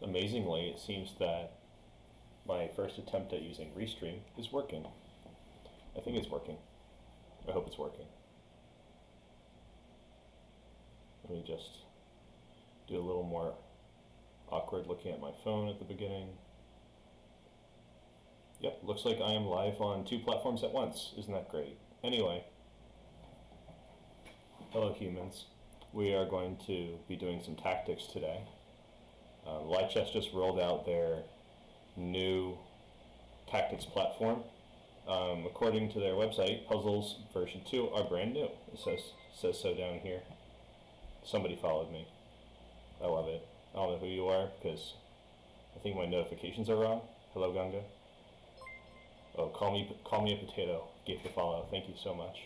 amazingly, it seems that my first attempt at using Restream is working. I think it's working. I hope it's working. Let me just do a little more awkward looking at my phone at the beginning. Yep, looks like I am live on 2 platforms at once. Isn't that great? Anyway, hello humans. We are going to be doing some tactics today. Lichess just rolled out their new tactics platform. According to their website, puzzles version 2 are brand new. It says so down here. Somebody followed me. I love it. I don't know who you are because I think my notifications are wrong. Hello, Ganga. Oh, call me a potato. Gave the follow. Thank you so much.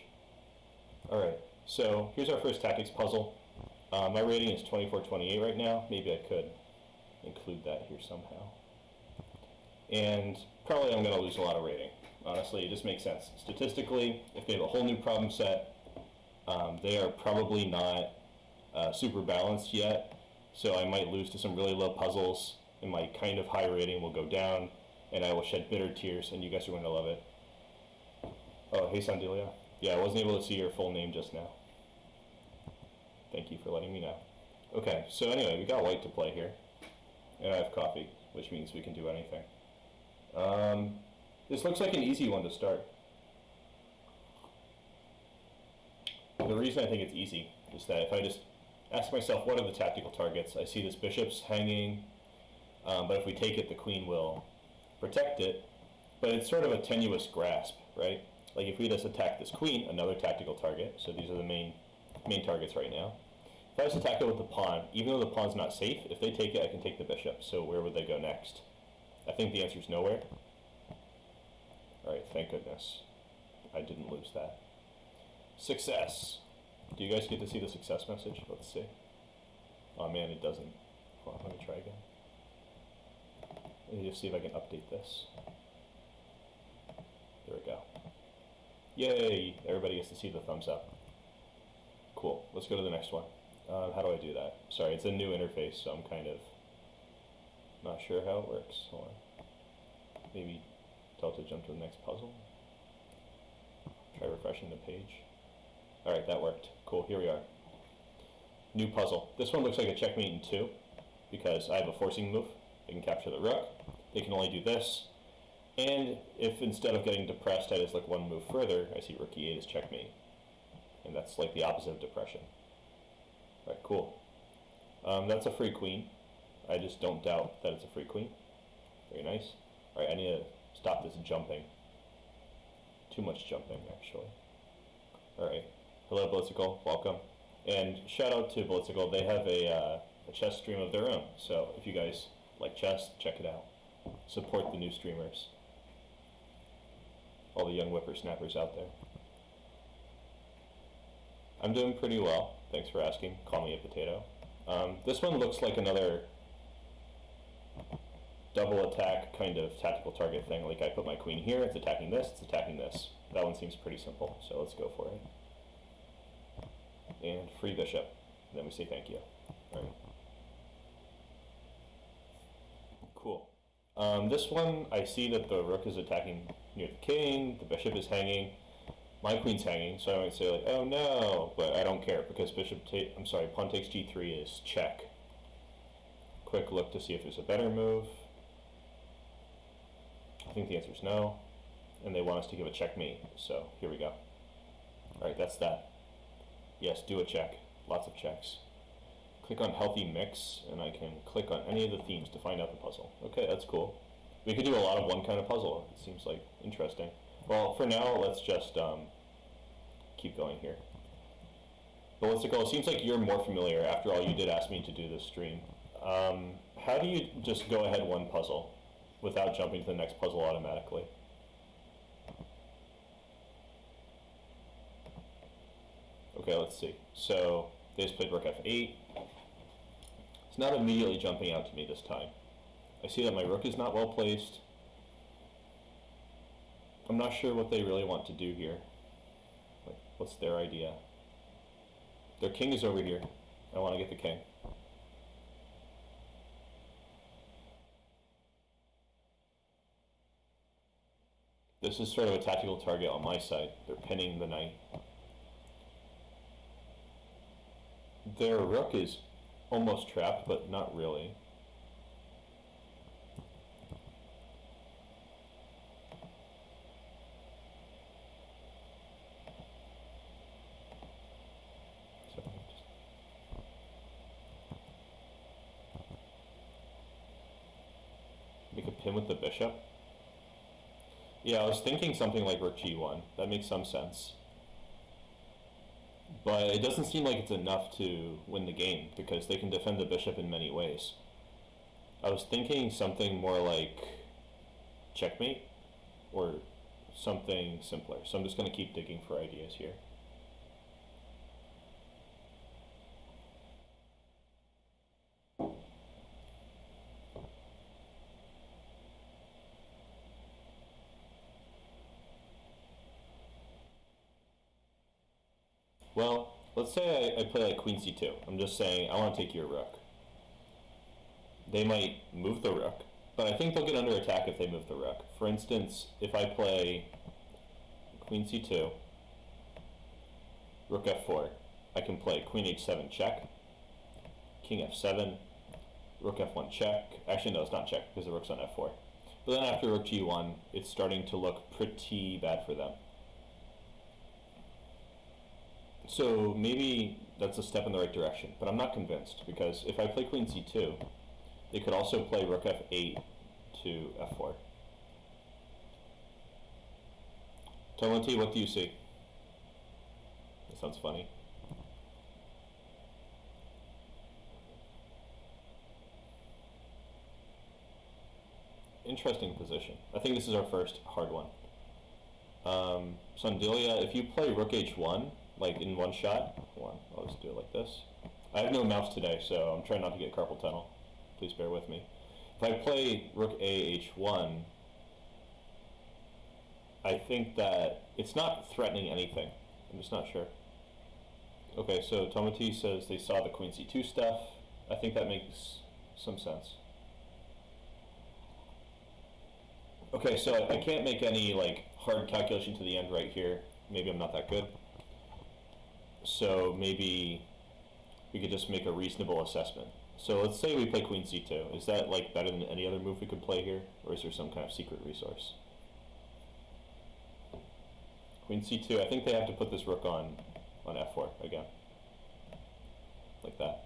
All right. So here's our first tactics puzzle. My rating is 24-28 right now. Maybe I could include that here somehow. And probably I'm going to lose a lot of rating. Honestly, it just makes sense. Statistically, if they have a whole new problem set, they are probably not super balanced yet. So I might lose to some really low puzzles, and my kind of high rating will go down, and I will shed bitter tears, and you guys are going to love it. Oh, hey, Sandelia. Yeah, I wasn't able to see your full name just now. Thank you for letting me know. Okay, so anyway, we got white to play here, and I have coffee, which means we can do anything. This looks like an easy one to start. The reason I think it's easy is that if I just ask myself, what are the tactical targets? I see this bishop's hanging, but if we take it, the queen will protect it. But it's sort of a tenuous grasp, right? Like if we just attack this queen, another tactical target. So these are the main targets right now. If I just attack it with the pawn, even though the pawn's not safe, if they take it, I can take the bishop. So where would they go next? I think the answer is nowhere. All right, thank goodness. I didn't lose that. Success. Do you guys get to see the success message? Let's see. Oh man, it doesn't. Hold on, let me try again. Let me just see if I can update this. There we go. Yay! Everybody gets to see the thumbs up. Cool. Let's go to the next one. How do I do that? Sorry, it's a new interface, so I'm kind of not sure how it works. Hold on. Maybe tell it to jump to the next puzzle. Try refreshing the page. Alright, that worked. Cool, here we are. New puzzle. This one looks like a checkmate in 2, because I have a forcing move. They can capture the rook. They can only do this. And if instead of getting depressed, I just look one move further, I see rook e8 is checkmate. And that's like the opposite of depression. Alright, cool. That's a free queen. I just don't doubt that it's a free queen. Very nice. Alright, I need to stop this jumping. Too much jumping, actually. Alright. Hello, Blitzical. Welcome. And shout out to Blitzical. They have a chess stream of their own. So if you guys like chess, check it out. Support the new streamers. All the young whippersnappers out there. I'm doing pretty well. Thanks for asking. Call me a potato. This one looks like another double attack kind of tactical target thing. Like I put my queen here, it's attacking this, it's attacking this. That one seems pretty simple, so let's go for it. And free bishop. And then we say thank you. All right. Cool. This one, I see that the rook is attacking near the king, the bishop is hanging, my queen's hanging, so I might say like, oh no, but I don't care because pawn takes g3 is check. Quick look to see if there's a better move. I think the answer is no, and they want us to give a checkmate, so here we go. Alright, that's that. Yes, do a check. Lots of checks. Click on healthy mix, and I can click on any of the themes to find out the puzzle. Okay, that's cool. We could do a lot of one kind of puzzle. It seems like interesting. Well, for now, let's just keep going here. Ballistical, it seems like you're more familiar. After all, you did ask me to do this stream. How do you just go ahead one puzzle without jumping to the next puzzle automatically? Okay, let's see. So they just played rook f8. It's not immediately jumping out to me this time. I see that my rook is not well placed. I'm not sure what they really want to do here. Like, what's their idea? Their king is over here. I want to get the king. This is sort of a tactical target on my side. They're pinning the knight. Their rook is almost trapped, but not really. Make a pin with the bishop. Yeah, I was thinking something like rook g1. That makes some sense. But it doesn't seem like it's enough to win the game, because they can defend the bishop in many ways. I was thinking something more like checkmate, or something simpler. So I'm just going to keep digging for ideas here. Well, let's say I play like queen c2. I'm just saying I want to take your rook. They might move the rook, but I think they'll get under attack if they move the rook. For instance, if I play queen c2, rook f4, I can play queen h7 check, king f7, rook f1 check. Actually, no, it's not check because the rook's on f4. But then after rook g1, it's starting to look pretty bad for them. So maybe that's a step in the right direction, but I'm not convinced, because if I play queen c2, they could also play rook f8 to f4. Tomati, what do you see? That sounds funny. Interesting position. I think this is our first hard one. Sandilia, if you play rook h1, like in one shot, hold on, I'll just do it like this. I have no mouse today, so I'm trying not to get carpal tunnel. Please bear with me. If I play rook a h1, I think that it's not threatening anything. I'm just not sure. Okay, so Tomati says they saw the queen c2 stuff. I think that makes some sense. Okay, so I can't make any like hard calculation to the end right here. Maybe I'm not that good. So maybe we could just make a reasonable assessment. So let's say we play queen c2. Is that like better than any other move we could play here, or is there some kind of secret resource? Queen c2, I think they have to put this rook on f4 again. Like that.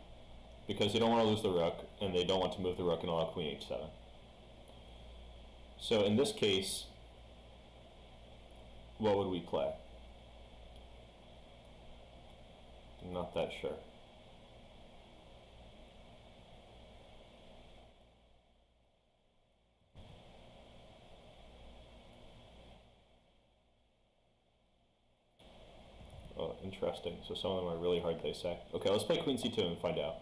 Because they don't want to lose the rook, and they don't want to move the rook and allow queen h7. So in this case, what would we play? I'm not that sure. Oh, interesting. So some of them are really hard, they say. Okay, let's play queen c2 and find out.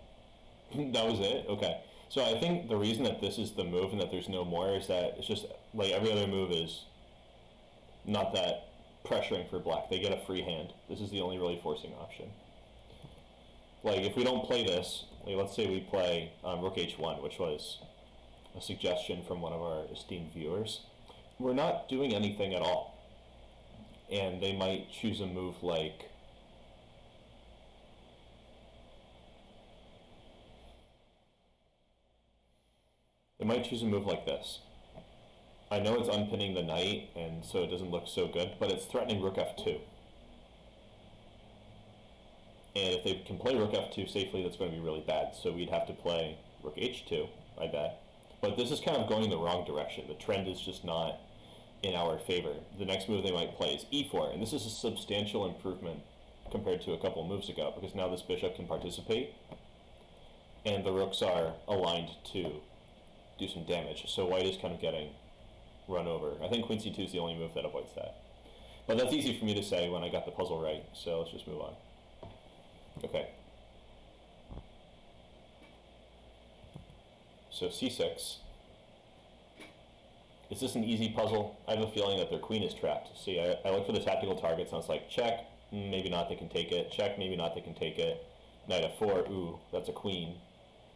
That was it? Okay. So I think the reason that this is the move and that there's no more is that it's just like every other move is not that pressuring for black. They get a free hand. This is the only really forcing option. Like if we don't play this, like let's say we play rook h1, which was a suggestion from one of our esteemed viewers, we're not doing anything at all. And they might choose a move like this. I know it's unpinning the knight, and so it doesn't look so good, but it's threatening rook f2. And if they can play rook f2 safely, that's going to be really bad. So we'd have to play rook h2, I bet. But this is kind of going the wrong direction. The trend is just not in our favor. The next move they might play is e4, and this is a substantial improvement compared to a couple moves ago, because now this bishop can participate, and the rooks are aligned to do some damage. So white is kind of getting run over. I think queen c2 is the only move that avoids that. But that's easy for me to say when I got the puzzle right, so let's just move on. Okay. So c6. Is this an easy puzzle? I have a feeling that their queen is trapped. See, I look for the tactical targets, and it's like, check, maybe not, they can take it. Check, maybe not, they can take it. Knight f4, ooh, that's a queen.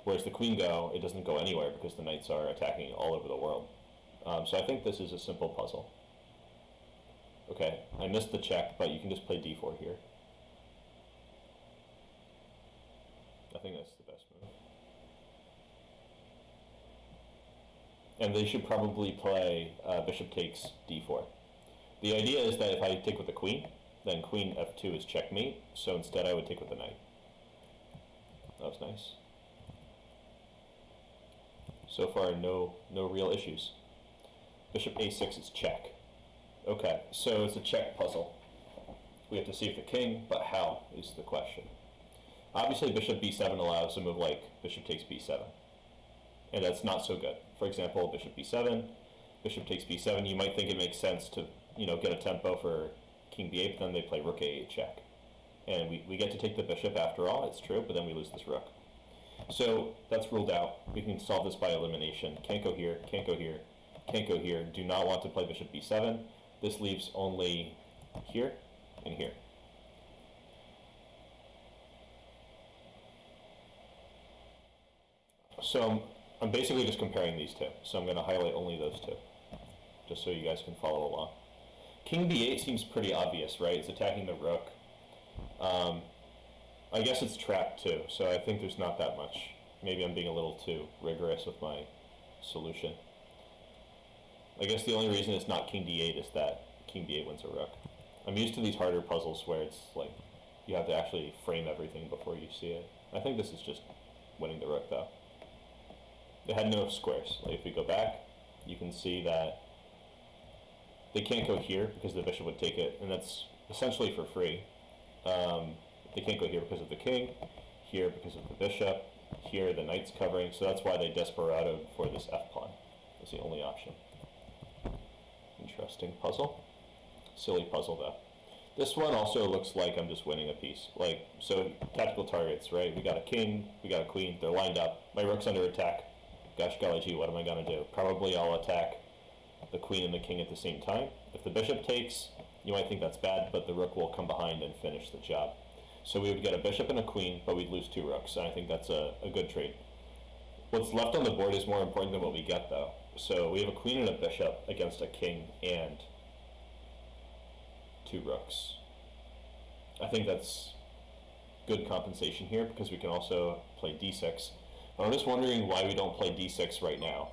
Whereas the queen go, it doesn't go anywhere because the knights are attacking all over the world. So I think this is a simple puzzle. Okay, I missed the check, but you can just play d4 here. I think that's the best move. And they should probably play bishop takes d4. The idea is that if I take with the queen, then queen f2 is checkmate, so instead I would take with the knight. That was nice. So far, no real issues. Bishop a6 is check. Okay, so it's a check puzzle. We have to save the king, but how is the question. Obviously, bishop b7 allows a move like bishop takes b7, and that's not so good. For example, bishop b7, bishop takes b7. You might think it makes sense to get a tempo for king b8, but then they play rook a8 check, and we get to take the bishop after all. It's true, but then we lose this rook. So that's ruled out. We can solve this by elimination. Can't go here. Can't go here. Can't go here. Do not want to play bishop b7. This leaves only here and here. So I'm basically just comparing these two. So I'm going to highlight only those two, just so you guys can follow along. King b8 seems pretty obvious, right? It's attacking the rook. I guess it's trapped too, so I think there's not that much. Maybe I'm being a little too rigorous with my solution. I guess the only reason it's not king d8 is that king b8 wins a rook. I'm used to these harder puzzles where it's like you have to actually frame everything before you see it. I think this is just winning the rook though. It had no squares. Like if we go back, you can see that they can't go here because the bishop would take it, and that's essentially for free. They can't go here because of the king, here because of the bishop, here the knight's covering, so that's why they desperadoed for this f-pawn. That's the only option. Interesting puzzle. Silly puzzle though. This one also looks like I'm just winning a piece. Like, so tactical targets, right? We got a king, we got a queen, they're lined up. My rook's under attack. Gosh golly gee, what am I gonna do? Probably I'll attack the queen and the king at the same time. If the bishop takes, you might think that's bad, but the rook will come behind and finish the job. So we would get a bishop and a queen, but we'd lose two rooks, and I think that's a good trade. What's left on the board is more important than what we get, though. So we have a queen and a bishop against a king and two rooks. I think that's good compensation here, because we can also play d6. But I'm just wondering why we don't play d6 right now.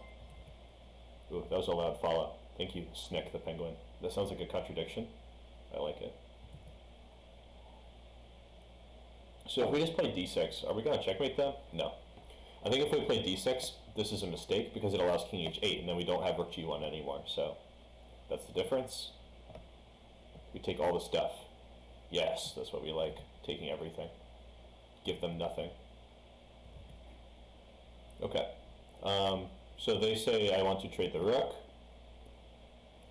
Ooh, that was a loud follow. Thank you, Snick the penguin. That sounds like a contradiction. I like it. So if we just play d6, are we going to checkmate them? No. I think if we play d6, this is a mistake because it allows king h8, and then we don't have rook g1 anymore. So that's the difference. We take all the stuff. Yes, that's what we like, taking everything. Give them nothing. Okay. So they say I want to trade the rook.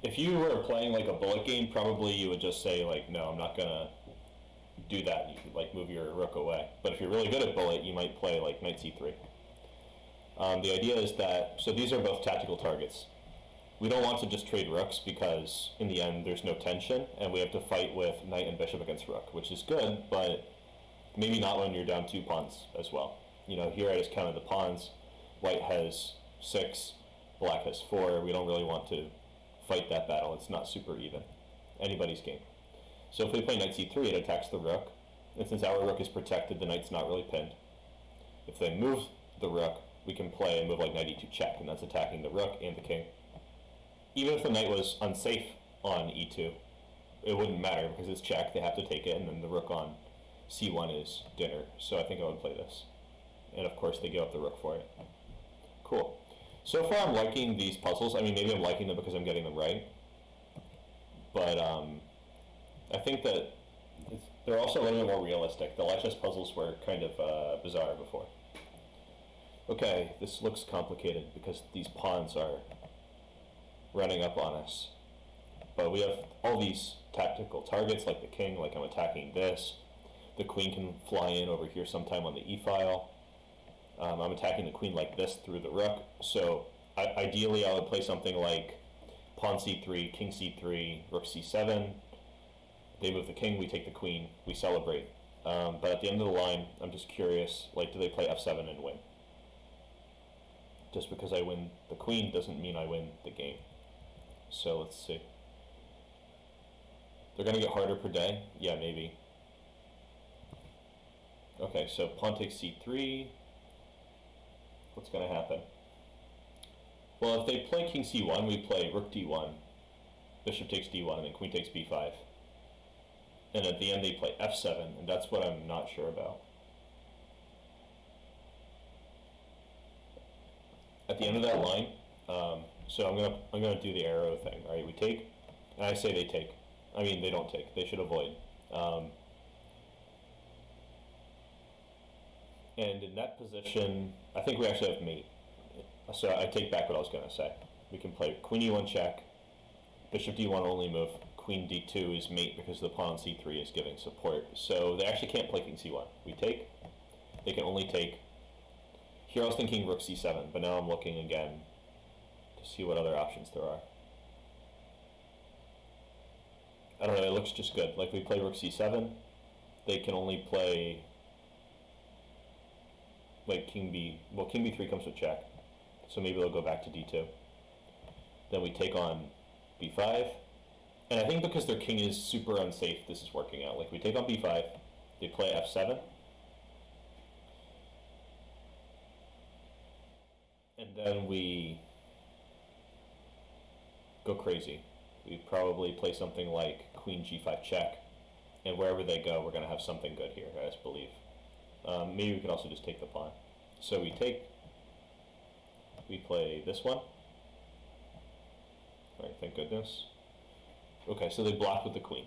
If you were playing like a bullet game, probably you would just say like, no, I'm not going to do that. You could like move your rook away. But if you're really good at bullet, you might play like knight c3. The idea is that, so these are both tactical targets. We don't want to just trade rooks because in the end there's no tension and we have to fight with knight and bishop against rook, which is good, but maybe not when you're down 2 pawns as well. You know, here I just counted the pawns. White has 6, black has 4. We don't really want to fight that battle. It's not super even. Anybody's game. So if we play knight c3, it attacks the rook. And since our rook is protected, the knight's not really pinned. If they move the rook, we can play a move like knight e2 check, and that's attacking the rook and the king. Even if the knight was unsafe on e2, it wouldn't matter because it's check, they have to take it, and then the rook on c1 is dinner. So I think I would play this. And of course they give up the rook for it. Cool. So far I'm liking these puzzles. I mean, maybe I'm liking them because I'm getting them right. But I think that they're also a little bit more realistic. The lichess puzzles were kind of bizarre before. Okay, this looks complicated because these pawns are running up on us. But we have all these tactical targets, like the king, like I'm attacking this. The queen can fly in over here sometime on the e-file. I'm attacking the queen like this through the rook. So ideally I would play something like pawn c3, king c3, rook c7. They move the king, we take the queen, we celebrate. But at the end of the line, I'm just curious, like, do they play f7 and win? Just because I win the queen doesn't mean I win the game. So let's see. They're going to get harder per day? Yeah, maybe. Okay, so pawn takes c3. What's going to happen? Well, if they play king c1, we play rook d1, bishop takes d1, and then queen takes b5. And at the end they play f7, and that's what I'm not sure about. At the end of that line, so I'm gonna do the arrow thing. All right, we take, and I say they take. I mean they don't take. They should avoid. And in that position, I think we actually have mate. So I take back what I was gonna say. We can play queen e1 check, bishop d1 only move, queen d2 is mate because the pawn on c3 is giving support. So they actually can't play king c1. We take. They can only take. Here I was thinking rook c7, but now I'm looking again to see what other options there are. I don't know, it looks just good. Like we play rook c7, they can only play like king b, well king b3 comes with check, so maybe they'll go back to d2. Then we take on b5, and I think because their king is super unsafe, this is working out. Like we take on b5, they play f7, and then we go crazy. We probably play something like queen g5 check, and wherever they go, we're going to have something good here, I just believe. Maybe we could also just take the pawn. So we take, we play this one. Alright, thank goodness. Okay, so they block with the queen.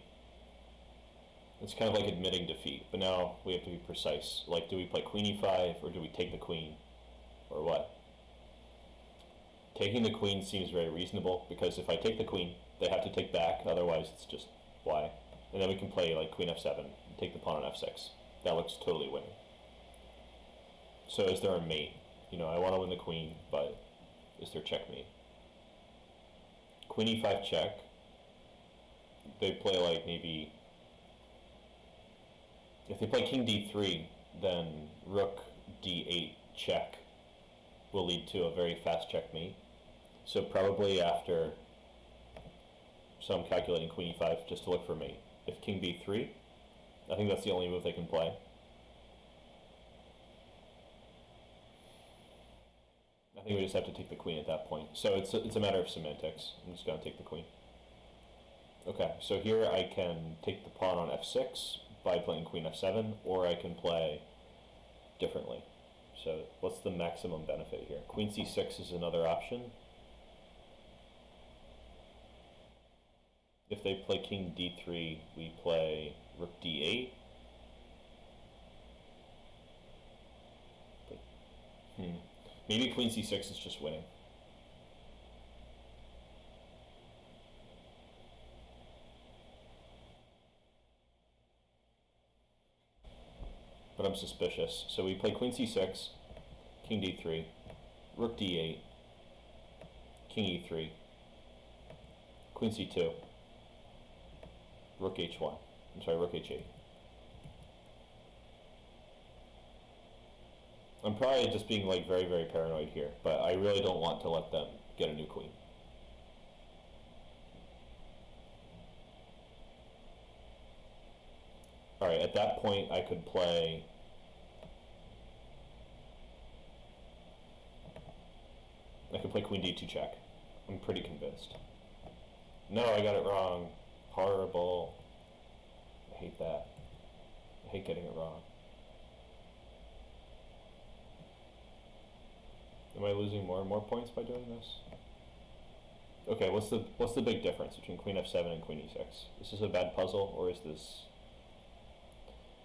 It's kind of like admitting defeat, but now we have to be precise. Like, do we play queen e5, or do we take the queen, or what? Taking the queen seems very reasonable, because if I take the queen, they have to take back, otherwise it's just why. And then we can play like queen f7, and take the pawn on f6. That looks totally winning. So is there a mate? You know, I want to win the queen, but is there checkmate? Queen e5 check. They play like maybe, if they play king d3, then rook d8 check will lead to a very fast checkmate. So probably after, so I'm calculating queen e5 just to look for mate. If king b3, I think that's the only move they can play. I think we just have to take the queen at that point. So it's a matter of semantics. I'm just going to take the queen. Okay, so here I can take the pawn on f6 by playing queen f7, or I can play differently. So what's the maximum benefit here? Queen c6 is another option. If they play king d3, we play rook d8. Maybe queen c6 is just winning. But I'm suspicious. So we play queen c6, king d3, rook d8, king e3, queen c2, rook h1. I'm sorry, rook h8. I'm probably just being like very, very paranoid here, but I really don't want to let them get a new queen. Alright, at that point I could play queen d2 check. I'm pretty convinced. No, I got it wrong. Horrible. I hate that. I hate getting it wrong. Am I losing more and more points by doing this? Okay, what's the big difference between queen f7 and queen e6? Is this a bad puzzle, or is this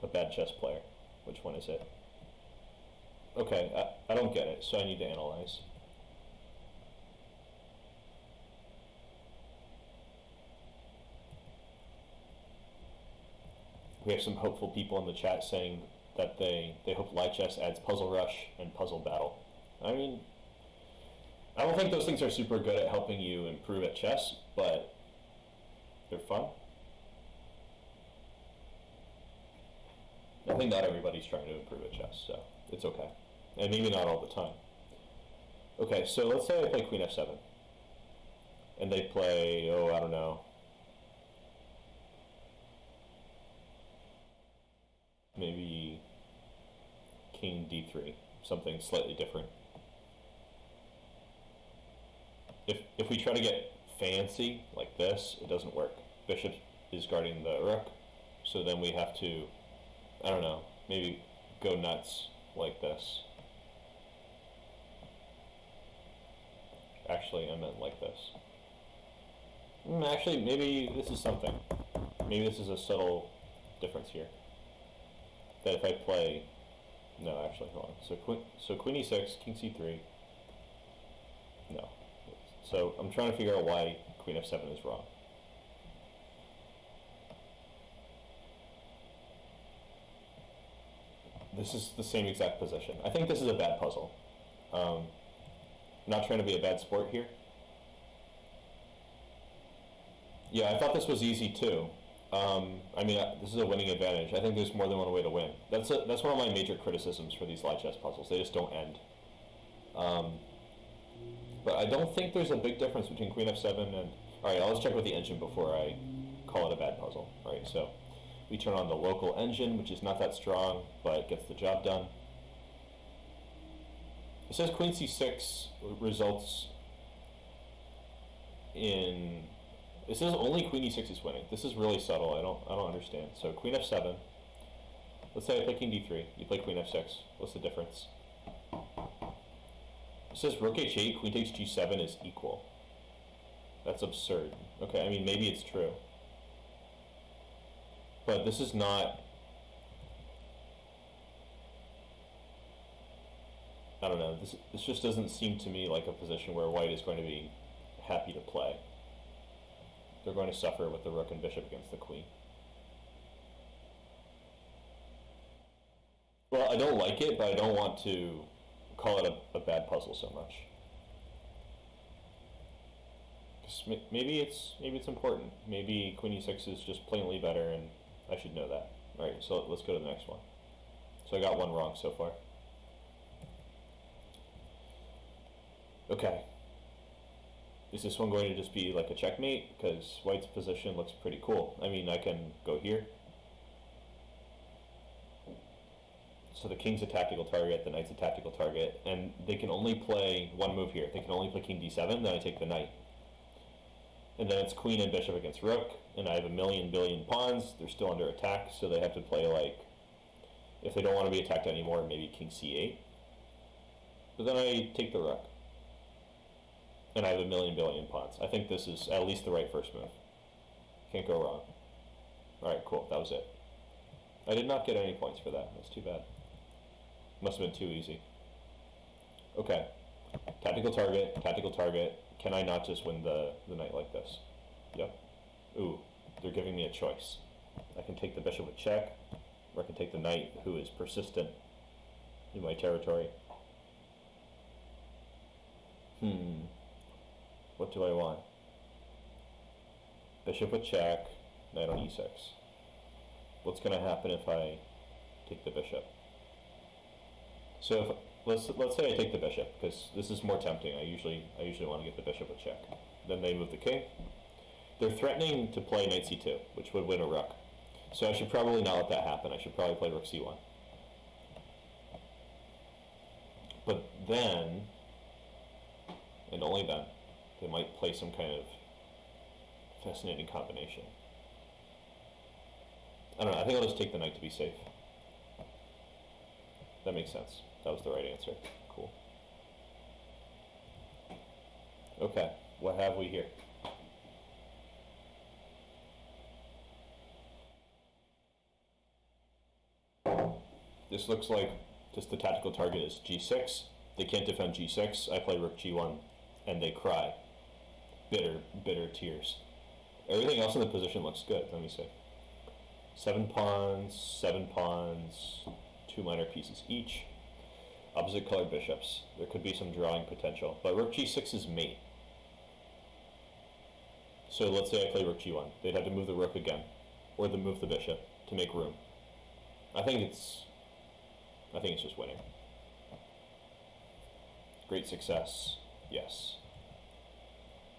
a bad chess player? Which one is it? Okay, I don't get it, so I need to analyze. We have some hopeful people in the chat saying that they hope lichess adds puzzle rush and puzzle battle. I mean, I don't think those things are super good at helping you improve at chess, but they're fun. I think not everybody's trying to improve at chess, so it's okay. And maybe not all the time. Okay, so let's say I play queen f7. And they play, oh, I don't know. maybe king d3, something slightly different. If we try to get fancy like this, it doesn't work. Bishop is guarding the rook, so then we have to, I don't know, maybe go nuts like this. Actually, I meant like this. Actually, maybe this is something. Maybe this is a subtle difference here. That if I play, no, actually, hold on. So queen e6, king c3. No. So I'm trying to figure out why queen f7 is wrong. This is the same exact position. I think this is a bad puzzle. Not trying to be a bad sport here. Yeah, I thought this was easy too. I mean, this is a winning advantage. I think there's more than one way to win. That's one of my major criticisms for these light chess puzzles. They just don't end. But I don't think there's a big difference between queen f7 and... Alright, let's check with the engine before I call it a bad puzzle. Alright, so we turn on the local engine, which is not that strong, but gets the job done. It says queen c6 results in... It says only queen e6 is winning. This is really subtle. I don't understand. So queen f7. Let's say I play king d3. You play queen f6. What's the difference? It says rook h8, queen takes g7 is equal. That's absurd. Okay, I mean, maybe it's true. But this is not... I don't know. This just doesn't seem to me like a position where white is going to be happy to play. They're going to suffer with the rook and bishop against the queen. Well, I don't like it, but I don't want to call it a bad puzzle so much. Maybe it's important. Maybe queen e6 is just plainly better, and I should know that. All right, so let's go to the next one. So I got one wrong so far. Okay. Is this one going to just be like a checkmate? Because white's position looks pretty cool. I mean, I can go here. So the king's a tactical target, the knight's a tactical target, and they can only play one move here. They can only play king d7, then I take the knight. And then it's queen and bishop against rook, and I have a billion pawns. They're still under attack, so they have to play like, if they don't want to be attacked anymore, maybe king c8. But then I take the rook. And I have a billion pawns. I think this is at least the right first move. Can't go wrong. Alright, cool, that was it. I did not get any points for that. That's too bad. Must have been too easy. Okay. Tactical target. Can I not just win the knight like this? Yep. Ooh, they're giving me a choice. I can take the bishop with check, or I can take the knight, who is persistent in my territory. What do I want? Bishop with check, knight on e6. What's going to happen if I take the bishop? So if, let's say I take the bishop, because this is more tempting. I usually want to get the bishop with check. Then they move the king. They're threatening to play knight c2, which would win a rook. So I should probably not let that happen. I should probably play rook c1. But then, and only then, they might play some kind of fascinating combination. I don't know, I think I'll just take the knight to be safe. That makes sense. That was the right answer. Cool. Okay, what have we here? This looks like just the tactical target is g6. They can't defend g6. I play rook g1, and they cry. Bitter tears. Everything else in the position looks good. Let me see. 7 pawns, 2 minor pieces each. Opposite colored bishops. There could be some drawing potential, but rook g6 is mate. So let's say I play rook g1. They'd have to move the rook again, or move the bishop to make room. I think it's just winning. Great success. Yes.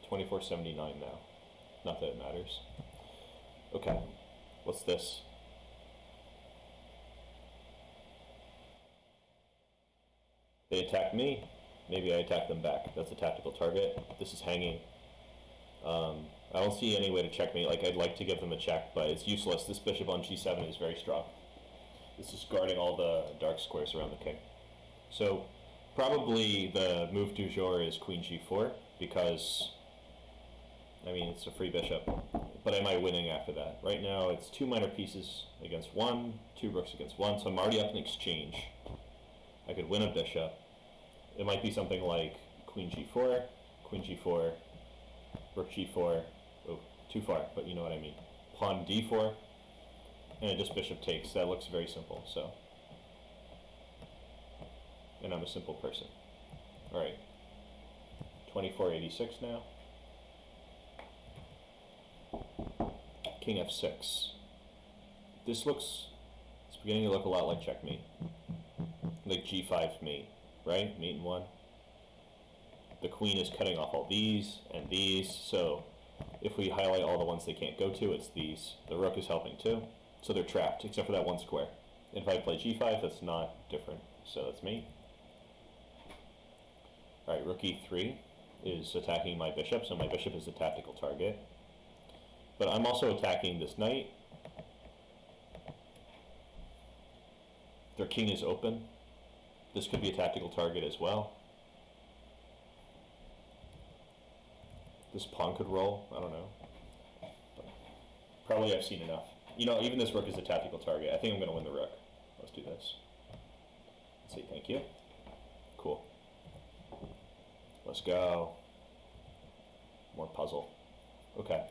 2479 now. Not that it matters. Okay. What's this? They attack me, maybe I attack them back. That's a tactical target. This is hanging. I don't see any way to checkmate. Like, I'd like to give them a check, but it's useless. This bishop on g7 is very strong. This is guarding all the dark squares around the king. So probably the move du jour is queen g4, because, I mean, it's a free bishop. But am I winning after that? Right now it's 2 minor pieces against 1, 2 rooks against 1, so I'm already up in exchange. I could win a bishop. It might be something like queen g4, rook g4, oh, too far, but you know what I mean. Pawn d4, and just bishop takes. That looks very simple, so. And I'm a simple person. Alright, 2486 now. King f6. This looks, it's beginning to look a lot like checkmate. Like g5 mate, right? Mate in 1. The queen is cutting off all these and these, so if we highlight all the ones they can't go to, it's these. The rook is helping too, so they're trapped, except for that one square. If I play g5, that's not different, so that's me. Alright, rook e3 is attacking my bishop, so my bishop is a tactical target. But I'm also attacking this knight. Their king is open. This could be a tactical target as well. This pawn could roll, I don't know. But probably I've seen enough. You know, even this rook is a tactical target. I think I'm going to win the rook. Let's do this. Let's say thank you. Cool. Let's go. More puzzle. Okay.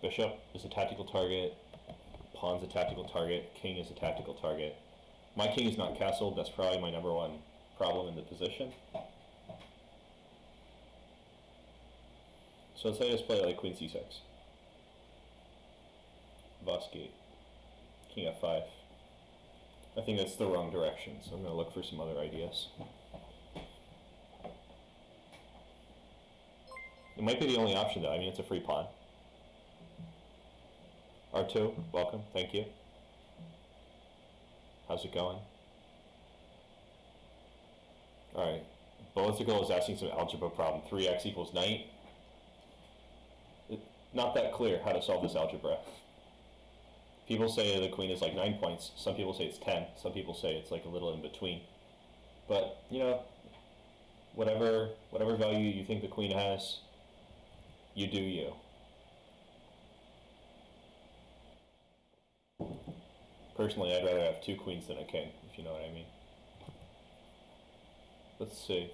Bishop is a tactical target. Pawn's a tactical target. King is a tactical target. My king is not castled. That's probably my #1 problem in the position. So let's say I just play like queen c6. Boss gate. King f5. I think that's the wrong direction, so I'm going to look for some other ideas. It might be the only option though. I mean, it's a free pawn. R2, welcome, thank you. How's it going? Alright, Ballistical is asking some algebra problem. 3x equals knight. Not that clear how to solve this algebra. People say the queen is like 9 points. Some people say it's 10. Some people say it's like a little in between. But, you know, whatever value you think the queen has, you do you. Personally, I'd rather have 2 queens than a king, if you know what I mean. Let's see.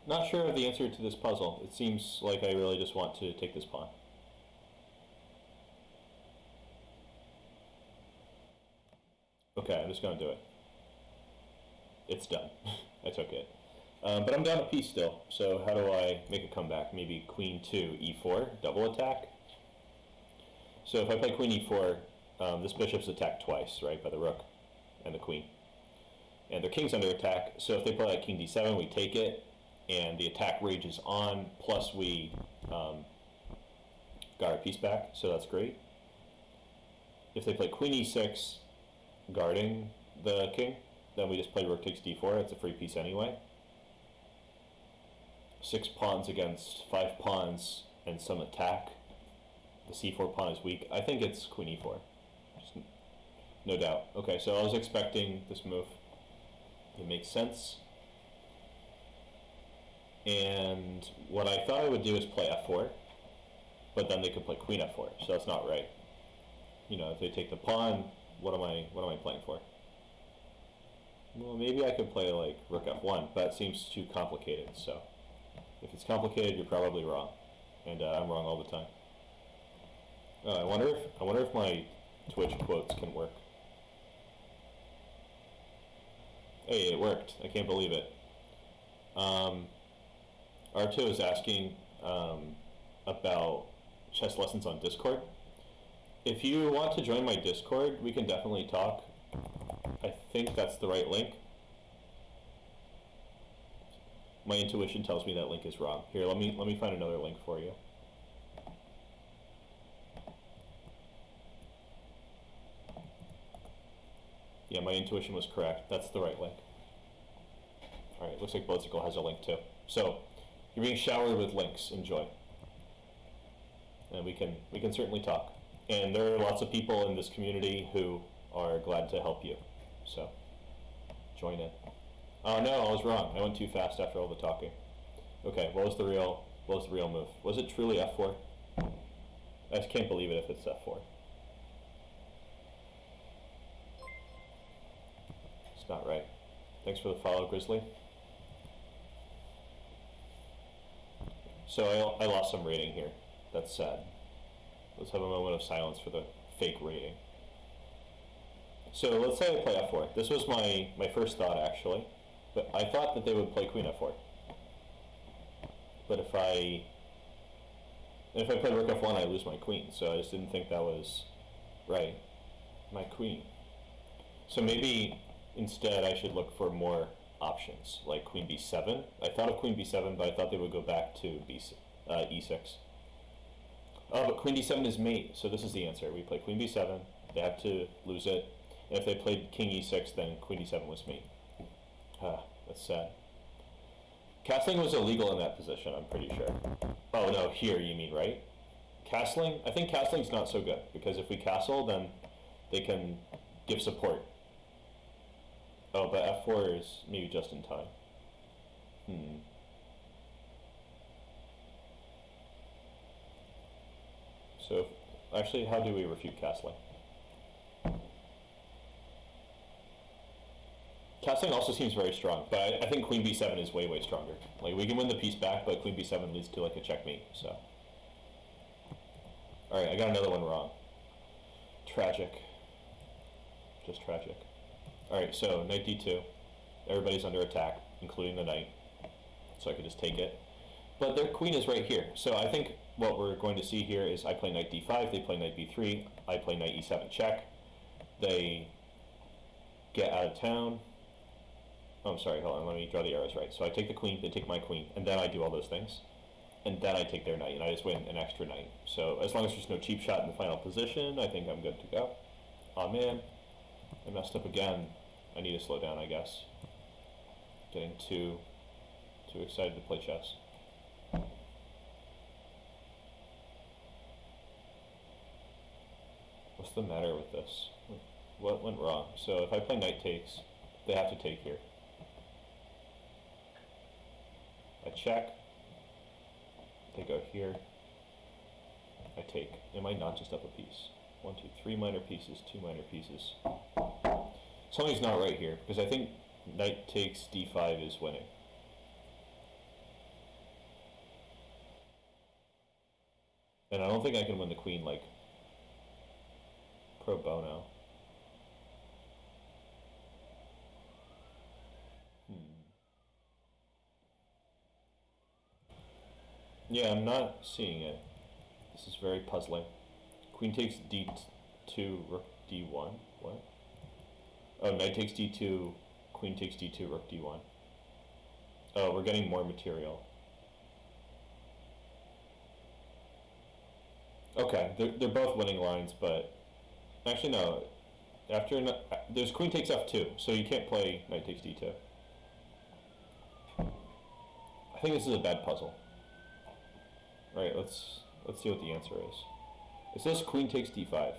Not sure of the answer to this puzzle. It seems like I really just want to take this pawn. Okay, I'm just going to do it. It's done. I took it. But I'm down a piece still, so how do I make a comeback? Maybe queen 2, e4, double attack. So if I play queen e4, this bishop's attacked twice, right, by the rook and the queen. And their king's under attack, so if they play like king d7, we take it, and the attack rages on, plus we got our piece back, so that's great. If they play queen e6, guarding the king, then we just play rook takes d4, it's a free piece anyway. 6 pawns against 5 pawns and some attack. The c4 pawn is weak. I think it's queen e4. Just no doubt. Okay, so I was expecting this move. It makes sense. And what I thought I would do is play f4, but then they could play queen f4, so that's not right. You know, if they take the pawn, what am I playing for? Well, maybe I could play like rook f1, but it seems too complicated, so if it's complicated, you're probably wrong, and I'm wrong all the time. I wonder if my Twitch quotes can work. Hey, it worked. I can't believe it. R2 is asking about chess lessons on Discord. If you want to join my Discord, we can definitely talk. I think that's the right link. My intuition tells me that link is wrong. Here, let me find another link for you. Yeah, my intuition was correct. That's the right link. All right, looks like Blitzical has a link too. So you're being showered with links. Enjoy. And we can certainly talk. And there are lots of people in this community who are glad to help you. So join in. Oh no, I was wrong. I went too fast after all the talking. Okay, what was the real move? Was it truly f4? I just can't believe it if it's f4. It's not right. Thanks for the follow, Grizzly. So I lost some rating here. That's sad. Let's have a moment of silence for the fake rating. So let's say I play f4. This was my first thought, actually. But I thought that they would play queen f4. But if I play rook f1, I lose my queen. So I just didn't think that was right. My queen. So maybe instead I should look for more options, like queen b7. I thought of queen b7, but I thought they would go back to e6. Oh, but queen d7 is mate, so this is the answer. We play queen b7, they have to lose it. And if they played king e6, then queen d7 was mate. Ah, that's sad. Castling was illegal in that position, I'm pretty sure. Oh no, here you mean, right? Castling? I think castling's not so good, because if we castle, then they can give support. Oh, but f4 is maybe just in time. So, actually, how do we refute castling? Castling also seems very strong, but I think queen b7 is way, way stronger. Like, we can win the piece back, but queen b7 leads to, like, a checkmate, so. Alright, I got another one wrong. Tragic. Just tragic. Alright, so knight d2. Everybody's under attack, including the knight. So I could just take it. But their queen is right here. So I think what we're going to see here is I play knight d5, they play knight b3, I play knight e7 check. They get out of town. Oh, I'm sorry, hold on, let me draw the arrows right. So I take the queen, they take my queen, and then I do all those things. And then I take their knight, and I just win an extra knight. So as long as there's no cheap shot in the final position, I think I'm good to go. Aw, man, I messed up again. I need to slow down, I guess. Getting too excited to play chess. What's the matter with this? What went wrong? So if I play knight takes, they have to take here. I check. They go here. I take. Am I not just up a piece? 1, 2, 3 minor pieces, 2 minor pieces. Something's not right here, because I think knight takes d5 is winning. And I don't think I can win the queen, like, pro bono. Yeah, I'm not seeing it. This is very puzzling. Queen takes d2, rook d1. What? Oh, knight takes d2, queen takes d2, rook d1. Oh, we're getting more material. Okay, they're both winning lines, but actually no. After there's queen takes f2, so you can't play knight takes d2. I think this is a bad puzzle. Alright, let's see what the answer is. It says queen takes d5. Are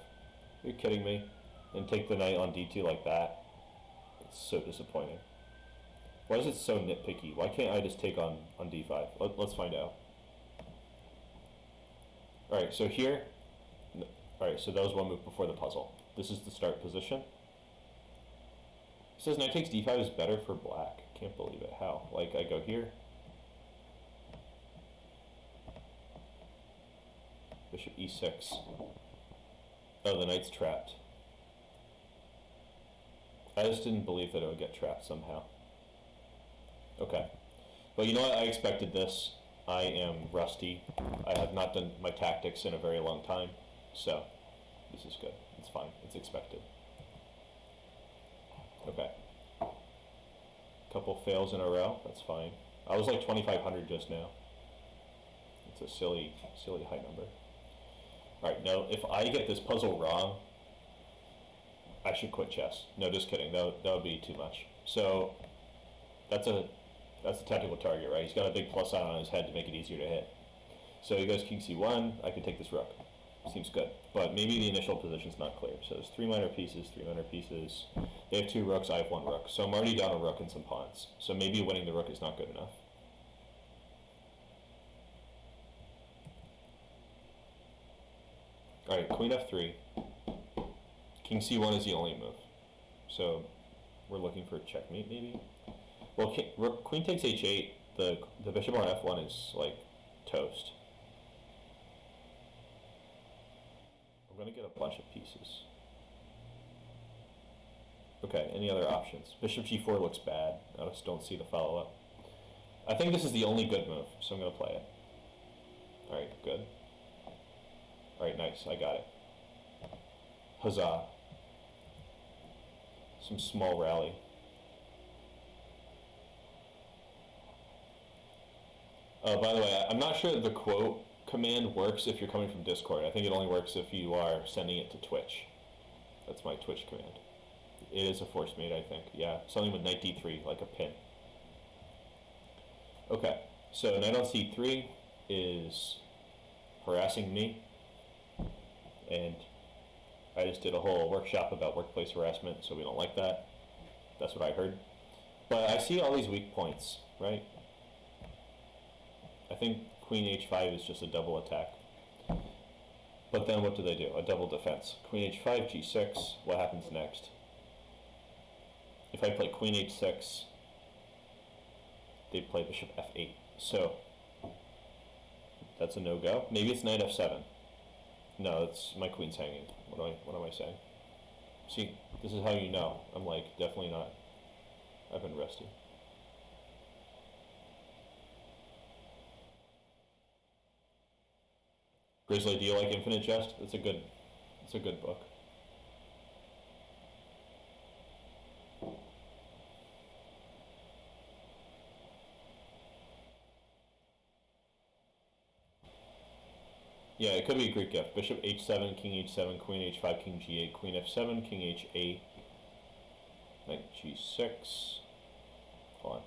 you kidding me? And take the knight on d2 like that? It's so disappointing. Why is it so nitpicky? Why can't I just take on d5? Let's find out. Alright, so here... Alright, so that was one move before the puzzle. This is the start position. It says knight takes d5 is better for black. Can't believe it. How? Like, I go here. Bishop e6. Oh, the knight's trapped. I just didn't believe that it would get trapped somehow. Okay. Well, you know what? I expected this. I am rusty. I have not done my tactics in a very long time. So, this is good. It's fine. It's expected. Okay. Couple fails in a row. That's fine. I was like 2,500 just now. It's a silly high number. Alright, now if I get this puzzle wrong, I should quit chess. No, just kidding. That would be too much. So that's a tactical target, right? He's got a big plus sign on his head to make it easier to hit. So he goes king c1. I can take this rook. Seems good, but maybe the initial position's not clear. So there's three minor pieces, three minor pieces. They have two rooks, I have one rook. So I'm already down a rook and some pawns. So maybe winning the rook is not good enough. Alright, queen f3. King c1 is the only move. So we're looking for a checkmate maybe? Well, queen takes h8. The bishop on f1 is like toast. I'm going to get a bunch of pieces. Okay, any other options? Bishop g4 looks bad. I just don't see the follow-up. I think this is the only good move, so I'm going to play it. Alright, good. Alright, nice, I got it. Huzzah. Some small rally. By the way, I'm not sure the quote command works if you're coming from Discord. I think it only works if you are sending it to Twitch. That's my Twitch command. It is a force mate, I think. Yeah, something with knight d3, like a pin. Okay, so knight on c3 is harassing me, and I just did a whole workshop about workplace harassment, so we don't like that. That's what I heard. But I see all these weak points, right? I think queen h5 is just a double attack. But then what do they do? A double defense. Queen h5, g6, what happens next? If I play queen h6, they play bishop f8. So that's a no-go. Maybe it's knight f7. No, it's my queen's hanging. What am I saying? See, this is how you know. I'm like, definitely not. I've been rusty. Grizzly, do you like Infinite Jest? It's a good book. Yeah, it could be a Greek gift. Bishop h7, king h7, queen h5, king g8, queen f7, king h8, knight g6. Hold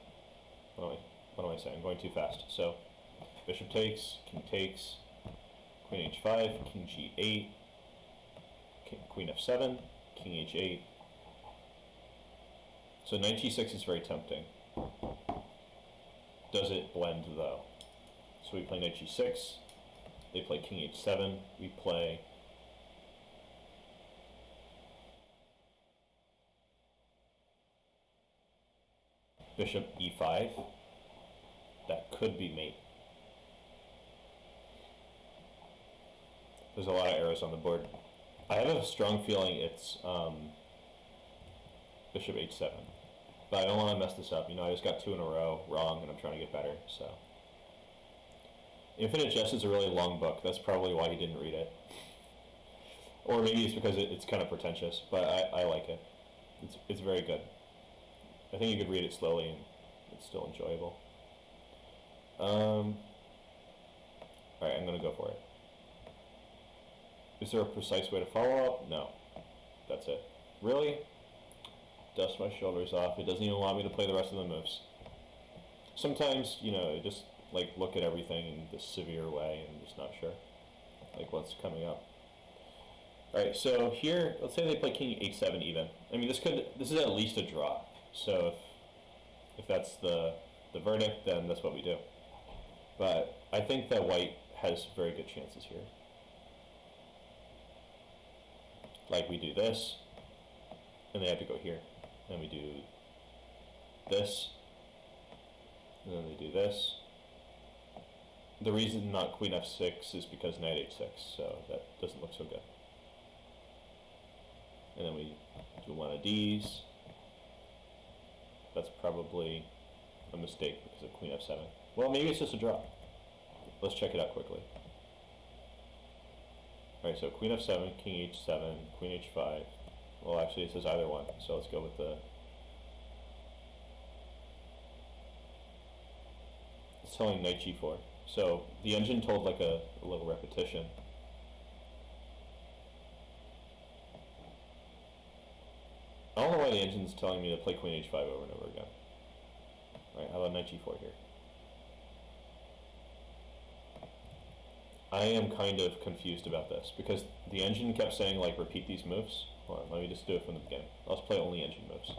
on. What am I saying? I'm going too fast. So, bishop takes, queen h5, king g8, queen f7, king h8. So knight g6 is very tempting. Does it blend though? So we play knight g6. They play king h7. We play bishop e5. That could be mate. There's a lot of arrows on the board. I have a strong feeling it's bishop h7. But I don't want to mess this up. You know, I just got two in a row wrong, and I'm trying to get better, so. Infinite Jest is a really long book. That's probably why he didn't read it. Or maybe it's because it's kind of pretentious, but I like it. It's very good. I think you could read it slowly, and it's still enjoyable. Alright, I'm going to go for it. Is there a precise way to follow up? No. That's it. Really? Dust my shoulders off. It doesn't even want me to play the rest of the moves. Sometimes, you know, just like look at everything in this severe way and just not sure like what's coming up. Alright, so here, let's say they play king h7 even. I mean, this is at least a draw. So if that's the verdict, then that's what we do. But I think that white has very good chances here. Like we do this, and they have to go here. And we do this, and then they do this. The reason not queen f6 is because knight h6, so that doesn't look so good. And then we do one of these. That's probably a mistake because of queen f7. Well, maybe it's just a draw. Let's check it out quickly. Alright, so queen f7, king h7, queen h5. Well, actually, it says either one, so let's go with the... It's telling knight g4. So the engine told like a little repetition. the engine's telling me to play queen h5 over and over again. Alright, how about knight g4 here? I am kind of confused about this, because the engine kept saying, like, repeat these moves. Hold on, let me just do it from the beginning. Let's play only engine moves.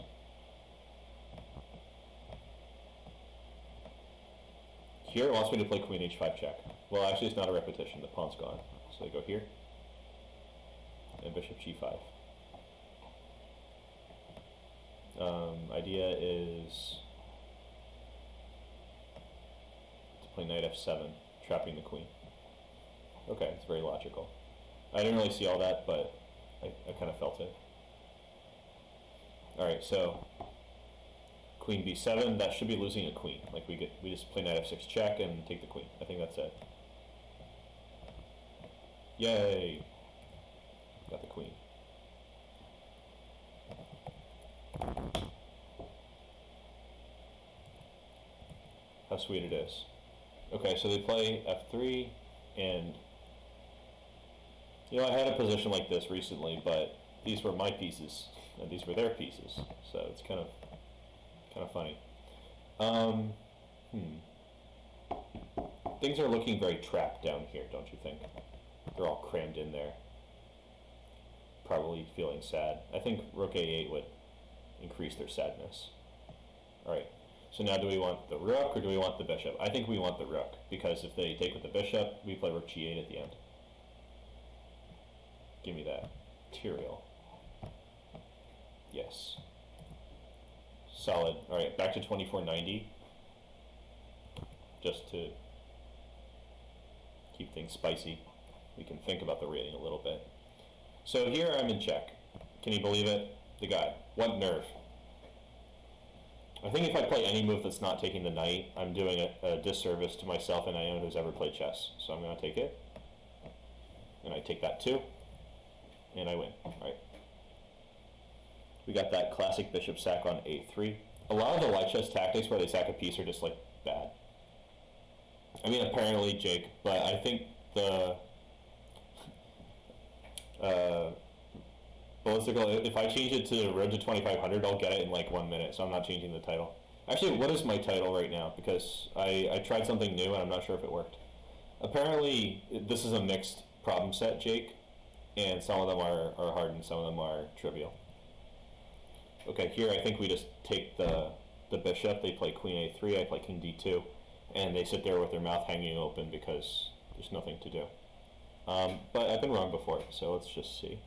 Here it wants me to play queen h5 check. Well, actually it's not a repetition, the pawn's gone. So I go here, and bishop g5. Idea is to play knight f7, trapping the queen. Okay, it's very logical. I didn't really see all that, but I kind of felt it. Alright, so queen b7, that should be losing a queen. Like we just play knight f6 check and take the queen. I think that's it. Yay! Got the queen. How sweet it is. Okay, so they play f3, and you know, I had a position like this recently, but these were my pieces and these were their pieces, so it's kind of funny. Things are looking very trapped down here, don't you think? They're all crammed in there, probably feeling sad. I think rook a8 would increase their sadness. Alright, so now do we want the rook or do we want the bishop? I think we want the rook, because if they take with the bishop, we play rook g8 at the end. Give me that material. Yes. Solid. Alright, back to 2490. Just to keep things spicy, we can think about the rating a little bit. So here I'm in check. Can you believe it? The guy. What nerve. I think if I play any move that's not taking the knight, I'm doing a disservice to myself and anyone who's ever played chess. So I'm going to take it. And I take that too. And I win. Alright. We got that classic bishop sack on a3. A lot of the light chess tactics where they sack a piece are just like bad. I mean, apparently, Jake, but I think the if I change it to Road to 2500, I'll get it in like 1 minute, so I'm not changing the title. Actually, what is my title right now? Because I tried something new and I'm not sure if it worked. Apparently, this is a mixed problem set, Jake, and some of them are hard and some of them are trivial. Okay, here I think we just take the bishop. They play queen a3, I play king d2, and they sit there with their mouth hanging open because there's nothing to do. But I've been wrong before, so let's just see.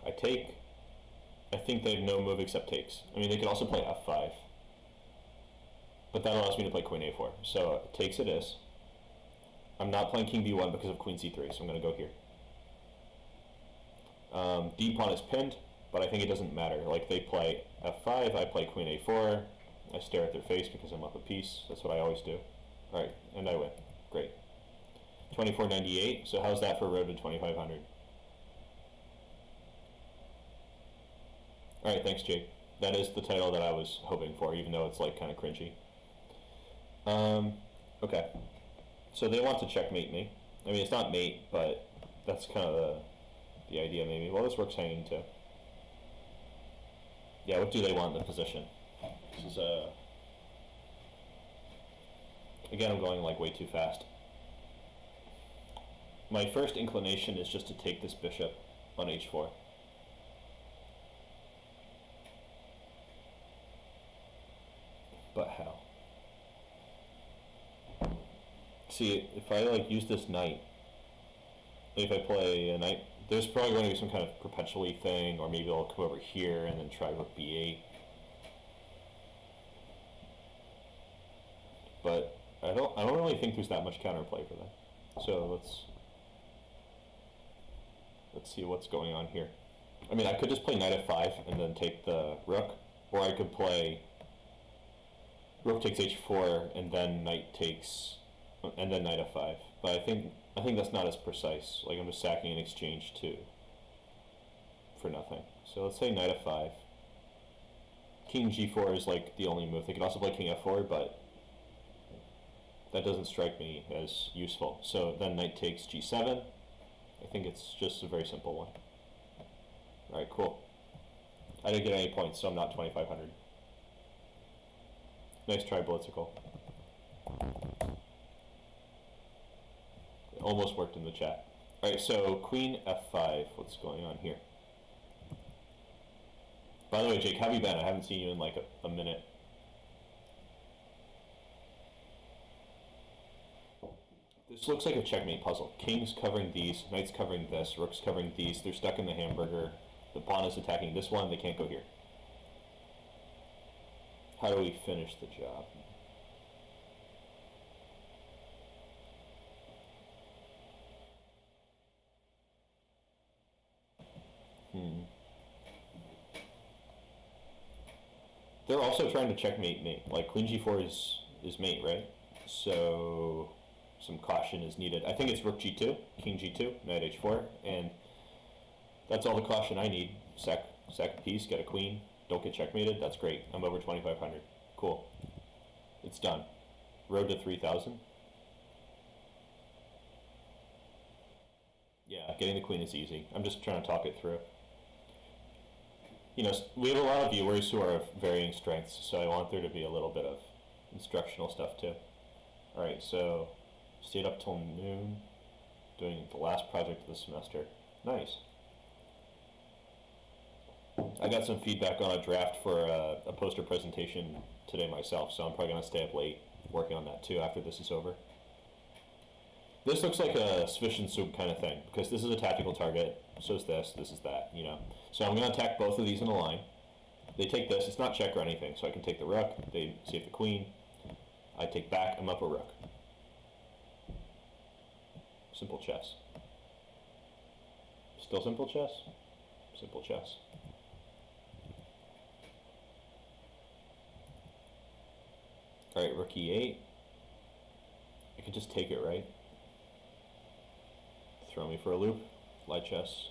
I take. I think they have no move except takes. I mean, they could also play f5, but that allows me to play queen a4. So takes it is. I'm not playing king b1 because of queen c3, so I'm going to go here. D pawn is pinned, but I think it doesn't matter. Like, they play f5, I play queen a4, I stare at their face because I'm up a piece. That's what I always do. Alright, and I win. Great. 2498, so how's that for Road to 2500? Alright, thanks, Jake. That is the title that I was hoping for, even though it's like kind of cringy. Okay. So they want to checkmate me. I mean, it's not mate, but that's kind of the idea, maybe. Well, this rook's hanging too. Yeah, what do they want in the position? This is again, I'm going like way too fast. My first inclination is just to take this bishop on h4. But how? See, if I like use this knight, if I play a knight, there's probably going to be some kind of perpetually thing, or maybe I'll come over here and then try rook b8. But I don't really think there's that much counterplay for that. So let's see what's going on here. I mean, I could just play knight f5 and then take the rook, or I could play rook takes h4 and then knight takes, and then knight f5. But I think that's not as precise. Like, I'm just sacking in exchange for nothing. So let's say knight f5. King g4 is like the only move. They could also play king f4, but that doesn't strike me as useful. So then knight takes g7. I think it's just a very simple one. Alright, cool. I didn't get any points, so I'm not 2,500. Nice try, Blitzical. It almost worked in the chat. Alright, so Queen F5. What's going on here? By the way, Jake, how have you been? I haven't seen you in like a minute. This looks like a checkmate puzzle. King's covering these, knight's covering this, rook's covering these. They're stuck in the hamburger. The pawn is attacking this one. They can't go here. How do we finish the job? They're also trying to checkmate mate. Like Queen G4 is mate, right? So some caution is needed. I think it's Rook G2, King G2, Knight H4, and that's all the caution I need. Sack a piece, get a queen, don't get checkmated. That's great. I'm over 2,500. Cool. It's done. Road to 3,000. Yeah, getting the queen is easy. I'm just trying to talk it through. You know, we have a lot of viewers who are of varying strengths, so I want there to be a little bit of instructional stuff too. Alright, so stayed up till noon, doing the last project of the semester. Nice. I got some feedback on a draft for a poster presentation today myself, so I'm probably going to stay up late working on that too after this is over. This looks like a swish and soup kind of thing, because this is a tactical target, so is this is that, you know. So I'm going to attack both of these in a line. They take this, it's not check or anything, so I can take the rook, they save the queen, I take back, I'm up a rook. Simple chess. Still simple chess? Simple chess. Alright, rook e8. I could just take it, right? Throw me for a loop. Light chess.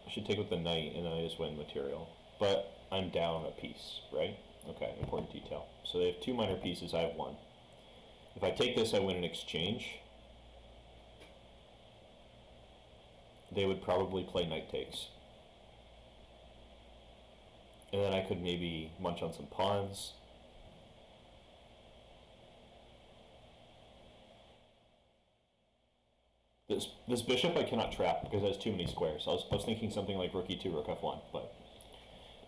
I should take with the knight and then I just win material. But I'm down a piece, right? Okay, important detail. So they have two minor pieces, I have one. If I take this, I win an exchange. They would probably play knight takes. And then I could maybe munch on some pawns. This bishop I cannot trap because it has too many squares. I was thinking something like rook e2, rook f1, but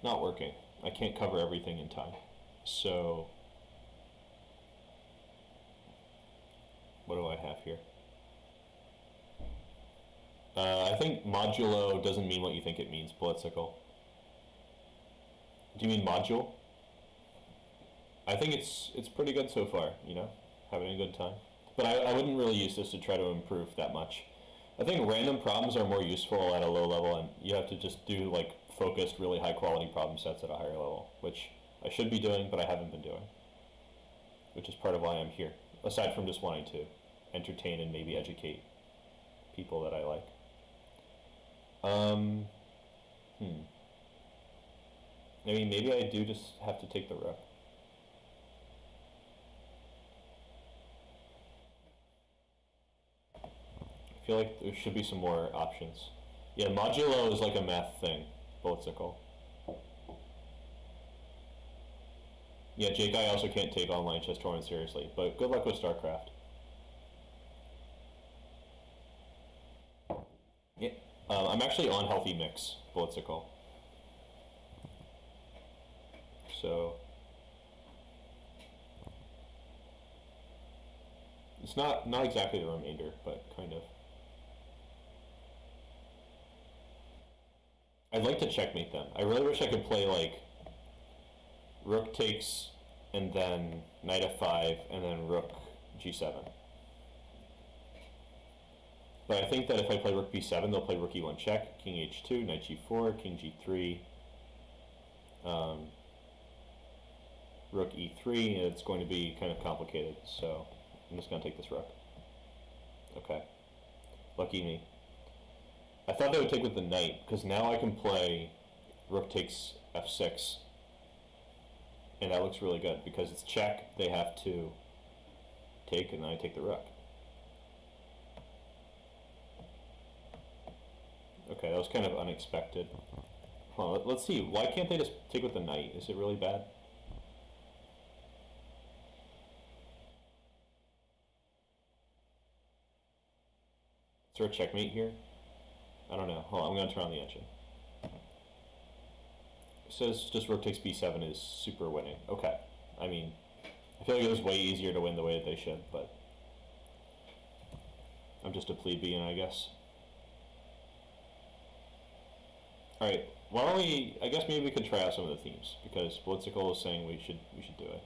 not working. I can't cover everything in time. So what do I have here? I think modulo doesn't mean what you think it means, Blitzical. Do you mean module? I think it's pretty good so far, you know, having a good time. But I wouldn't really use this to try to improve that much. I think random problems are more useful at a low level, and you have to just do like focused, really high quality problem sets at a higher level, which I should be doing, but I haven't been doing. Which is part of why I'm here, aside from just wanting to entertain and maybe educate people that I like. I mean, maybe I do just have to take the rook. I feel like there should be some more options. Yeah, modulo is like a math thing, Blitzical. Yeah, Jake, I also can't take online chess tournaments seriously, but good luck with StarCraft. Yeah, I'm actually on Healthy Mix, Blitzical. So it's not exactly the remainder, but kind of. I'd like to checkmate them. I really wish I could play like rook takes and then knight f5 and then rook g7. But I think that if I play rook b7, they'll play rook e1 check, king h2, knight g4, king g3, rook e3, and it's going to be kind of complicated. So I'm just going to take this rook. Okay. Lucky me. I thought they would take with the knight, because now I can play rook takes f6, and that looks really good, because it's check, they have to take, and then I take the rook. Okay, that was kind of unexpected. Hold on, let's see. Why can't they just take with the knight? Is it really bad? Is there a checkmate here? I don't know. Hold on, I'm going to turn on the engine. It says just rook takes b7 is super winning. Okay. I mean, I feel like it was way easier to win the way that they should, but I'm just a plebeian, I guess. Alright, why don't we, I guess maybe we could try out some of the themes, because Blitzical is saying we should do it.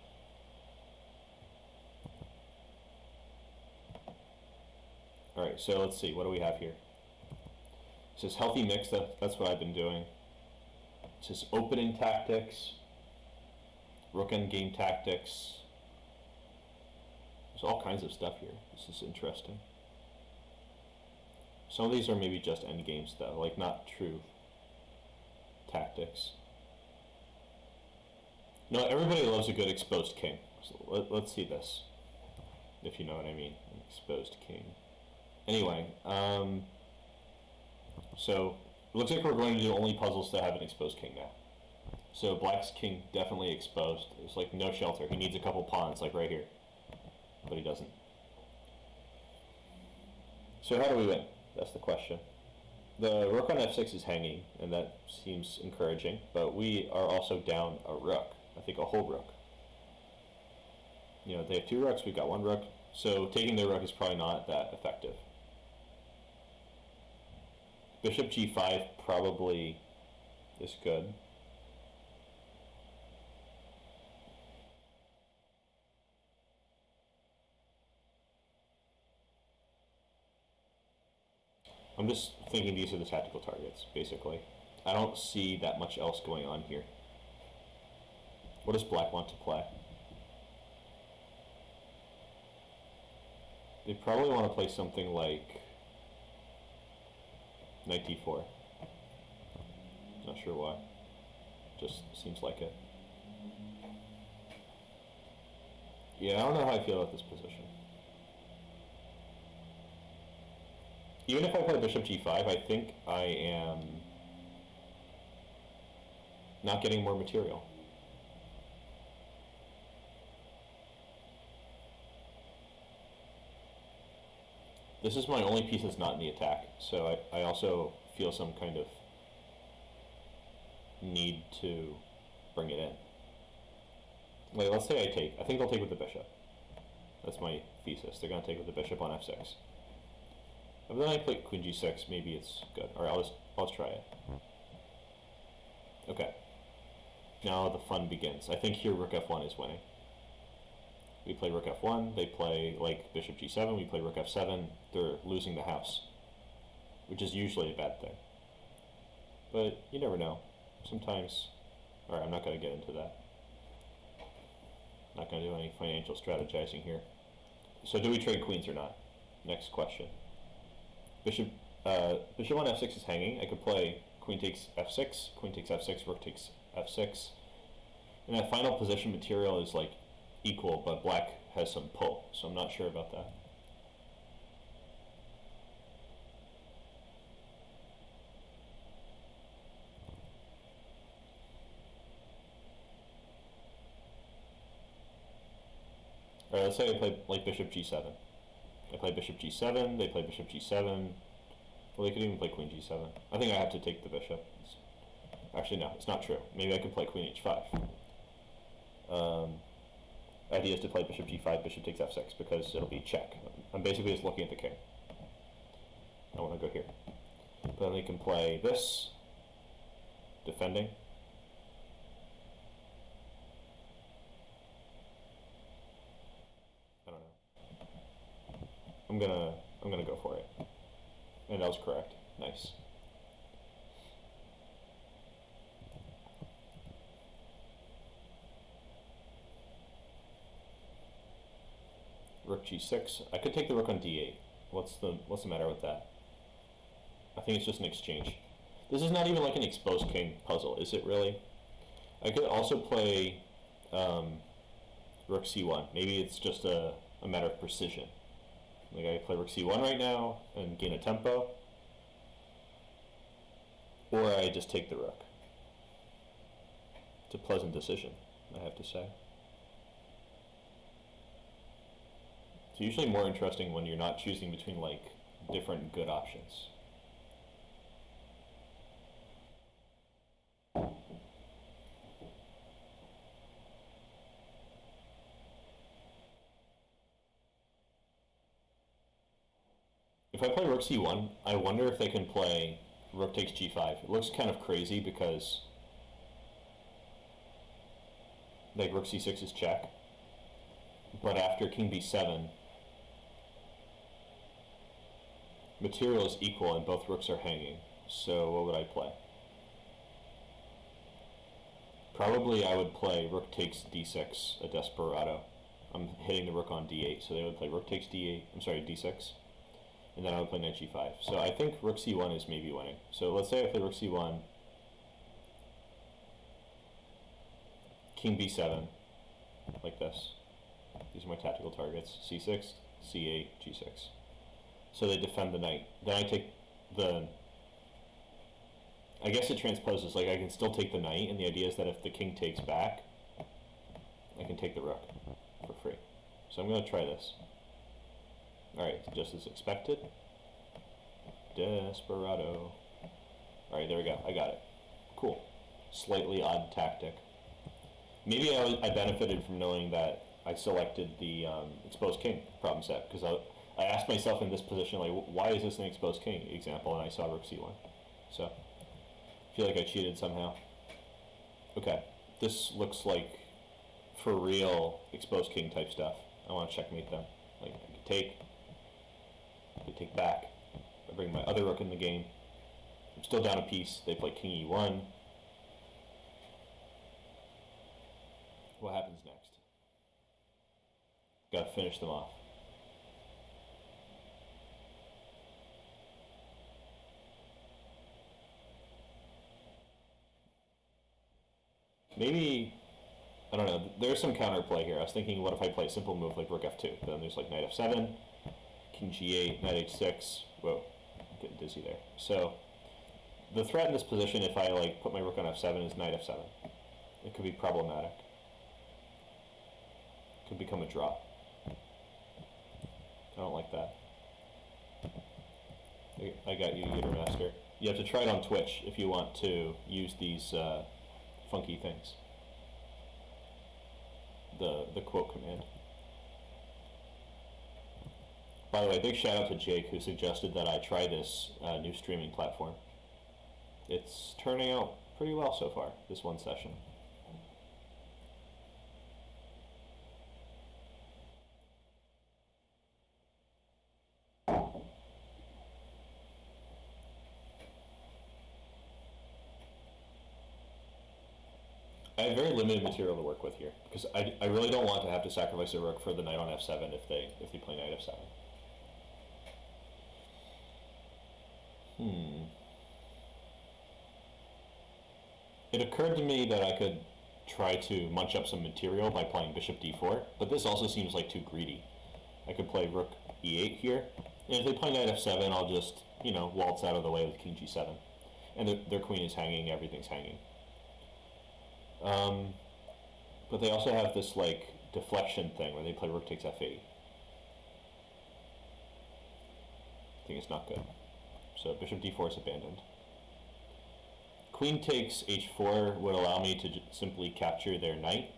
Alright, so let's see, what do we have here? It says healthy mix, that's what I've been doing. It says opening tactics, rook endgame tactics. There's all kinds of stuff here. This is interesting. Some of these are maybe just endgames though, like not true tactics. No, everybody loves a good exposed king. So let's see this, if you know what I mean. An exposed king. Anyway, so it looks like we're going to do only puzzles that have an exposed king now. So black's king definitely exposed. There's like no shelter. He needs a couple pawns, like right here, but he doesn't. So how do we win? That's the question. The rook on f6 is hanging, and that seems encouraging, but we are also down a rook. I think a whole rook. You know, they have two rooks, we've got one rook, so taking their rook is probably not that effective. Bishop g5 probably is good. I'm just thinking these are the tactical targets, basically. I don't see that much else going on here. What does black want to play? They probably want to play something like knight d4. Not sure why. Just seems like it. Yeah, I don't know how I feel about this position. Even if I play bishop g5, I think I am not getting more material. This is my only piece that's not in the attack, so I also feel some kind of need to bring it in. Wait, let's say I take. I think they'll take with the bishop. That's my thesis. They're going to take with the bishop on f6. But then I play queen g6, maybe it's good. Alright, let's try it. Okay. Now the fun begins. I think here rook f1 is winning. We play rook f1, they play like bishop g7, we play rook f7, they're losing the house. Which is usually a bad thing. But you never know. Sometimes... Alright, I'm not going to get into that. Not going to do any financial strategizing here. So do we trade queens or not? Next question. Bishop on f6 is hanging. I could play queen takes f6, queen takes f6, rook takes f6. And that final position material is like equal, but black has some pull, so I'm not sure about that. Alright, let's say I play like bishop g7. I play bishop g7, they play bishop g7. Well, they could even play queen g7. I think I have to take the bishop. Actually, no, it's not true. Maybe I could play queen h5. Idea is to play bishop g5, bishop takes f6, because it'll be check. I'm basically just looking at the king. I want to go here. But then they can play this, defending. I don't know. I'm gonna go for it. And that was correct. Nice. Rook g6. I could take the rook on d8. What's the matter with that? I think it's just an exchange. This is not even like an exposed king puzzle, is it really? I could also play rook c1. Maybe it's just a matter of precision. Like I play rook c1 right now and gain a tempo. or I just take the rook. It's a pleasant decision, I have to say. It's usually more interesting when you're not choosing between like different good options. If I play rook c1, I wonder if they can play rook takes g5. It looks kind of crazy because like rook c6 is check, but after king b7, material is equal and both rooks are hanging. So what would I play? Probably I would play rook takes d6, a desperado. I'm hitting the rook on d8, so they would play rook takes d8, I'm sorry, d6, and then I would play knight g5. So I think rook c1 is maybe winning. So let's say I play rook c1, king b7, like this. These are my tactical targets, c6, c8, g6. So they defend the knight. Then I take the... I guess it transposes, like I can still take the knight, and the idea is that if the king takes back, I can take the rook for free. So I'm going to try this. Alright, just as expected. Desperado. Alright, there we go. I got it. Cool. Slightly odd tactic. Maybe I benefited from knowing that I selected the exposed king problem set, because I asked myself in this position, like, why is this an exposed king example, and I saw rook c1. So, I feel like I cheated somehow. Okay, this looks like for real exposed king type stuff. I want to checkmate them. Like, I could take back. I bring my other rook in the game. I'm still down a piece. They play king e1. What happens next? Gotta finish them off. Maybe, I don't know, there's some counterplay here. I was thinking, what if I play a simple move like rook f2? But then there's like knight f7, king g8, knight h6. Whoa, I'm getting dizzy there. So the threat in this position, if I like put my rook on f7, is knight f7. It could be problematic. It could become a drop. I don't like that. I got you, Gator Master. You have to try it on Twitch if you want to use these funky things. The quote command. By the way, big shout out to Jake, who suggested that I try this new streaming platform. It's turning out pretty well so far, this one session. I have very limited material to work with here, because I really don't want to have to sacrifice a rook for the knight on f7 if they play knight f7. It occurred to me that I could try to munch up some material by playing bishop d4, but this also seems like too greedy. I could play rook e8 here, and if they play knight f7, I'll just, you know, waltz out of the way with king g7. And their queen is hanging, everything's hanging. But they also have this like deflection thing where they play rook takes f8. I think it's not good. So bishop d4 is abandoned. Queen takes h4 would allow me to simply capture their knight,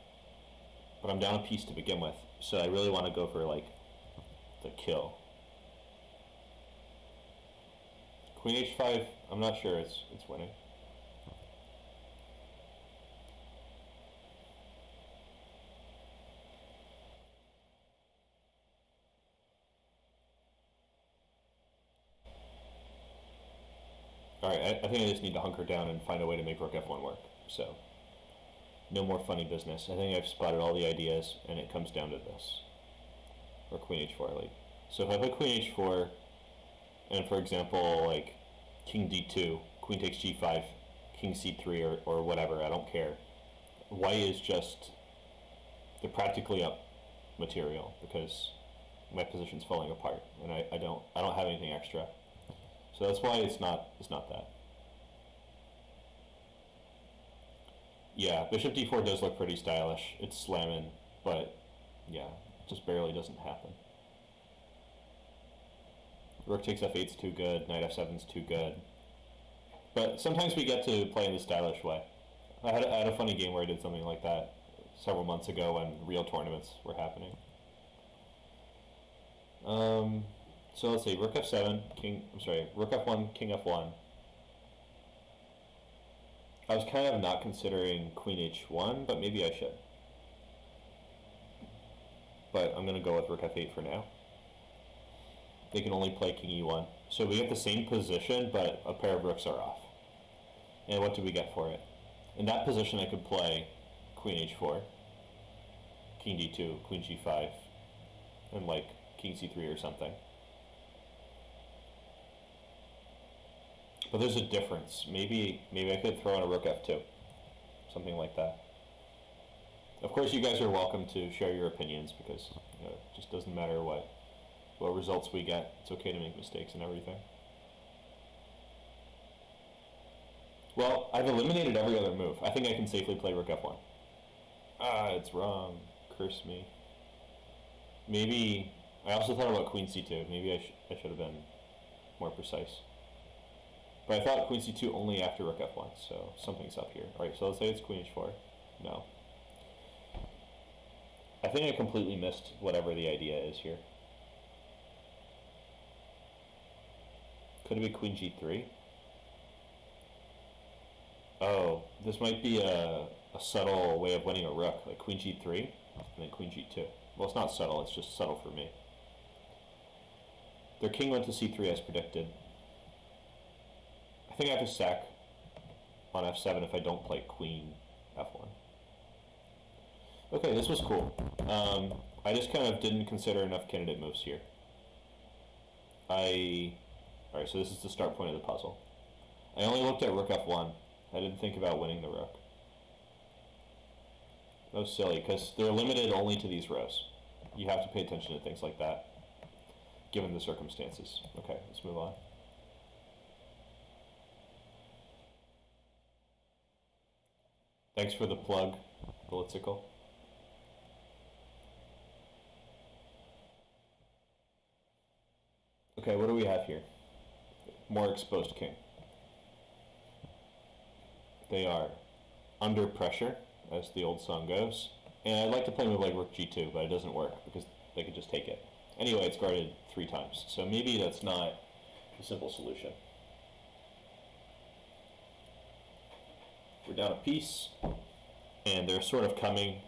but I'm down a piece to begin with, so I really want to go for like the kill. Queen h5, I'm not sure it's winning. Alright, I think I just need to hunker down and find a way to make rook f1 work. So, no more funny business. I think I've spotted all the ideas, and it comes down to this. Or queen h4, like. So if I play queen h4, and for example, like, king d2, queen takes g5, king c3, or whatever, I don't care. White is just, they're practically up material, because my position's falling apart, and I don't have anything extra. So that's why it's not that. Yeah, bishop d4 does look pretty stylish. It's slamming, but yeah, just barely doesn't happen. Rook takes f8 is too good, knight f7 is too good. But sometimes we get to play in the stylish way. I had a funny game where I did something like that several months ago when real tournaments were happening. So let's see, rook f7, rook f1, king f1. I was kind of not considering queen h1, but maybe I should. But I'm going to go with rook f8 for now. They can only play king e1. So we get the same position, but a pair of rooks are off. And what do we get for it? In that position, I could play queen h4, king d2, queen g5, and like king c3 or something. But there's a difference. Maybe I could throw in a rook f2, something like that. Of course, you guys are welcome to share your opinions because it just doesn't matter what results we get. It's okay to make mistakes and everything. Well, I've eliminated every other move. I think I can safely play rook f1. Ah, it's wrong. Curse me. Maybe I also thought about queen c2. Maybe I should have been more precise. But I thought queen c2 only after rook f1, so something's up here. Alright, so let's say it's queen h4. No. I think I completely missed whatever the idea is here. Could it be queen g3? Oh, this might be a subtle way of winning a rook, like queen g3 and then queen g2. Well, it's not subtle, it's just subtle for me. Their king went to c3 as predicted. I think I have to sack on f7 if I don't play queen f1. Okay, this was cool. I just kind of didn't consider enough candidate moves here. Alright, so this is the start point of the puzzle. I only looked at rook f1. I didn't think about winning the rook. That was silly, because they're limited only to these rows. You have to pay attention to things like that, given the circumstances. Okay, let's move on. Thanks for the plug, Blitzical. Okay, what do we have here? More exposed king. They are under pressure, as the old song goes. And I'd like to play a move like rook g2, but it doesn't work because they could just take it. Anyway, it's guarded 3 times, so maybe that's not a simple solution. We're down a piece, and they're sort of coming.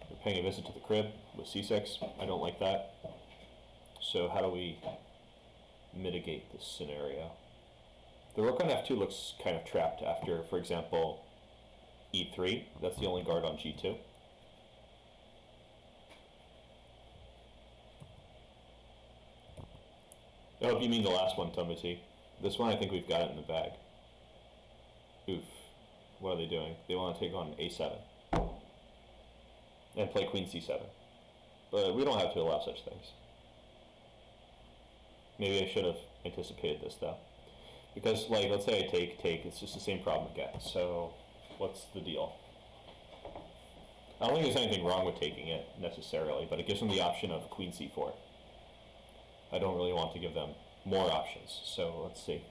They're paying a visit to the crib with c6. I don't like that. So how do we mitigate this scenario? The rook on f2 looks kind of trapped after, for example, e3. That's the only guard on g2. Oh, if you mean the last one, Tomati. This one, I think we've got it in the bag. Oof. What are they doing? They want to take on a7 and play queen c7. But we don't have to allow such things. Maybe I should have anticipated this, though. Because, like, let's say I take, it's just the same problem again. So, what's the deal? I don't think there's anything wrong with taking it, necessarily, but it gives them the option of queen c4. I don't really want to give them more options, so let's see.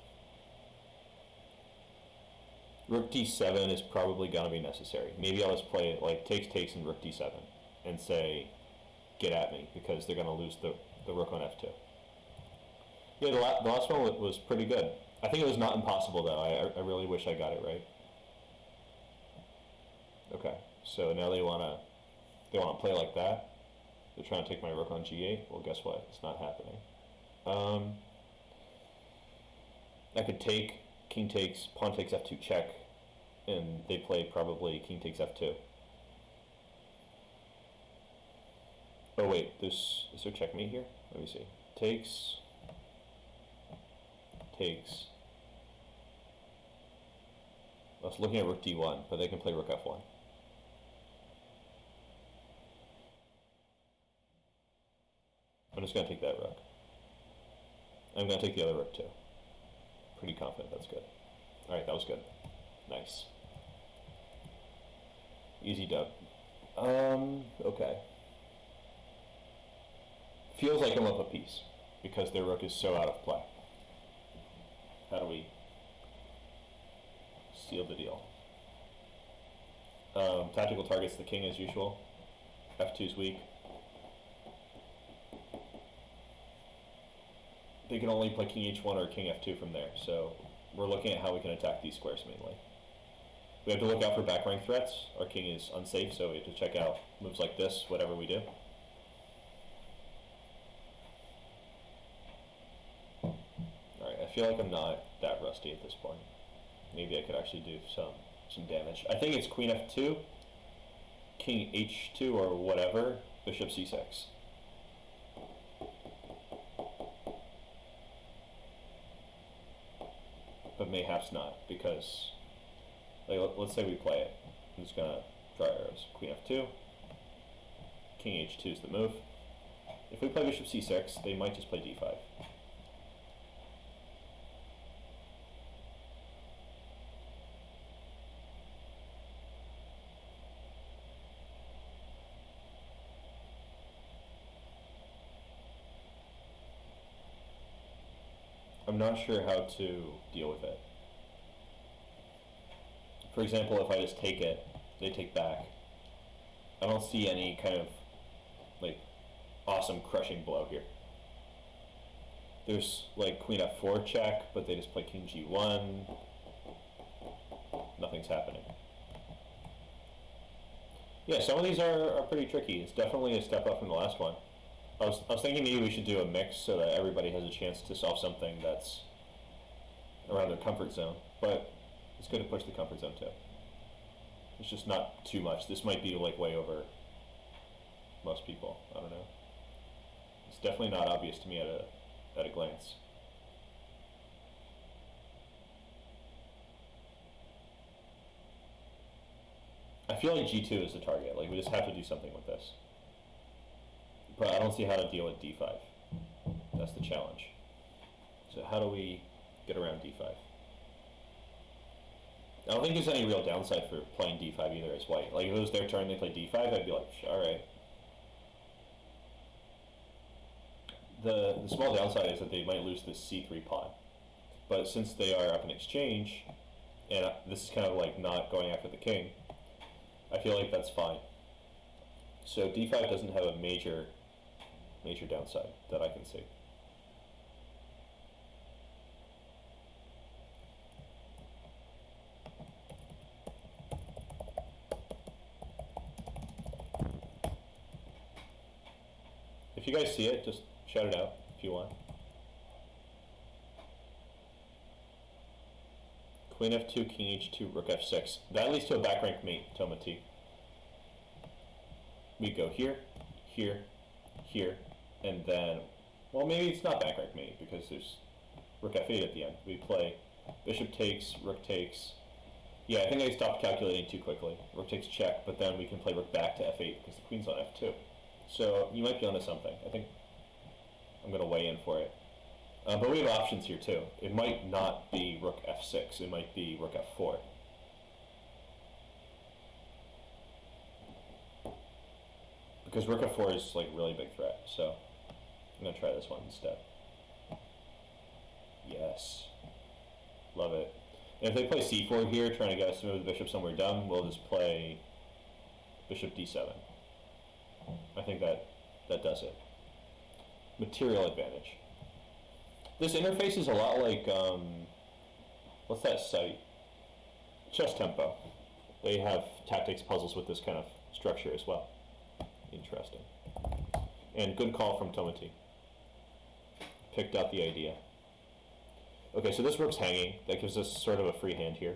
Rook d7 is probably going to be necessary. Maybe I'll just play it like takes and rook d7 and say, get at me, because they're going to lose the rook on f2. Yeah, the last one was pretty good. I think it was not impossible, though. I really wish I got it right. Okay, so now they want to play like that. They're trying to take my rook on g8. Well, guess what? It's not happening. I could take, king takes, pawn takes f2 check, and they play probably king takes f2. Oh wait, is there checkmate here? Let me see. Takes. I was looking at rook d1, but they can play rook f1. I'm just going to take that rook. I'm going to take the other rook too. Pretty confident that's good. Alright, that was good. Nice. Easy dub. Okay. Feels like I'm up a piece because their rook is so out of play. How do we seal the deal? Tactical targets the king as usual. F2 is weak. They can only play king h1 or king f2 from there, so we're looking at how we can attack these squares mainly. We have to look out for back rank threats. Our king is unsafe, so we have to check out moves like this, whatever we do. Alright, I feel like I'm not that rusty at this point. Maybe I could actually do some damage. I think it's queen f2, king h2 or whatever, bishop c6. But mayhaps not, because like, let's say we play it. I'm just gonna draw arrows. Queen f2, king h2 is the move. If we play bishop c6, they might just play d5. I'm not sure how to deal with it. For example, if I just take it, they take back. I don't see any kind of like awesome crushing blow here. There's like queen f4 check, but they just play king g1. Nothing's happening. Yeah, some of these are pretty tricky. It's definitely a step up from the last one. I was thinking maybe we should do a mix so that everybody has a chance to solve something that's around their comfort zone, but it's good to push the comfort zone too. It's just not too much. This might be like way over most people. I don't know. It's definitely not obvious to me at a glance. I feel like g2 is the target. Like we just have to do something with this. But I don't see how to deal with d5. That's the challenge. So how do we get around d5? I don't think there's any real downside for playing d5 either as white. Like if it was their turn, they play d5, I'd be like, alright. The small downside is that they might lose this c3 pawn. But since they are up in exchange, and this is kind of like not going after the king, I feel like that's fine. So d5 doesn't have a major downside that I can see. If you guys see it, just shout it out if you want. Queen f2, king h2, rook f6. That leads to a back rank mate, Toma T. We go here, here, here, and then, well, maybe it's not back rank mate because there's rook f8 at the end. We play bishop takes, rook takes. Yeah, I think I stopped calculating too quickly. Rook takes check, but then we can play rook back to f8 because the queen's on f2. So you might be onto something. I think I'm going to weigh in for it. But we have options here too. It might not be rook f6. It might be rook f4. Because rook f4 is like a really big threat. So I'm going to try this one instead. Yes. Love it. And if they play c4 here, trying to get us to move the bishop somewhere dumb, we'll just play bishop d7. I think that does it. Material advantage. This interface is a lot like, what's that site? Chesstempo. They have tactics puzzles with this kind of structure as well. Interesting. And good call from Tomati. Picked out the idea. Okay, so this rook's hanging. That gives us sort of a free hand here.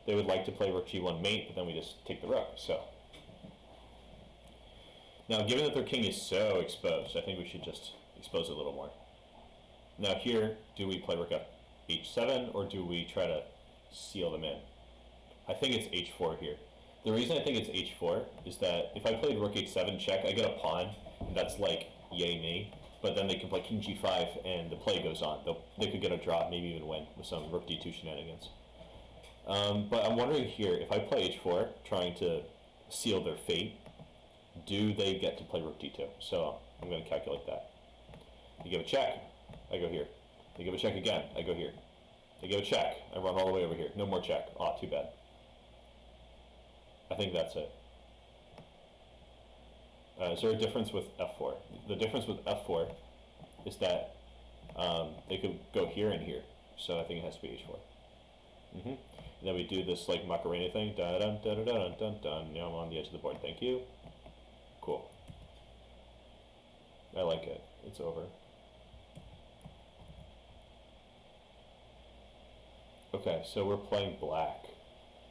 They would like to play rook g1 mate, but then we just take the rook, so. Now, given that their king is so exposed, I think we should just expose it a little more. Now here, do we play rook h7, or do we try to seal them in? I think it's h4 here. The reason I think it's h4 is that if I played rook h7 check, I get a pawn, and that's like, yay me. But then they can play king g5, and the play goes on. They could get a draw, maybe even win, with some rook d2 shenanigans. But I'm wondering here, if I play h4, trying to seal their fate, do they get to play rook d2? So I'm going to calculate that. You give a check, I go here. You give a check again, I go here. You give a check, I run all the way over here. No more check. Aw, too bad. I think that's it. Is there a difference with f4? The difference with f4 is that they could go here and here. So I think it has to be h4. And then we do this like Macarena thing. Dun dun dun dun dun dun dun. Now I'm on the edge of the board. Thank you. Cool. I like it. It's over. Okay, so we're playing black,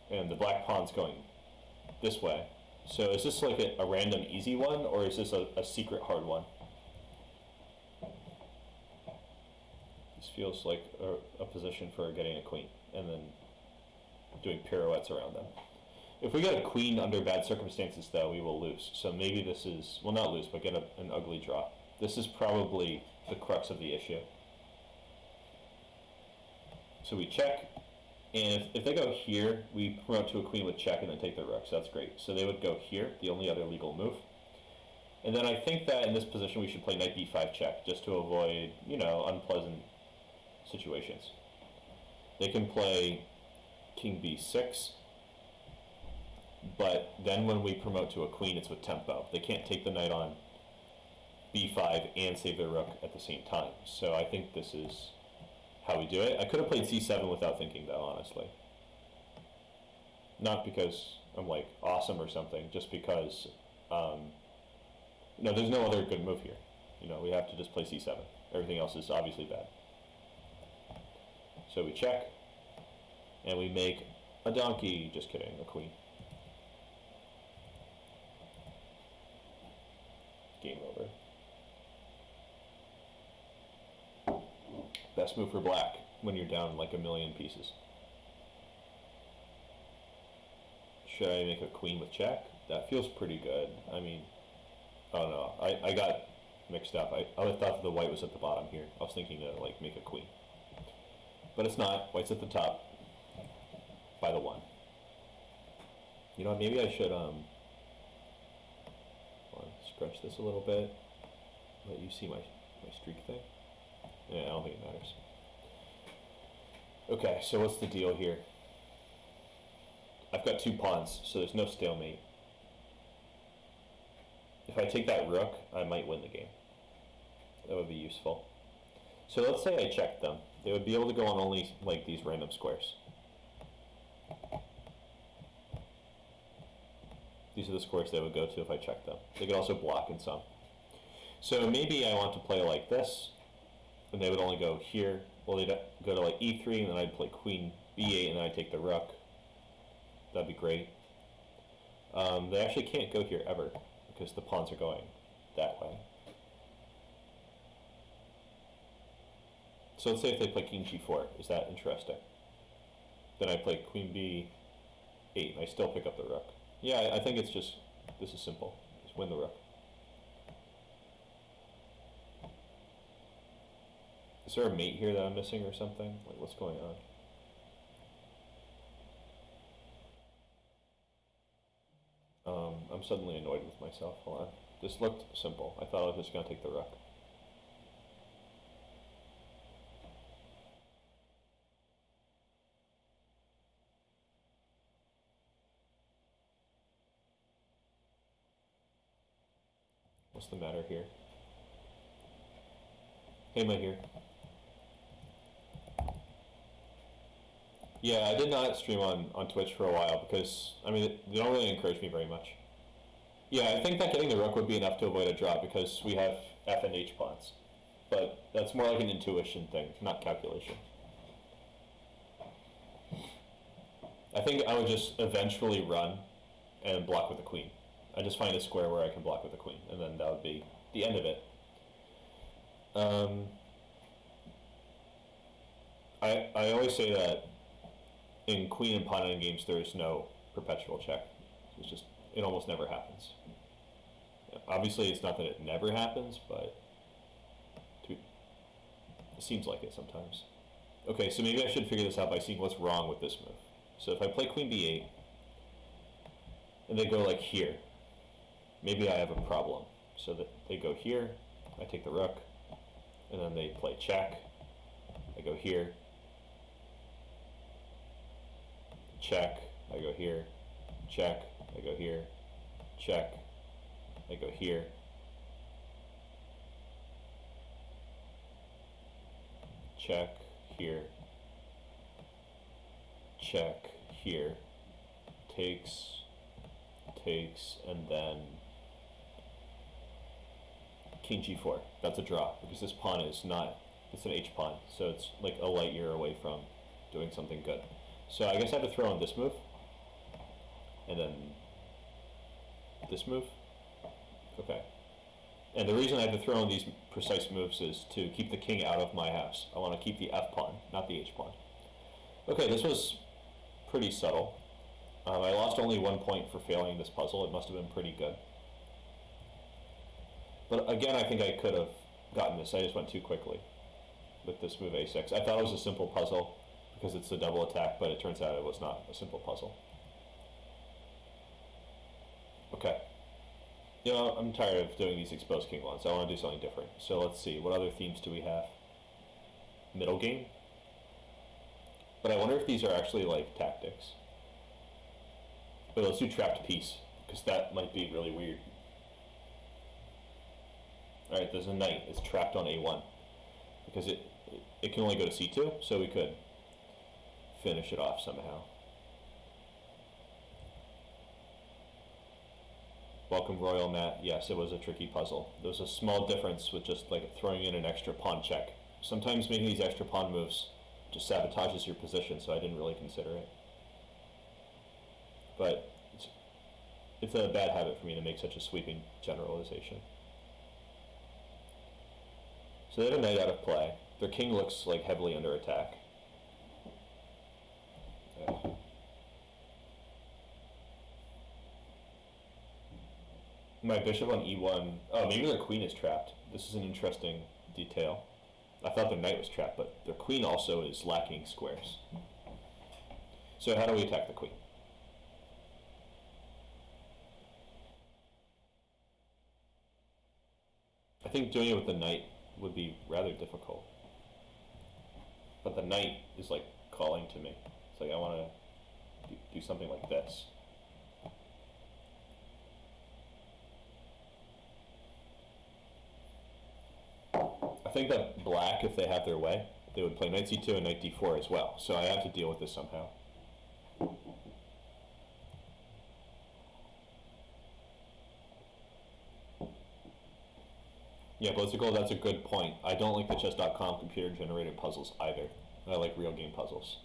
and the black pawn's going this way. So is this like a random easy one, or is this a secret hard one? This feels like a position for getting a queen, and then doing pirouettes around them. If we get a queen under bad circumstances, though, we will lose. So maybe this is, well, not lose, but get an ugly draw. This is probably the crux of the issue. So we check, and if they go here, we promote to a queen with check and then take their rook, so that's great. So they would go here, the only other legal move. And then I think that in this position we should play knight b5 check, just to avoid, you know, unpleasant situations. They can play king b6, but then when we promote to a queen, it's with tempo. They can't take the knight on b5 and save their rook at the same time. So I think this is how we do it. I could have played c7 without thinking, though, honestly. Not because I'm like awesome or something, just because no, there's no other good move here. You know, we have to just play c7. Everything else is obviously bad. So we check, and we make a donkey. Just kidding, a queen. Game over. Best move for black when you're down like a million pieces. Should I make a queen with check? That feels pretty good. I mean, I don't know. I got mixed up. I thought the white was at the bottom here. I was thinking to like make a queen. But it's not. White's at the top by the 1. You know, maybe I should scrunch this a little bit. Let you see my streak thing. Yeah, I don't think it matters. Okay, so what's the deal here? I've got 2 pawns, so there's no stalemate. If I take that rook, I might win the game. That would be useful. So let's say I checked them. They would be able to go on only like these random squares. These are the squares they would go to if I checked them. They could also block in some. So maybe I want to play like this, and they would only go here. Well, they'd go to like e3, and then I'd play queen b8, and then I'd take the rook. That'd be great. They actually can't go here ever, because the pawns are going that way. So let's say if they play king g4, is that interesting? Then I play queen b8, and I still pick up the rook. Yeah, I think it's just, this is simple. Just win the rook. Is there a mate here that I'm missing or something? Like, what's going on? I'm suddenly annoyed with myself. Hold on. This looked simple. I thought I was just going to take the rook. What's the matter here? Hey, am I here? Yeah, I did not stream on Twitch for a while because, I mean, they don't really encourage me very much. Yeah, I think that getting the rook would be enough to avoid a draw because we have f and h pawns. But that's more like an intuition thing, not calculation. I think I would just eventually run and block with the queen. I just find a square where I can block with the queen, and then that would be the end of it. I always say that in queen and pawn endgames there is no perpetual check. It's just, it almost never happens. Obviously it's not that it never happens, but it seems like it sometimes. Okay, so maybe I should figure this out by seeing what's wrong with this move. So if I play queen b8, and they go like here. Maybe I have a problem. So that they go here, I take the rook, and then they play check. I go here, check, I go here, check, I go here, check, I go here, check, here, check, here, takes, and then king g4. That's a draw, because this pawn is not, it's an h pawn, so it's like a light year away from doing something good. So I guess I have to throw in this move, and then this move. Okay. And the reason I have to throw in these precise moves is to keep the king out of my house. I want to keep the f pawn, not the h pawn. Okay, this was pretty subtle. I lost only 1 point for failing this puzzle. It must have been pretty good. But again, I think I could have gotten this. I just went too quickly with this move a6. I thought it was a simple puzzle because it's a double attack, but it turns out it was not a simple puzzle. Okay. You know, I'm tired of doing these exposed king ones. I want to do something different. So let's see. What other themes do we have? Middle game? But I wonder if these are actually like tactics. But let's do trapped piece, because that might be really weird. Alright, there's a knight. It's trapped on a1. Because it can only go to c2, so we could finish it off somehow. Welcome, Royal Matt. Yes, it was a tricky puzzle. There was a small difference with just like throwing in an extra pawn check. Sometimes making these extra pawn moves just sabotages your position, so I didn't really consider it. But it's a bad habit for me to make such a sweeping generalization. So they have a knight out of play. Their king looks like heavily under attack. My bishop on e1. Oh, maybe their queen is trapped. This is an interesting detail. I thought their knight was trapped, but their queen also is lacking squares. So how do we attack the queen? I think doing it with the knight would be rather difficult. But the knight is like calling to me. It's like I want to do something like this. I think that black, if they have their way, they would play knight c2 and knight d4 as well. So I have to deal with this somehow. Yeah, Blitzical, that's a good point. I don't like the chess.com computer-generated puzzles either. I like real game puzzles.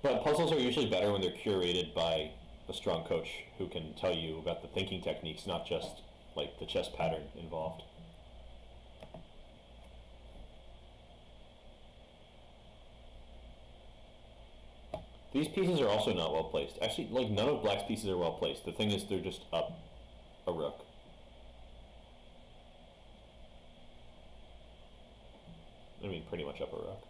But puzzles are usually better when they're curated by a strong coach who can tell you about the thinking techniques, not just like the chess pattern involved. These pieces are also not well placed. Actually, like none of black's pieces are well placed. The thing is, they're just up a rook. I mean, pretty much up a rook.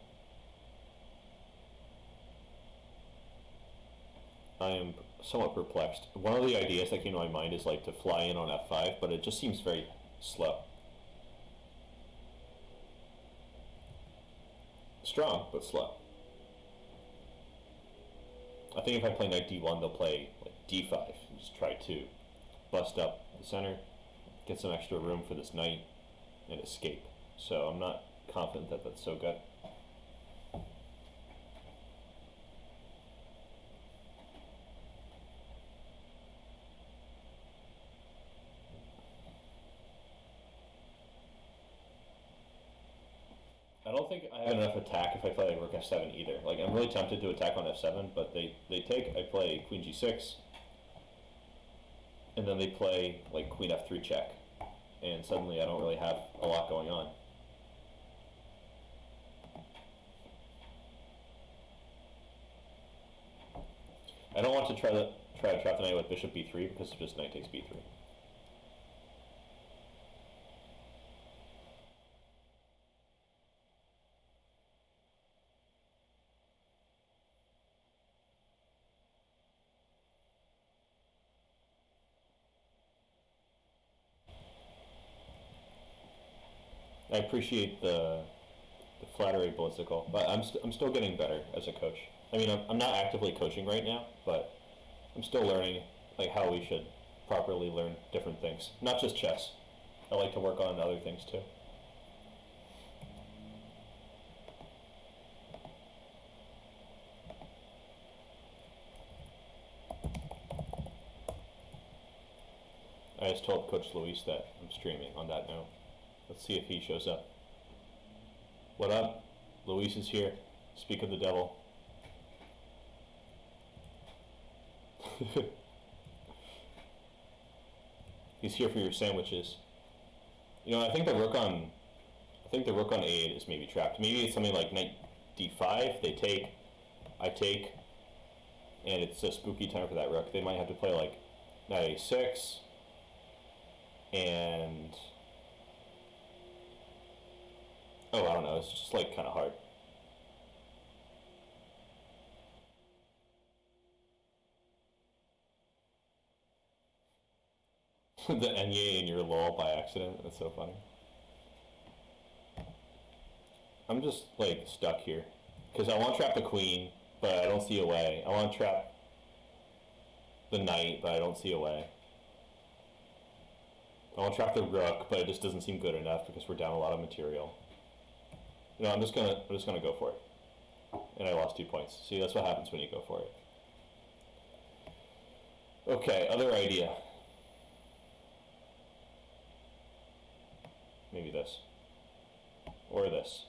I am somewhat perplexed. One of the ideas that came to my mind is like to fly in on f5, but it just seems very slow. Strong, but slow. I think if I play knight d1, they'll play like d5. Just try to bust up the center, get some extra room for this knight, and escape. So I'm not confident that that's so good. I don't think I have enough attack if I play like rook f7 either. Like I'm really tempted to attack on f7, but they take, I play queen g6, and then they play like queen f3 check, and suddenly I don't really have a lot going on. I don't want to try to trap the knight with bishop b3 because just knight takes b3. I appreciate the flattery, Blitzical, but I'm still getting better as a coach. I mean, I'm not actively coaching right now, but I'm still learning like how we should properly learn different things, not just chess. I like to work on other things too. I just told Coach Luis that I'm streaming on that note. Let's see if he shows up. What up? Luis is here. Speak of the devil. He's here for your sandwiches. You know, I think the rook on a8 is maybe trapped. Maybe it's something like knight d5. They take, I take, and it's a spooky time for that rook. They might have to play like knight a6, and oh, I don't know. It's just like kind of hard. The Enye in your lol by accident. That's so funny. I'm just like stuck here because I want to trap the queen, but I don't see a way. I want to trap the knight, but I don't see a way. I want to trap the rook, but it just doesn't seem good enough because we're down a lot of material. You know, I'm just gonna go for it, and I lost 2 points. See, that's what happens when you go for it. Okay, other idea. Maybe this. Or this.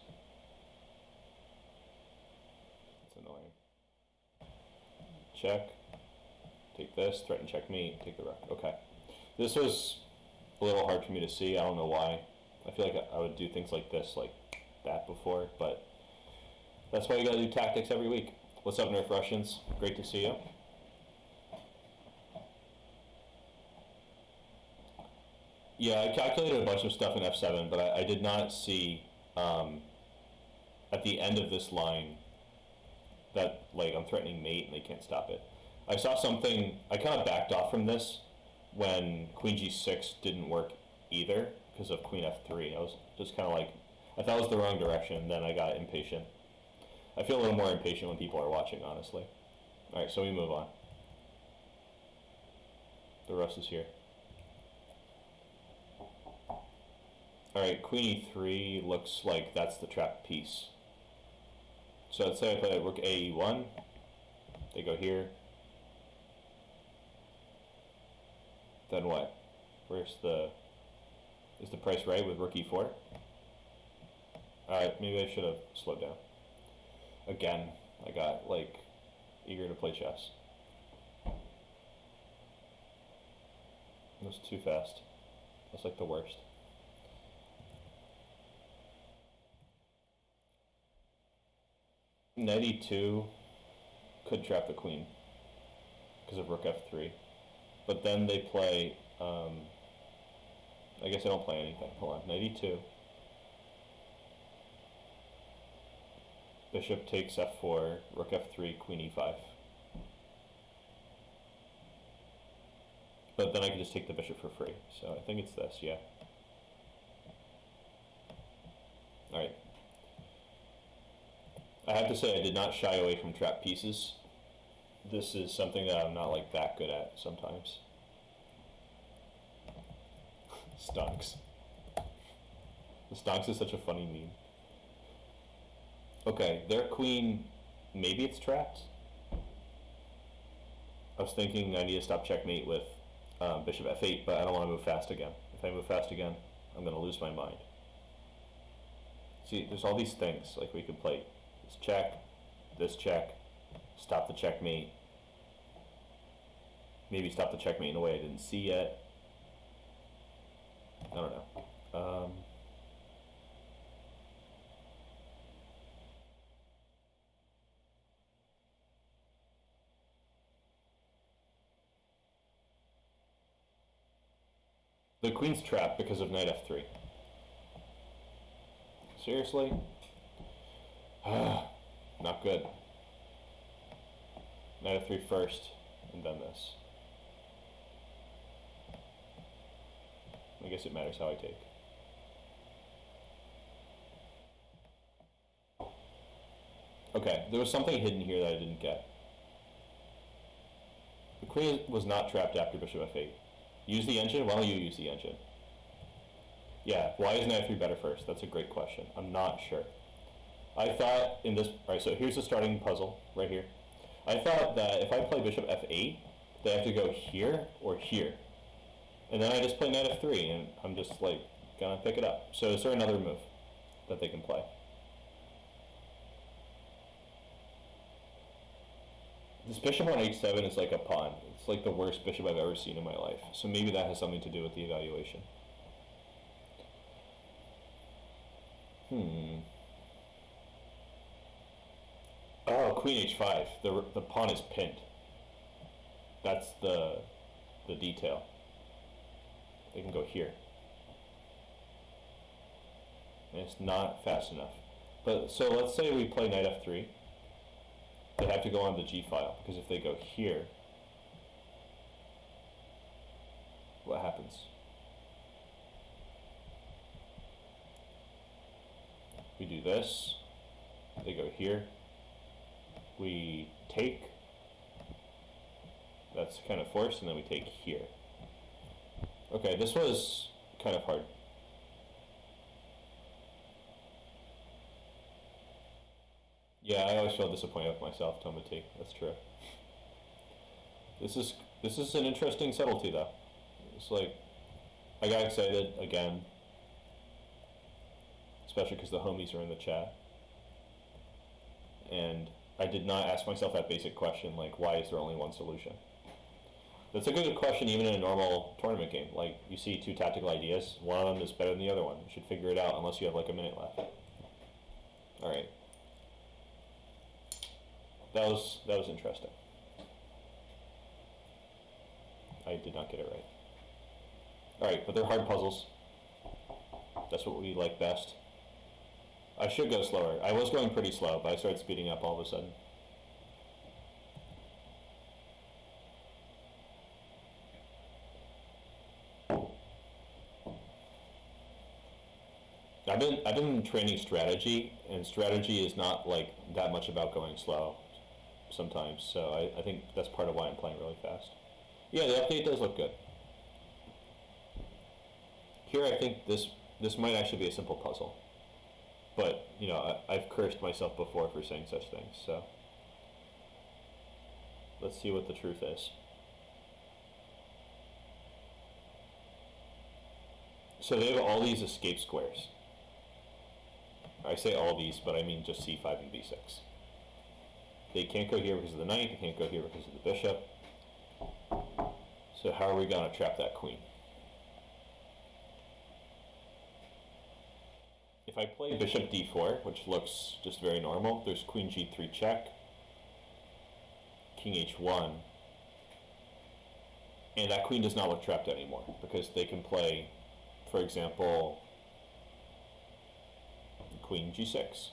It's annoying. Check. Take this, threaten checkmate, take the rook. Okay. This was a little hard for me to see. I don't know why. I feel like I would do things like this, like that before, but that's why you gotta do tactics every week. What's up, Nerf Russians? Great to see you. Yeah, I calculated a bunch of stuff in F7, but I did not see at the end of this line that like I'm threatening mate and they can't stop it. I saw something, I kind of backed off from this when Queen G6 didn't work either because of Queen F3. I was just kind of like, I thought it was the wrong direction, then I got impatient. I feel a little more impatient when people are watching, honestly. Alright, so we move on. The rest is here. Alright, Queen E3 looks like that's the trap piece. So let's say I play Rook AE1. They go here. Then what? Is the price right with Rook E4? Alright, maybe I should have slowed down. Again, I got like eager to play chess. It was too fast. That's like the worst. Knight E2 could trap the queen because of Rook F3. But then they play, I guess I don't play anything. Hold on, Knight E2. Bishop takes F4, Rook F3, Queen E5. But then I can just take the bishop for free. So I think it's this, yeah. Alright. I have to say I did not shy away from trap pieces. This is something that I'm not like that good at sometimes. Stonks. The stonks is such a funny meme. Okay, their queen, maybe it's trapped. I was thinking I need to stop checkmate with bishop f8, but I don't want to move fast again. If I move fast again, I'm going to lose my mind. See, there's all these things like we could play. This check, stop the checkmate. Maybe stop the checkmate in a way I didn't see yet. I don't know. The queen's trapped because of knight f3. Seriously? Not good. Knight f3 first, and then this. I guess it matters how I take. Okay, there was something hidden here that I didn't get. The queen was not trapped after bishop f8. Use the engine? Why don't you use the engine? Yeah, why is knight f3 better first? That's a great question. I'm not sure. I thought in this... Alright, so here's the starting puzzle right here. I thought that if I play bishop f8, they have to go here or here. And then I just play knight f3, and I'm just, like, gonna pick it up. So is there another move that they can play? This bishop on h7 is like a pawn. It's like the worst bishop I've ever seen in my life. So maybe that has something to do with the evaluation. Oh, queen h5. The pawn is pinned. That's the detail. They can go here. And it's not fast enough. But so let's say we play knight f3. They have to go on the g file, because if they go here, what happens? We do this, they go here, we take, that's kind of forced, and then we take here. Okay, this was kind of hard. Yeah, I always feel disappointed with myself, Tomati. That's true. This is an interesting subtlety, though. It's like, I got excited again, especially because the homies are in the chat. And I did not ask myself that basic question, like, why is there only one solution? That's a good question even in a normal tournament game. Like, you see two tactical ideas, one of them is better than the other one. You should figure it out unless you have like a minute left. Alright. That was interesting. I did not get it right. Alright, but they're hard puzzles. That's what we like best. I should go slower. I was going pretty slow, but I started speeding up all of a sudden. I've been training strategy, and strategy is not like that much about going slow sometimes, so I think that's part of why I'm playing really fast. Yeah, the update does look good. Here I think this might actually be a simple puzzle. But, you know, I've cursed myself before for saying such things, so let's see what the truth is. So they have all these escape squares. I say all these, but I mean just c5 and b6. They can't go here because of the knight, they can't go here because of the bishop. So how are we going to trap that queen? If I play bishop d4, which looks just very normal, there's queen g3 check, king h1, and that queen does not look trapped anymore because they can play, for example, queen g6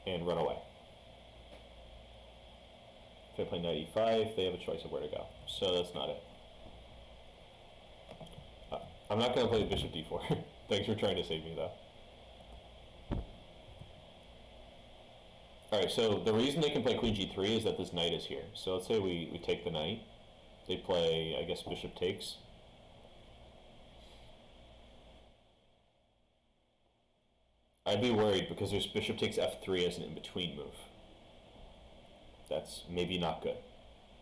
and run away. If I play knight e5, they have a choice of where to go. So that's not it. I'm not going to play bishop d4. Thanks for trying to save me, though. Alright, so the reason they can play queen g3 is that this knight is here. So let's say we take the knight. They play, I guess, bishop takes. I'd be worried because there's bishop takes f3 as an in-between move. That's maybe not good.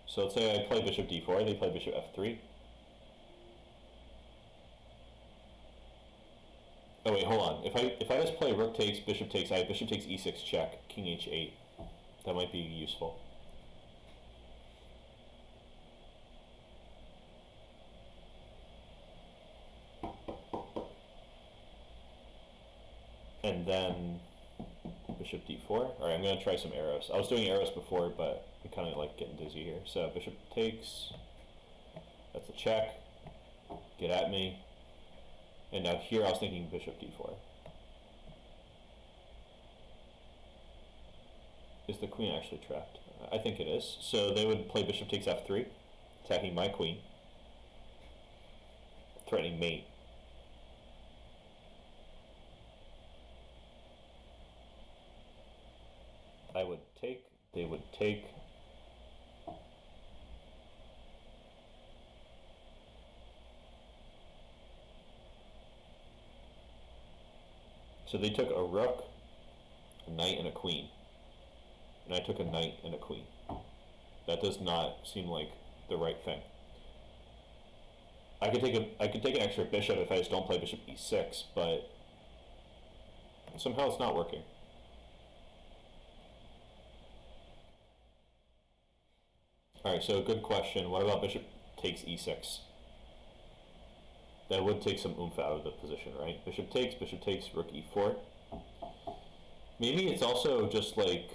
So let's say I play bishop d4, they play bishop f3. Oh wait, hold on. If I just play rook takes, bishop takes, I have bishop takes e6 check, king h8. That might be useful. And then bishop d4. Alright, I'm going to try some arrows. I was doing arrows before, but I'm kind of like getting dizzy here. So bishop takes. That's a check. Get at me. And now here I was thinking bishop d4. Is the queen actually trapped? I think it is. So they would play bishop takes f3, attacking my queen, threatening mate. would take, they would take. So they took a rook, a knight, and a queen. And I took a knight and a queen. That does not seem like the right thing. I could take an extra bishop if I just don't play bishop e6, but somehow it's not working. Alright, so good question. What about bishop takes e6? That would take some oomph out of the position, right? Bishop takes, rook e4. Maybe it's also just like...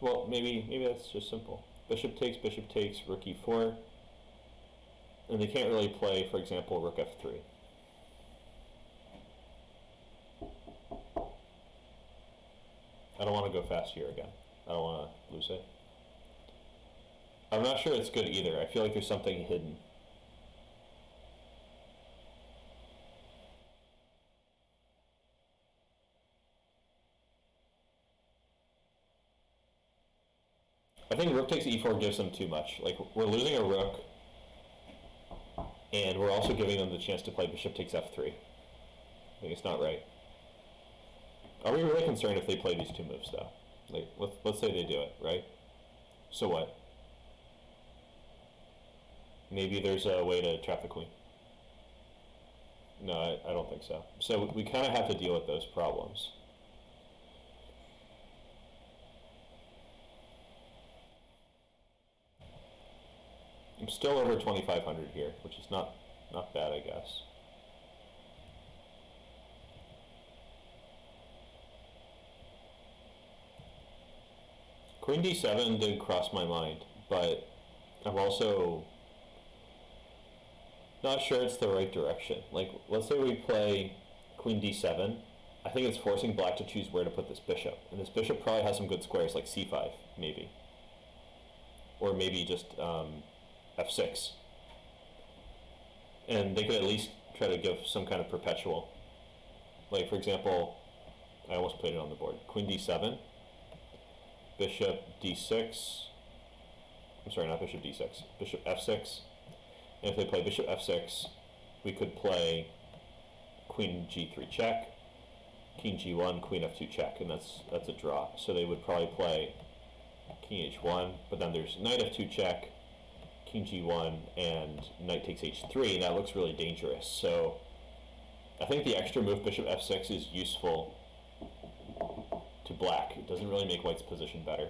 Well, maybe that's just simple. Bishop takes, rook e4. And they can't really play, for example, rook f3. I don't want to go fast here again. I don't want to lose it. I'm not sure it's good either. I feel like there's something hidden. I think rook takes e4 gives them too much. Like, we're losing a rook, and we're also giving them the chance to play bishop takes f3. I think it's not right. Are we really concerned if they play these two moves, though? Like, let's say they do it, right? So what? Maybe there's a way to trap the queen. No, I don't think so. So we kind of have to deal with those problems. I'm still over 2,500 here, which is not bad, I guess. Queen d7 did cross my mind, but I'm also not sure it's the right direction. Like, let's say we play queen d7. I think it's forcing black to choose where to put this bishop. And this bishop probably has some good squares, like c5, maybe. Or maybe just f6. And they could at least try to give some kind of perpetual. Like, for example, I almost played it on the board. Queen d7, bishop d6. I'm sorry, not bishop d6. Bishop f6. And if they play bishop f6, we could play queen g3 check, king g1, queen f2 check, and that's a draw. So they would probably play king h1, but then there's knight f2 check, king g1, and knight takes h3, and that looks really dangerous. So I think the extra move bishop f6 is useful to black. It doesn't really make white's position better.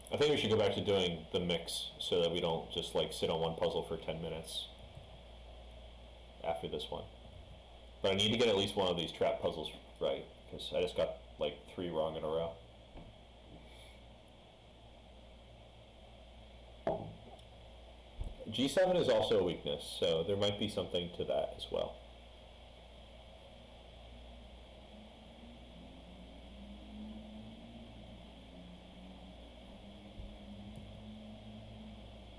I think we should go back to doing the mix so that we don't just like sit on one puzzle for 10 minutes after this one. But I need to get at least one of these trap puzzles right, because I just got like 3 wrong in a row. G7 is also a weakness, so there might be something to that as well.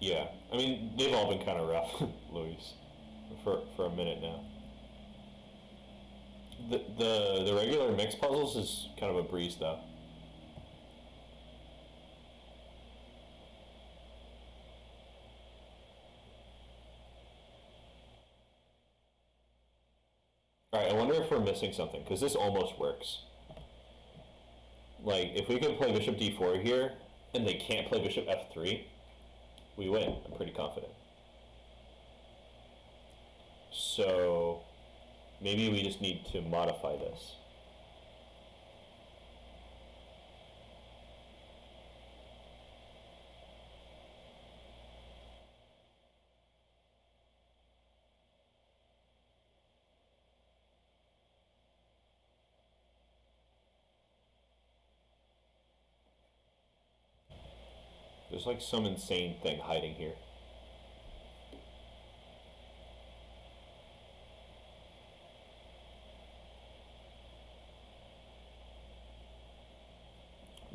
Yeah, I mean, they've all been kind of rough, Luis, for a minute now. The regular mix puzzles is kind of a breeze, though. Alright, I wonder if we're missing something, because this almost works. Like, if we could play bishop d4 here, and they can't play bishop f3, we win. I'm pretty confident. So maybe we just need to modify this. There's like some insane thing hiding here.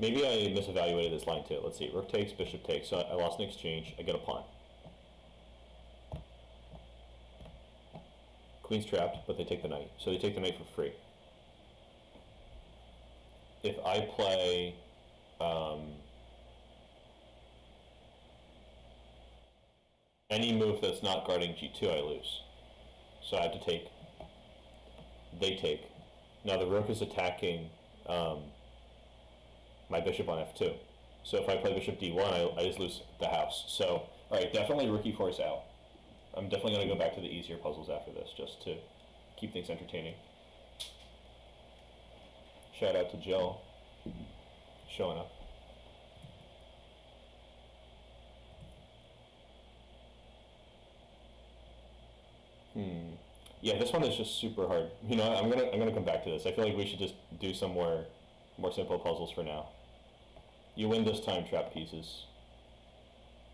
maybe I misevaluated this line too. Let's see, rook takes, bishop takes, so I lost an exchange, I get a pawn. Queen's trapped, but they take the knight, so they take the knight for free. If I play any move that's not guarding g2, I lose. So I have to take. They take. Now the rook is attacking my bishop on f2. So if I play bishop d1, I just lose the house. So, all right, definitely rook e4 is out. I'm definitely going to go back to the easier puzzles after this, just to keep things entertaining. Shout out to Jill, showing up. Yeah, this one is just super hard. You know, I'm gonna come back to this. I feel like we should just do some more simple puzzles for now. You win this time, trap pieces.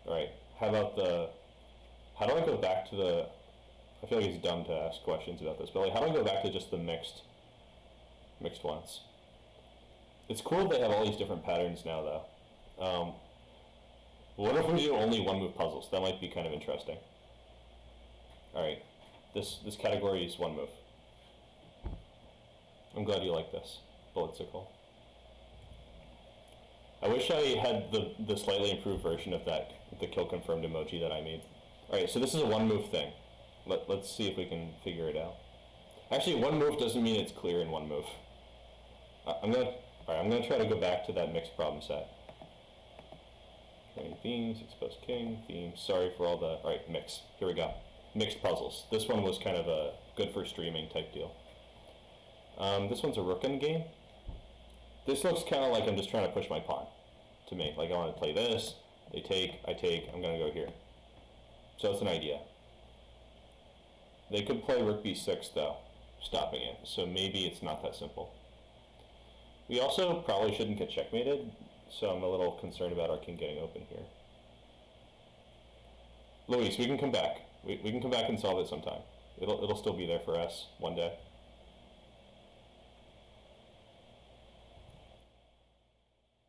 All right. How about how do I go back to the? I feel like it's dumb to ask questions about this, but like, how do I go back to just the mixed ones? It's cool they have all these different patterns now, though. What if we do only one move puzzles? That might be kind of interesting. All right. This category is one move. I'm glad you like this bullet sickle. I wish I had the slightly improved version of the kill confirmed emoji that I made. All right, so this is a one move thing. Let's see if we can figure it out. Actually, one move doesn't mean it's clear in one move. I'm gonna try to go back to that mixed problem set. Okay, themes, exposed king, themes. Sorry for all the. All right, mix. Here we go. Mixed puzzles. This one was kind of a good for streaming type deal. This one's a rook end game. This looks kind of like I'm just trying to push my pawn to mate. Like I want to play this, they take, I take, I'm going to go here. So it's an idea. They could play rook b6 though, stopping it. So maybe it's not that simple. We also probably shouldn't get checkmated, so I'm a little concerned about our king getting open here. Luis, we can come back. We can come back and solve it sometime. It'll still be there for us one day.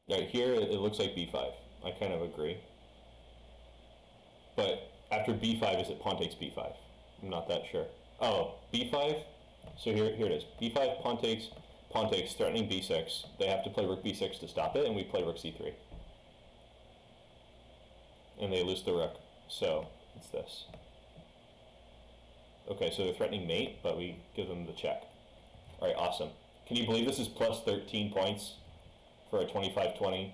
Right here, it looks like b5. I kind of agree. But after b5, is it pawn takes b5? I'm not that sure. Oh, b5? So here it is. b5, pawn takes, threatening b6. They have to play rook b6 to stop it, and we play rook c3. And they lose the rook. So it's this. Okay, so they're threatening mate, but we give them the check. All right, awesome. Can you believe this is plus 13 points for a 25-20?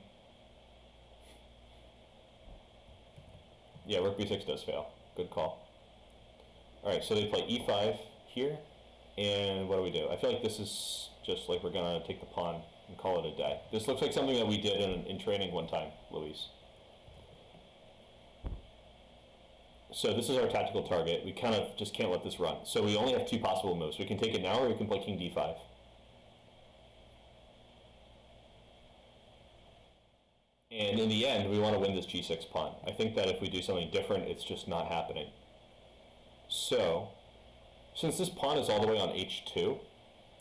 Yeah, rook b6 does fail. Good call. All right, so they play e5 here, and what do? I feel like this is just like we're gonna take the pawn and call it a day. This looks like something that we did in training one time, Luis. So this is our tactical target. We kind of just can't let this run. So we only have two possible moves. We can take it now, or we can play king d5. And in the end, we want to win this g6 pawn. I think that if we do something different, it's just not happening. So, since this pawn is all the way on h2,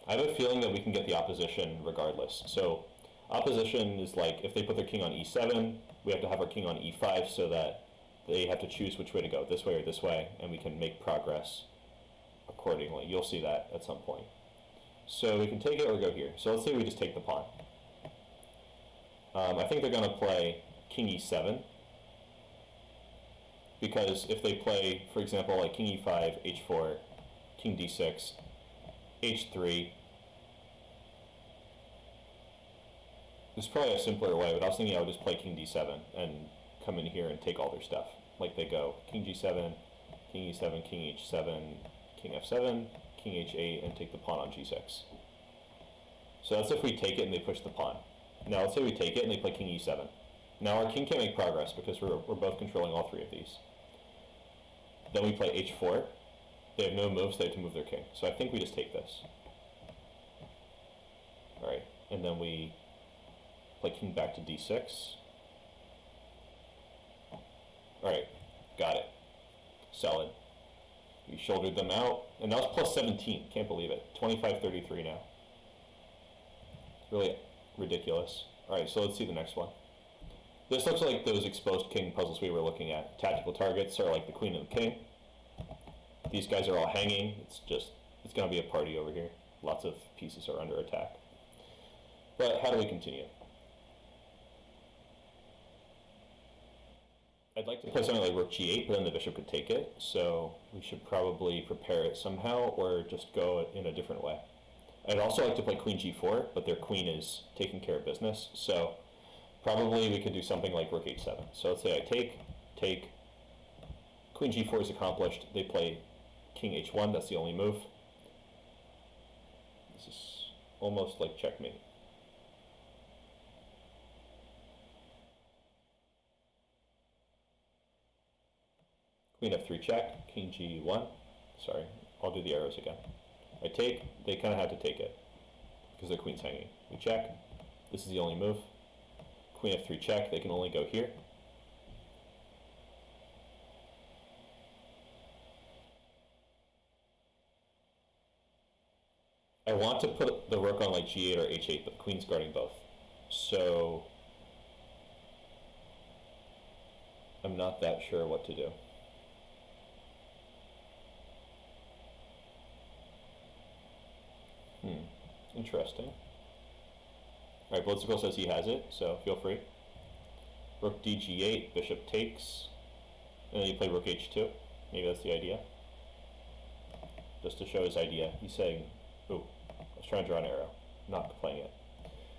I have a feeling that we can get the opposition regardless. So, opposition is like, if they put their king on e7, we have to have our king on e5 so that they have to choose which way to go, this way or this way, and we can make progress accordingly. You'll see that at some point. So we can take it or go here. So let's say we just take the pawn. I think they're going to play king e7, because if they play, for example, like king e5, h4, king d6, h3, this is probably a simpler way, but I was thinking I would just play king d7 and come in here and take all their stuff. Like they go king g7, king e7, king h7, king f7, king h8, and take the pawn on g6. So that's if we take it and they push the pawn. Now let's say we take it and they play king e7. Now our king can't make progress because we're both controlling all three of these. Then we play h4. They have no moves, they have to move their king. So I think we just take this. Alright, and then we play king back to d6. Alright, got it. Solid. We shouldered them out, and that was plus 17. Can't believe it. 25-33 now. Really ridiculous. Alright, so let's see the next one. This looks like those exposed king puzzles we were looking at. Tactical targets are like the queen and the king. These guys are all hanging. It's going to be a party over here. Lots of pieces are under attack. But how do we continue? I'd like to play something like rook g8, but then the bishop could take it. So we should probably prepare it somehow or just go in a different way. I'd also like to play queen g4, but their queen is taking care of business. So probably we could do something like rook h7. So let's say I take, queen g4 is accomplished. They play king h1, that's the only move. This is almost like checkmate. Queen f3 check, king g1. Sorry, I'll do the arrows again. I take, they kind of have to take it because their queen's hanging. We check, this is the only move. Queen f3 check, they can only go here. I want to put the rook on like g8 or h8, but the queen's guarding both. So I'm not that sure what to do. Interesting. Alright, Blitzical says he has it, so feel free. Rook dg8, bishop takes, and then you play rook h2. Maybe that's the idea. Just to show his idea. He's saying, ooh, I was trying to draw an arrow, not playing it.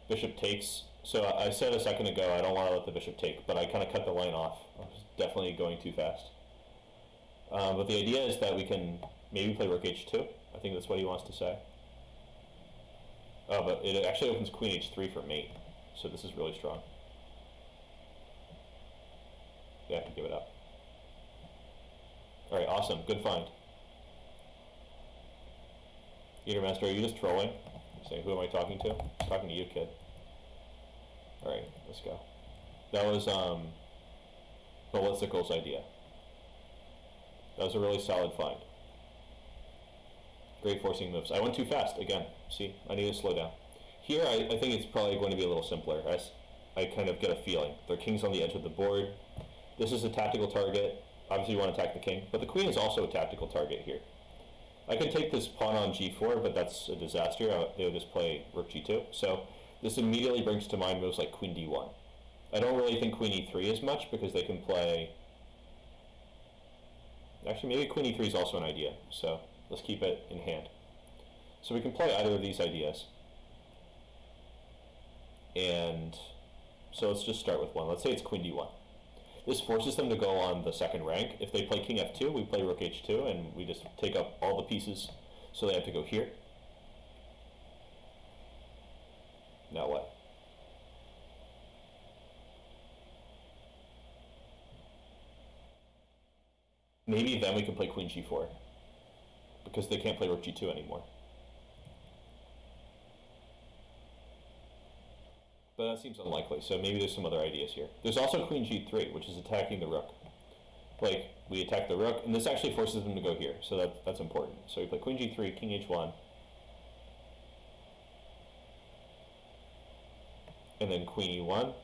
Bishop takes. So I said a second ago I don't want to let the bishop take, but I kind of cut the line off. I was definitely going too fast. But the idea is that we can maybe play rook h2. I think that's what he wants to say. Oh, but it actually opens queen h3 for mate, so this is really strong. Yeah, I can give it up. Alright, awesome. Good find. Eatermaster, are you just trolling? You're saying, who am I talking to? I'm talking to you, kid. Alright, let's go. That was Ballistical's idea. That was a really solid find. Great forcing moves. I went too fast again. See, I need to slow down. Here, I think it's probably going to be a little simpler. I kind of get a feeling. Their king's on the edge of the board. This is a tactical target. Obviously, you want to attack the king, but the queen is also a tactical target here. I could take this pawn on g4, but that's a disaster. They would just play rook g2. So this immediately brings to mind moves like queen d1. I don't really think queen e3 is much because they can play... Actually, maybe queen e3 is also an idea. So let's keep it in hand. So we can play either of these ideas. And so let's just start with one. Let's say it's queen d1. This forces them to go on the second rank. If they play king f2, we play rook h2, and we just take up all the pieces, so they have to go here. Now what? Maybe then we can play queen g4, because they can't play rook g2 anymore. But that seems unlikely, so maybe there's some other ideas here. There's also queen g3, which is attacking the rook. Like, we attack the rook, and this actually forces them to go here, so that's important. So we play queen g3, king h1, and then queen e1.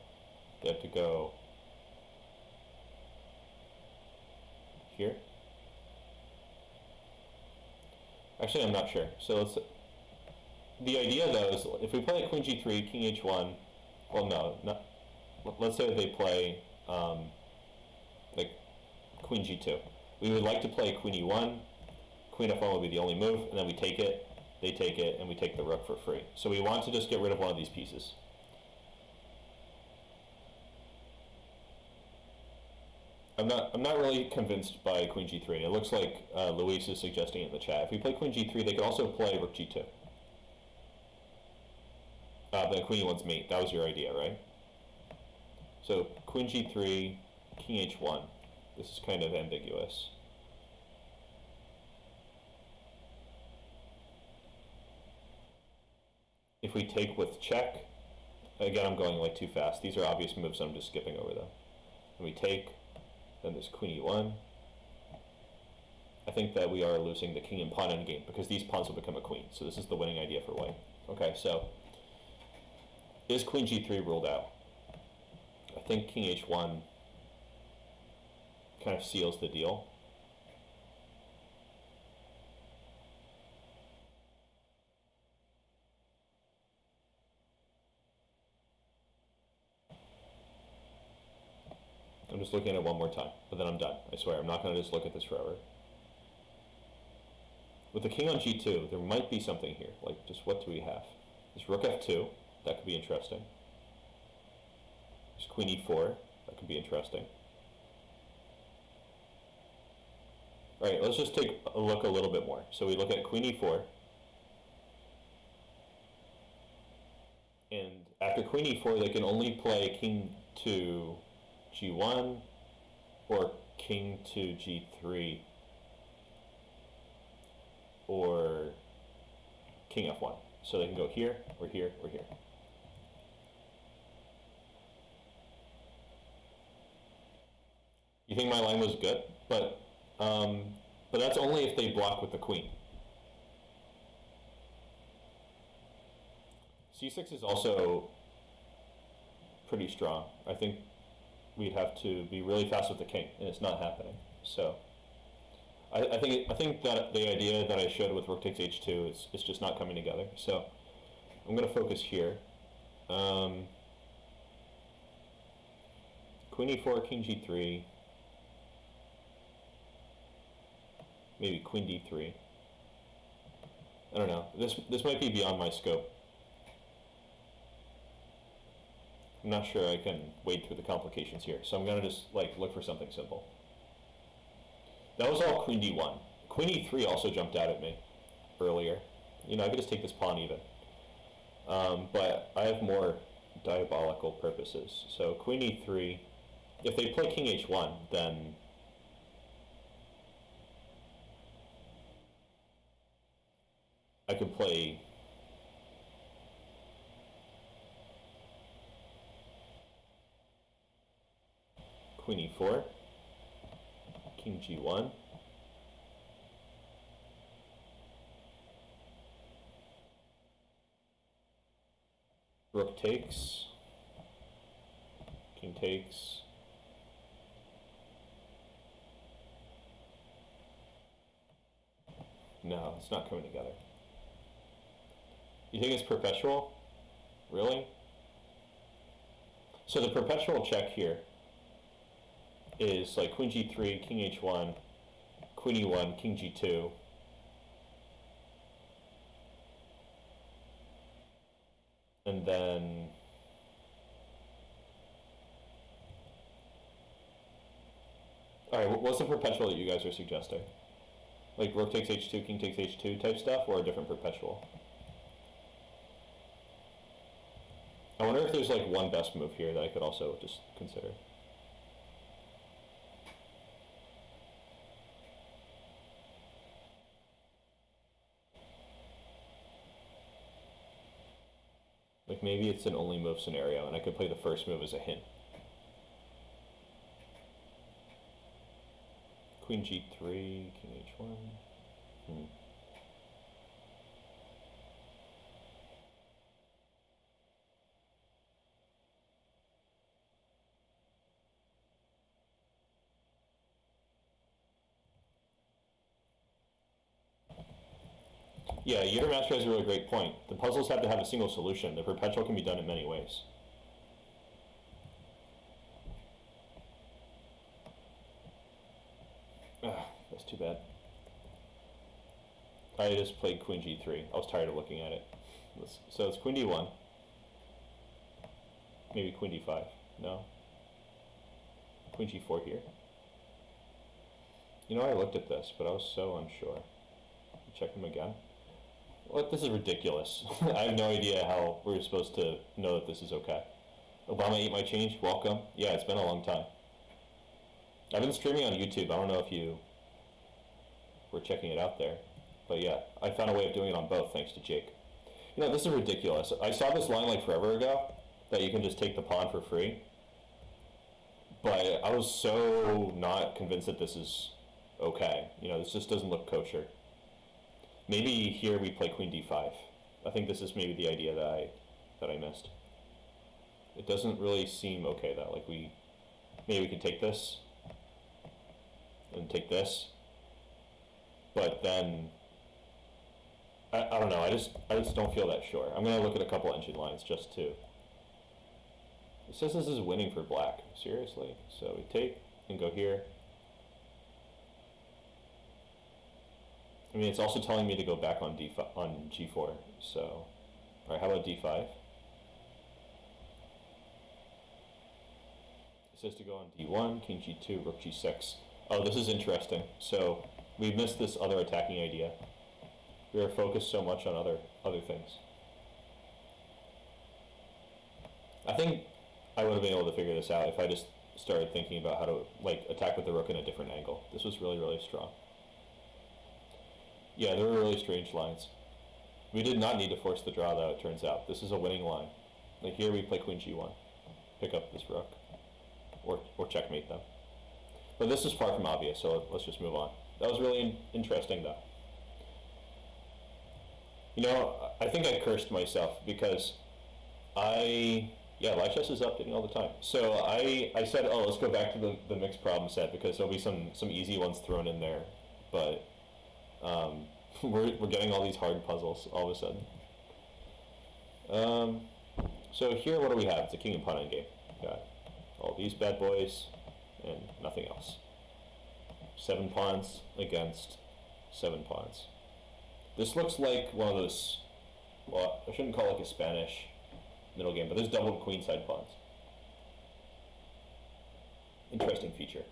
They have to go here. Actually, I'm not sure. So let's... The idea, though, is if we play queen g3, king h1, well, no, not. Let's say that they play like queen g2. We would like to play queen e1. Queen f1 will be the only move, and then we take it. They take it, and we take the rook for free. So we want to just get rid of one of these pieces. I'm not really convinced by queen g3. It looks like Luis is suggesting it in the chat. If we play queen g3, they could also play rook g2. The queen e1's mate. That was your idea, right? So queen g3, king h1. This is kind of ambiguous. If we take with check, again, I'm going like too fast. These are obvious moves, so I'm just skipping over them. And we take, then there's queen e1. I think that we are losing the king and pawn endgame because these pawns will become a queen. So this is the winning idea for white. Okay, so Is queen g3 ruled out? I think king h1 kind of seals the deal. I'm just looking at it one more time, but then I'm done. I swear, I'm not going to just look at this forever. With the king on g2, there might be something here. Like, just what do we have? There's rook f2. That could be interesting. There's queen e4. That could be interesting. All right, let's just take a look a little bit more. So we look at queen e4. And after queen e4, they can only play king to g1 or king to g3 or king f1. So they can go here or here or here. You think my line was good, but that's only if they block with the queen. c6 is also pretty strong. I think we'd have to be really fast with the king, and it's not happening. So I think that the idea that I showed with rook takes h2 is just not coming together. So I'm going to focus here. Queen e4, king g3, maybe queen d3. I don't know. This might be beyond my scope. I'm not sure I can wade through the complications here, so I'm going to just like look for something simple. That was all queen d1. Queen e3 also jumped out at me earlier. You know, I could just take this pawn even. But I have more diabolical purposes. So queen e3, if they play king h1, then I could play queen e4, king g1, rook takes, king takes, no, it's not coming together. You think it's perpetual? Really? So the perpetual check here is like queen g3, king h1, queen e1, king g2. And then alright, what's the perpetual that you guys are suggesting? Like rook takes h2, king takes h2 type stuff, or a different perpetual? I wonder if there's like one best move here that I could also just consider. Like maybe it's an only move scenario and I could play the first move as a hint. Queen g3, king h1. Yeah, your master has a really great point. The puzzles have to have a single solution. The perpetual can be done in many ways. That's too bad. I just played queen g3. I was tired of looking at it. So it's queen d1. Maybe queen d5. No. Queen g4 here. You know, I looked at this, but I was so unsure. Check them again. What? This is ridiculous. I have no idea how we're supposed to know that this is okay. Obama ate my change. Welcome. Yeah, it's been a long time. I've been streaming on YouTube. I don't know if you were checking it out there. But yeah, I found a way of doing it on both thanks to Jake. You know, this is ridiculous. I saw this line like forever ago that you can just take the pawn for free. But I was so not convinced that this is okay. You know, this just doesn't look kosher. Maybe here we play queen d5. I think this is maybe the idea that I missed. It doesn't really seem okay though. Like maybe we can take this and take this, but then I don't know. I just don't feel that sure. I'm gonna look at a couple engine lines just to. It says this is winning for black. Seriously? So we take and go here. I mean, it's also telling me to go back on G4. So, all right. How about D5? It says to go on D1, King G2, Rook G6. Oh, this is interesting. So we missed this other attacking idea. We are focused so much on other things. I think I would have been able to figure this out if I just started thinking about how to like attack with the rook in a different angle. This was really, really strong. Yeah, there were really strange lines. We did not need to force the draw though, it turns out. This is a winning line. Like here we play Queen G1. Pick up this rook. Or checkmate them. But this is far from obvious, so let's just move on. That was really interesting though. You know, I think I cursed myself because lichess is updating all the time. So I said, oh, let's go back to the mixed problem set because there'll be some easy ones thrown in there. But we're getting all these hard puzzles all of a sudden. So here, what do we have? It's a king and pawn endgame. Got all these bad boys and nothing else. 7 pawns against 7 pawns. This looks like one of those, well, I shouldn't call it like a Spanish middle game, but there's double queenside pawns. Interesting feature.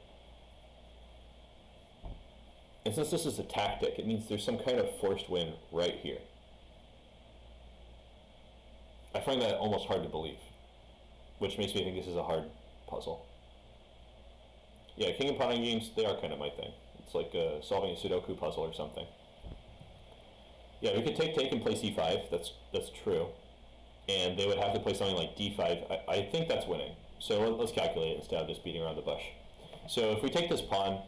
And since this is a tactic, it means there's some kind of forced win right here. I find that almost hard to believe, which makes me think this is a hard puzzle. Yeah, king and pawn games, they are kind of my thing. It's like solving a Sudoku puzzle or something. Yeah, we could take and play c5, that's true. And they would have to play something like d5. I think that's winning. So let's calculate it instead of just beating around the bush. So if we take this pawn,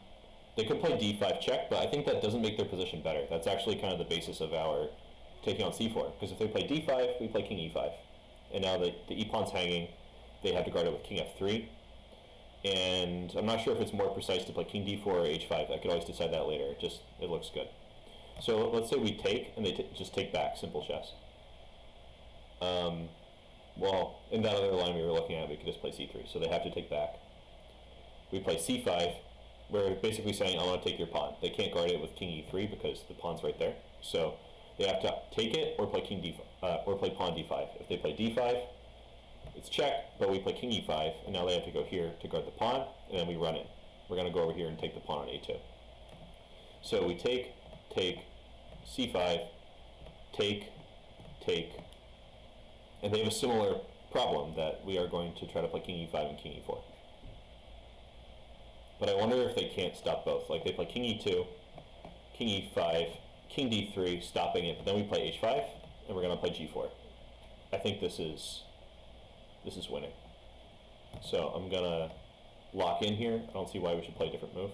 they could play d5 check, but I think that doesn't make their position better. That's actually kind of the basis of our taking on c4. Because if they play d5, we play king e5. And now the e-pawn's hanging, they have to guard it with king f3. And I'm not sure if it's more precise to play king d4 or h5. I could always decide that later. It looks good. So let's say we take, and they just take back, simple chess. Well, in that other line we were looking at, we could just play c3, so they have to take back. We play c5, we're basically saying, I want to take your pawn. They can't guard it with king e3 because the pawn's right there. So they have to take it or play king d5, or play pawn d5. If they play d5, it's check, but we play king e5, and now they have to go here to guard the pawn, and then we run it. We're going to go over here and take the pawn on a2. So we take, c5, take, and they have a similar problem that we are going to try to play king e5 and king e4. But I wonder if they can't stop both. Like they play king e2, king e5, king d3, stopping it, but then we play h5, and we're going to play g4. I think this is winning. So I'm going to lock in here. I don't see why we should play a different move.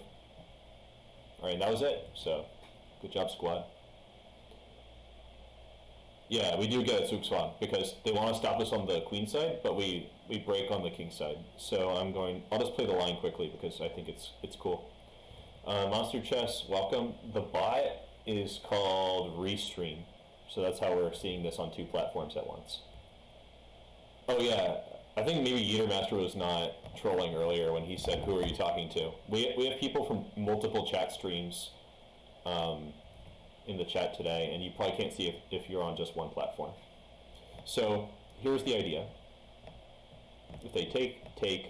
All right, and that was it. So good job, squad. Yeah, we do get it, Sukswan, because they want to stop us on the queen side, but we break on the king side. So I'll just play the line quickly because I think it's cool. Monster Chess, welcome. The bot is called Restream, so that's how we're seeing this on 2 platforms at once. Oh yeah, I think maybe Yeatermaster was not trolling earlier when he said, who are you talking to? We have people from multiple chat streams in the chat today, and you probably can't see if you're on just one platform. So here's the idea. If they take,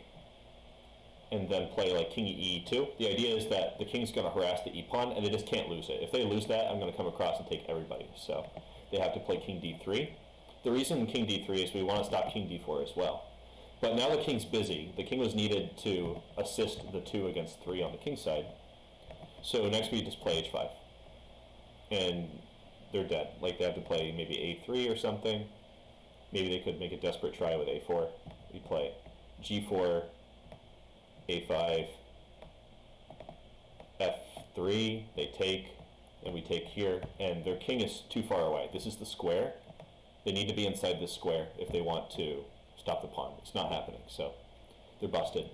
and then play like king e2, the idea is that the king's going to harass the e-pawn, and they just can't lose it. If they lose that, I'm going to come across and take everybody. So they have to play king d3. The reason king d3 is we want to stop king d4 as well. But now the king's busy. The king was needed to assist the 2 against 3 on the king side. So next we just play h5. And they're dead. Like they have to play maybe a3 or something. Maybe they could make a desperate try with a4. We play g4, a5, f3, they take, and we take here, and their king is too far away. This is the square. They need to be inside this square if they want to stop the pawn. It's not happening, so they're busted.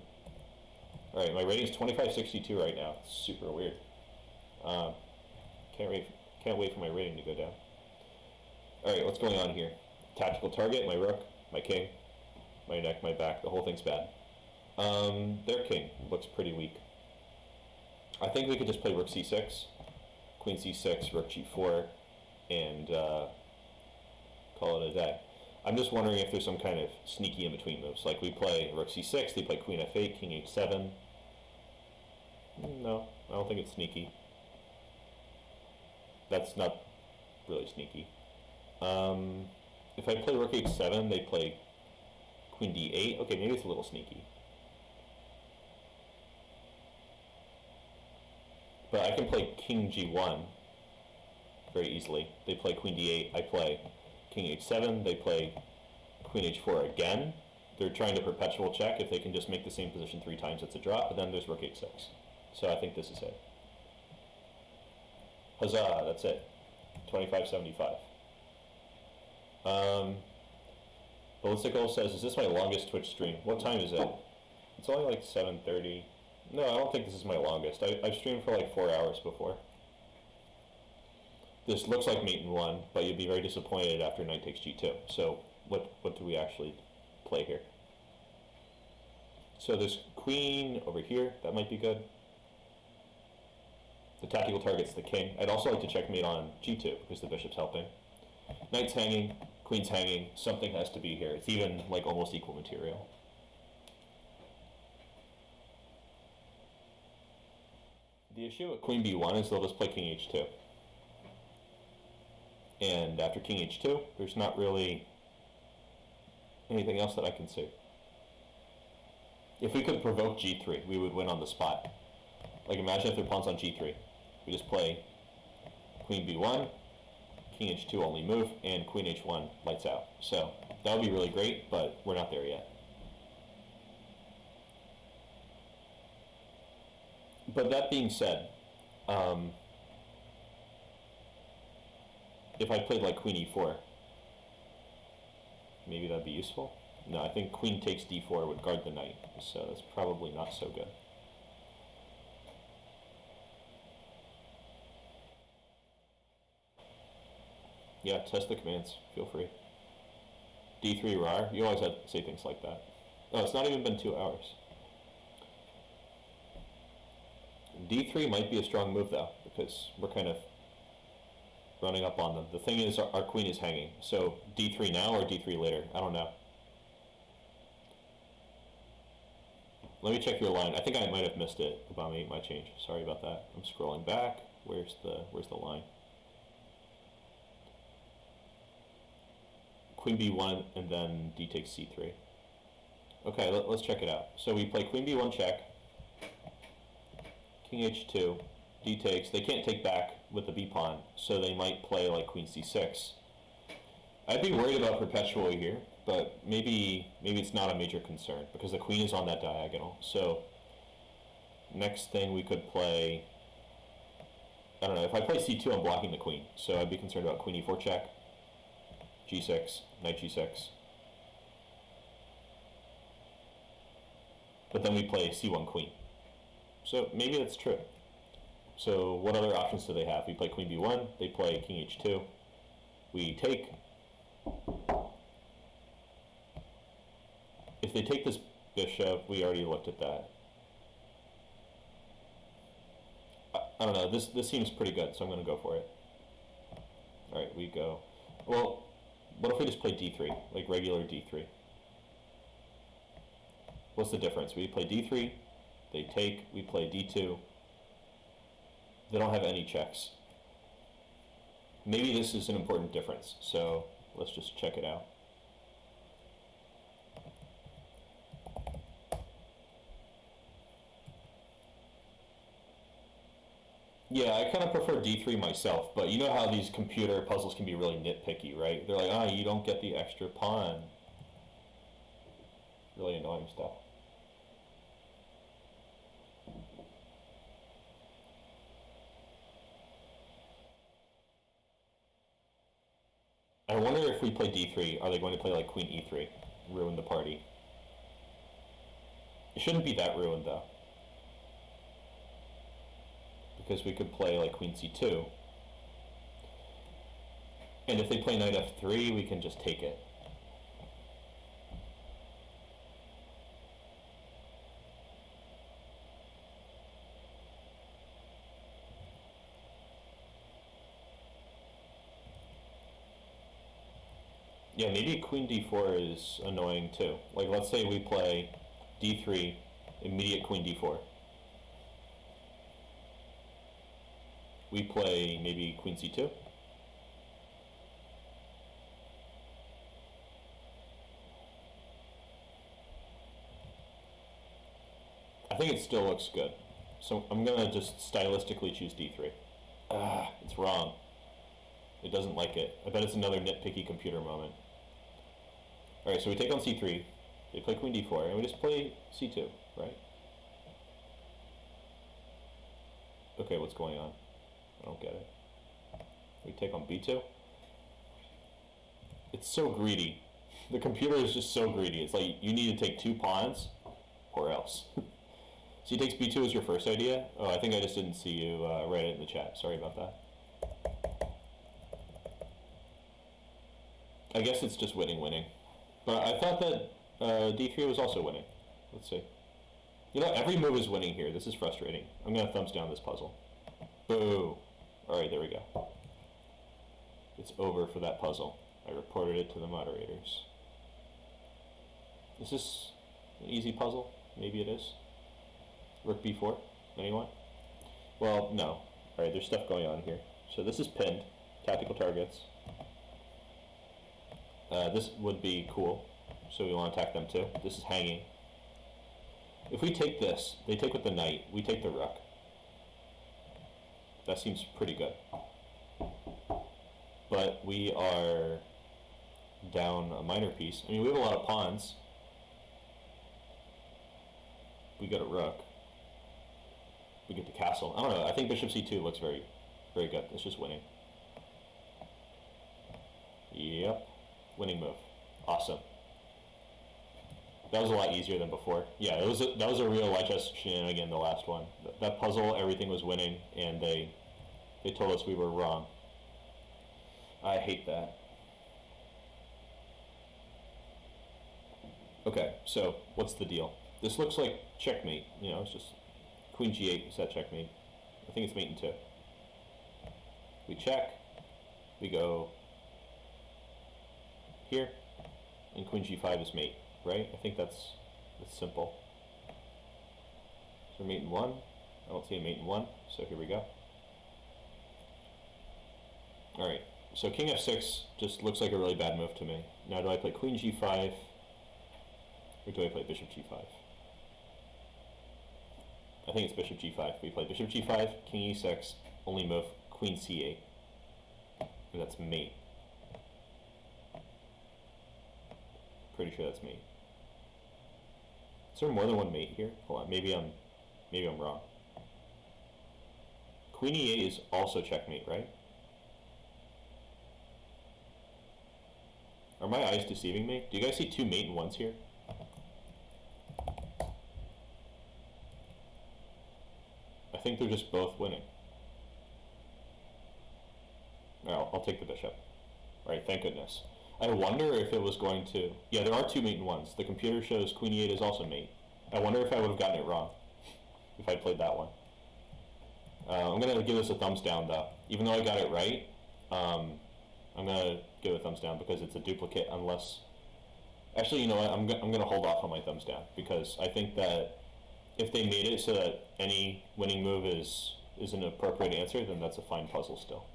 All right, my rating is 2562 right now. It's super weird. Can't wait for my rating to go down. All right, what's going on here? Tactical target, my rook, my king, my neck, my back. The whole thing's bad. Their king looks pretty weak. I think we could just play rook c6, queen c6, rook g4, and call it a day. I'm just wondering if there's some kind of sneaky in-between moves. Like we play rook c6, they play queen f8, king h7. No, I don't think it's sneaky. That's not really sneaky. If I play rook h7, they play queen d8. Okay, maybe it's a little sneaky. But I can play king g1 very easily. They play queen d8, I play king h7, they play queen h4 again. They're trying to perpetual check. If they can just make the same position 3 times, it's a drop, but then there's rook h6. So I think this is it. Huzzah, that's it. 2575. Ballistical says, is this my longest Twitch stream? What time is it? It's only like 7:30. No, I don't think this is my longest. I've streamed for like 4 hours before. This looks like mate in 1, but you'd be very disappointed after knight takes g2. So what do we actually play here? So there's queen over here. That might be good. The tactical target's the king. I'd also like to checkmate on g2 because the bishop's helping. Knight's hanging, queen's hanging. Something has to be here. It's even like almost equal material. The issue with queen b1 is they'll just play king h2. And after king h2, there's not really anything else that I can see. If we could provoke g3, we would win on the spot. Like imagine if their pawn's on g3. We just play queen b1, king h2 only move, and queen h1 lights out. So that would be really great, but we're not there yet. But that being said, if I played like queen e4, maybe that'd be useful. No, I think queen takes d4 would guard the knight, so that's probably not so good. Yeah, test the commands. Feel free. d3 rar. You always have to say things like that. Oh, it's not even been 2 hours. d3 might be a strong move though, because we're kind of running up on them. The thing is, our queen is hanging. So d3 now or d3 later? I don't know. Let me check your line. I think I might have missed it. Obama ate my change. Sorry about that. I'm scrolling back. Where's the line? Queen b1 and then d takes c3. Okay, let's check it out. So we play queen b1 check, king h2, d takes. They can't take back with the b pawn, so they might play like queen c6. I'd be worried about perpetual here, but maybe it's not a major concern because the queen is on that diagonal. So next thing we could play, I don't know, if I play c2 I'm blocking the queen, so I'd be concerned about queen e4 check, g6, knight g6. But then we play c1 queen. So maybe that's true. So what other options do they have? We play queen b1, they play king h2, we take. If they take this bishop, we already looked at that. I don't know, this seems pretty good, so I'm going to go for it. Alright, we go. Well, what if we just play d3, like regular d3? What's the difference? We play d3, they take, we play d2. They don't have any checks. Maybe this is an important difference, so let's just check it out. Yeah, I kind of prefer d3 myself, but you know how these computer puzzles can be really nitpicky, right? They're like, you don't get the extra pawn. Really annoying stuff. I wonder if we play d3, are they going to play like queen e3? ruin the party. It shouldn't be that ruined though, because we could play like queen c2, and if they play knight f3, we can just take it. Yeah, maybe queen d4 is annoying too. Like, let's say we play d3, immediate queen d4. We play maybe queen c2. I think it still looks good. So I'm gonna just stylistically choose d3. It's wrong. It doesn't like it. I bet it's another nitpicky computer moment. Alright, so we take on c3, they play queen d4, and we just play c2, right? Okay, what's going on? I don't get it. We take on b2. It's so greedy. The computer is just so greedy. It's like, you need to take 2 pawns, or else. So he takes b2 as your first idea? Oh, I think I just didn't see you write it in the chat. Sorry about that. I guess it's just winning. But I thought that d3 was also winning. Let's see. You know, every move is winning here. This is frustrating. I'm going to thumbs down this puzzle. Boo. Alright, there we go. It's over for that puzzle. I reported it to the moderators. Is this an easy puzzle? Maybe it is. Rook b4? Anyone? Well, no. Alright, there's stuff going on here. So this is pinned. Tactical targets. This would be cool, so we want to attack them too. This is hanging. If we take this, they take with the knight, we take the rook. That seems pretty good. But we are down a minor piece. I mean, we have a lot of pawns. We go to rook. We get the castle. I don't know, I think bishop c2 looks very, very good. It's just winning. Yep. Winning move. Awesome. That was a lot easier than before. Yeah, that was a real lichess shenanigan, the last one. That puzzle, everything was winning, and they told us we were wrong. I hate that. Okay, so what's the deal? This looks like checkmate. You know, it's just queen g8 is that checkmate. I think it's mate in 2. We check. We go here, and queen g5 is mate, right? I think that's simple. So mate in 1. I don't see a mate in 1, so here we go. Alright, so king f6 just looks like a really bad move to me. Now do I play queen g5, or do I play bishop g5? I think it's bishop g5. We play bishop g5, king e6, only move, queen c8. And that's mate. Pretty sure that's mate. Is there more than one mate here? Hold on, maybe I'm wrong. Queen e8 is also checkmate, right? Are my eyes deceiving me? Do you guys see 2 mate in 1s here? I think they're just both winning. I'll take the bishop. Alright, thank goodness. I wonder if it was going to... Yeah, there are 2 mate in 1s. The computer shows queen e8 is also mate. I wonder if I would have gotten it wrong if I played that one. I'm going to give this a thumbs down, though. Even though I got it right, I'm going to give it a thumbs down because it's a duplicate unless... Actually, you know what? I'm going to hold off on my thumbs down because I think that if they made it so that any winning move is an appropriate answer, then that's a fine puzzle still.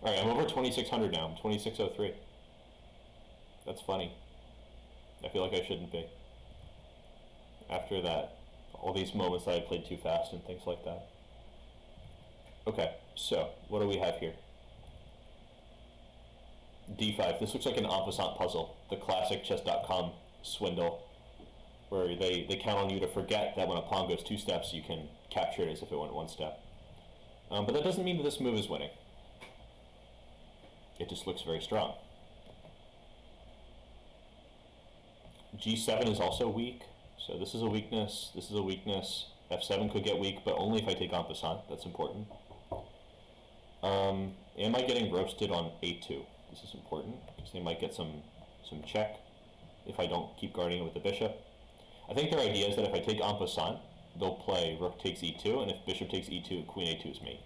Alright, I'm over 2600 now. I'm 2603. That's funny. I feel like I shouldn't be. After that, all these moments that I played too fast and things like that. Okay, so what do we have here? D5. This looks like an en passant puzzle. The classic chess.com swindle, where they count on you to forget that when a pawn goes 2 steps, you can capture it as if it went 1 step. But that doesn't mean that this move is winning. It just looks very strong. G7 is also weak, so this is a weakness, this is a weakness. F7 could get weak, but only if I take en passant. That's important. Am I getting roasted on A2? This is important, because they might get some check if I don't keep guarding it with the bishop. I think their idea is that if I take en passant, they'll play rook takes E2, and if bishop takes E2, queen A2 is mate.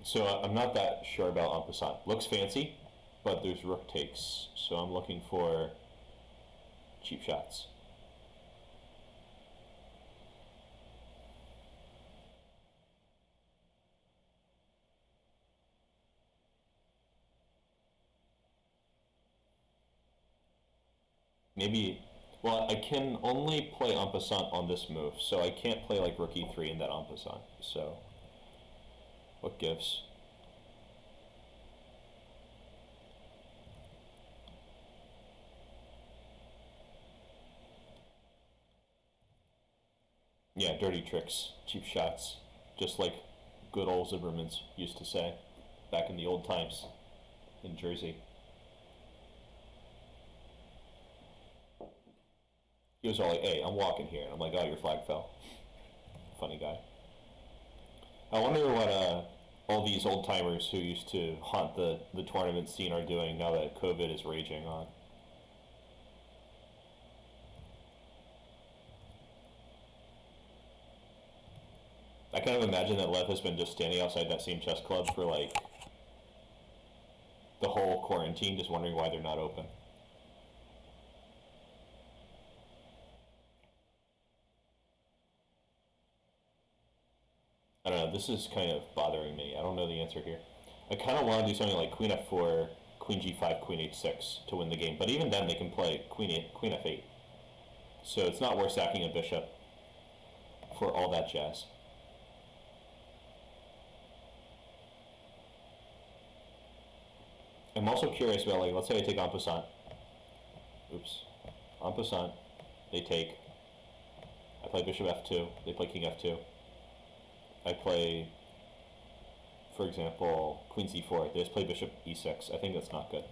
So I'm not that sure about en passant. Looks fancy, but there's rook takes, so I'm looking for cheap shots. Maybe, well, I can only play en passant on this move, so I can't play like rook E3 in that en passant, so what gives? Yeah, dirty tricks, cheap shots, just like good old Zimmermans used to say back in the old times in Jersey. He was all like, hey, I'm walking here. And I'm like, oh, your flag fell. Funny guy. I wonder what all these old timers who used to haunt the tournament scene are doing now that COVID is raging on. I kind of imagine that Lev has been just standing outside that same chess club for like the whole quarantine, just wondering why they're not open. I don't know, this is kind of bothering me. I don't know the answer here. I kind of want to do something like queen f4, queen g5, queen h6 to win the game, but even then they can play queen f8. So it's not worth sacking a bishop for all that jazz. I'm also curious about, like, let's say I take en passant. Oops. En passant. They take. I play bishop f2. They play king f2. I play, for example, queen c4. They just play bishop e6. I think that's not good.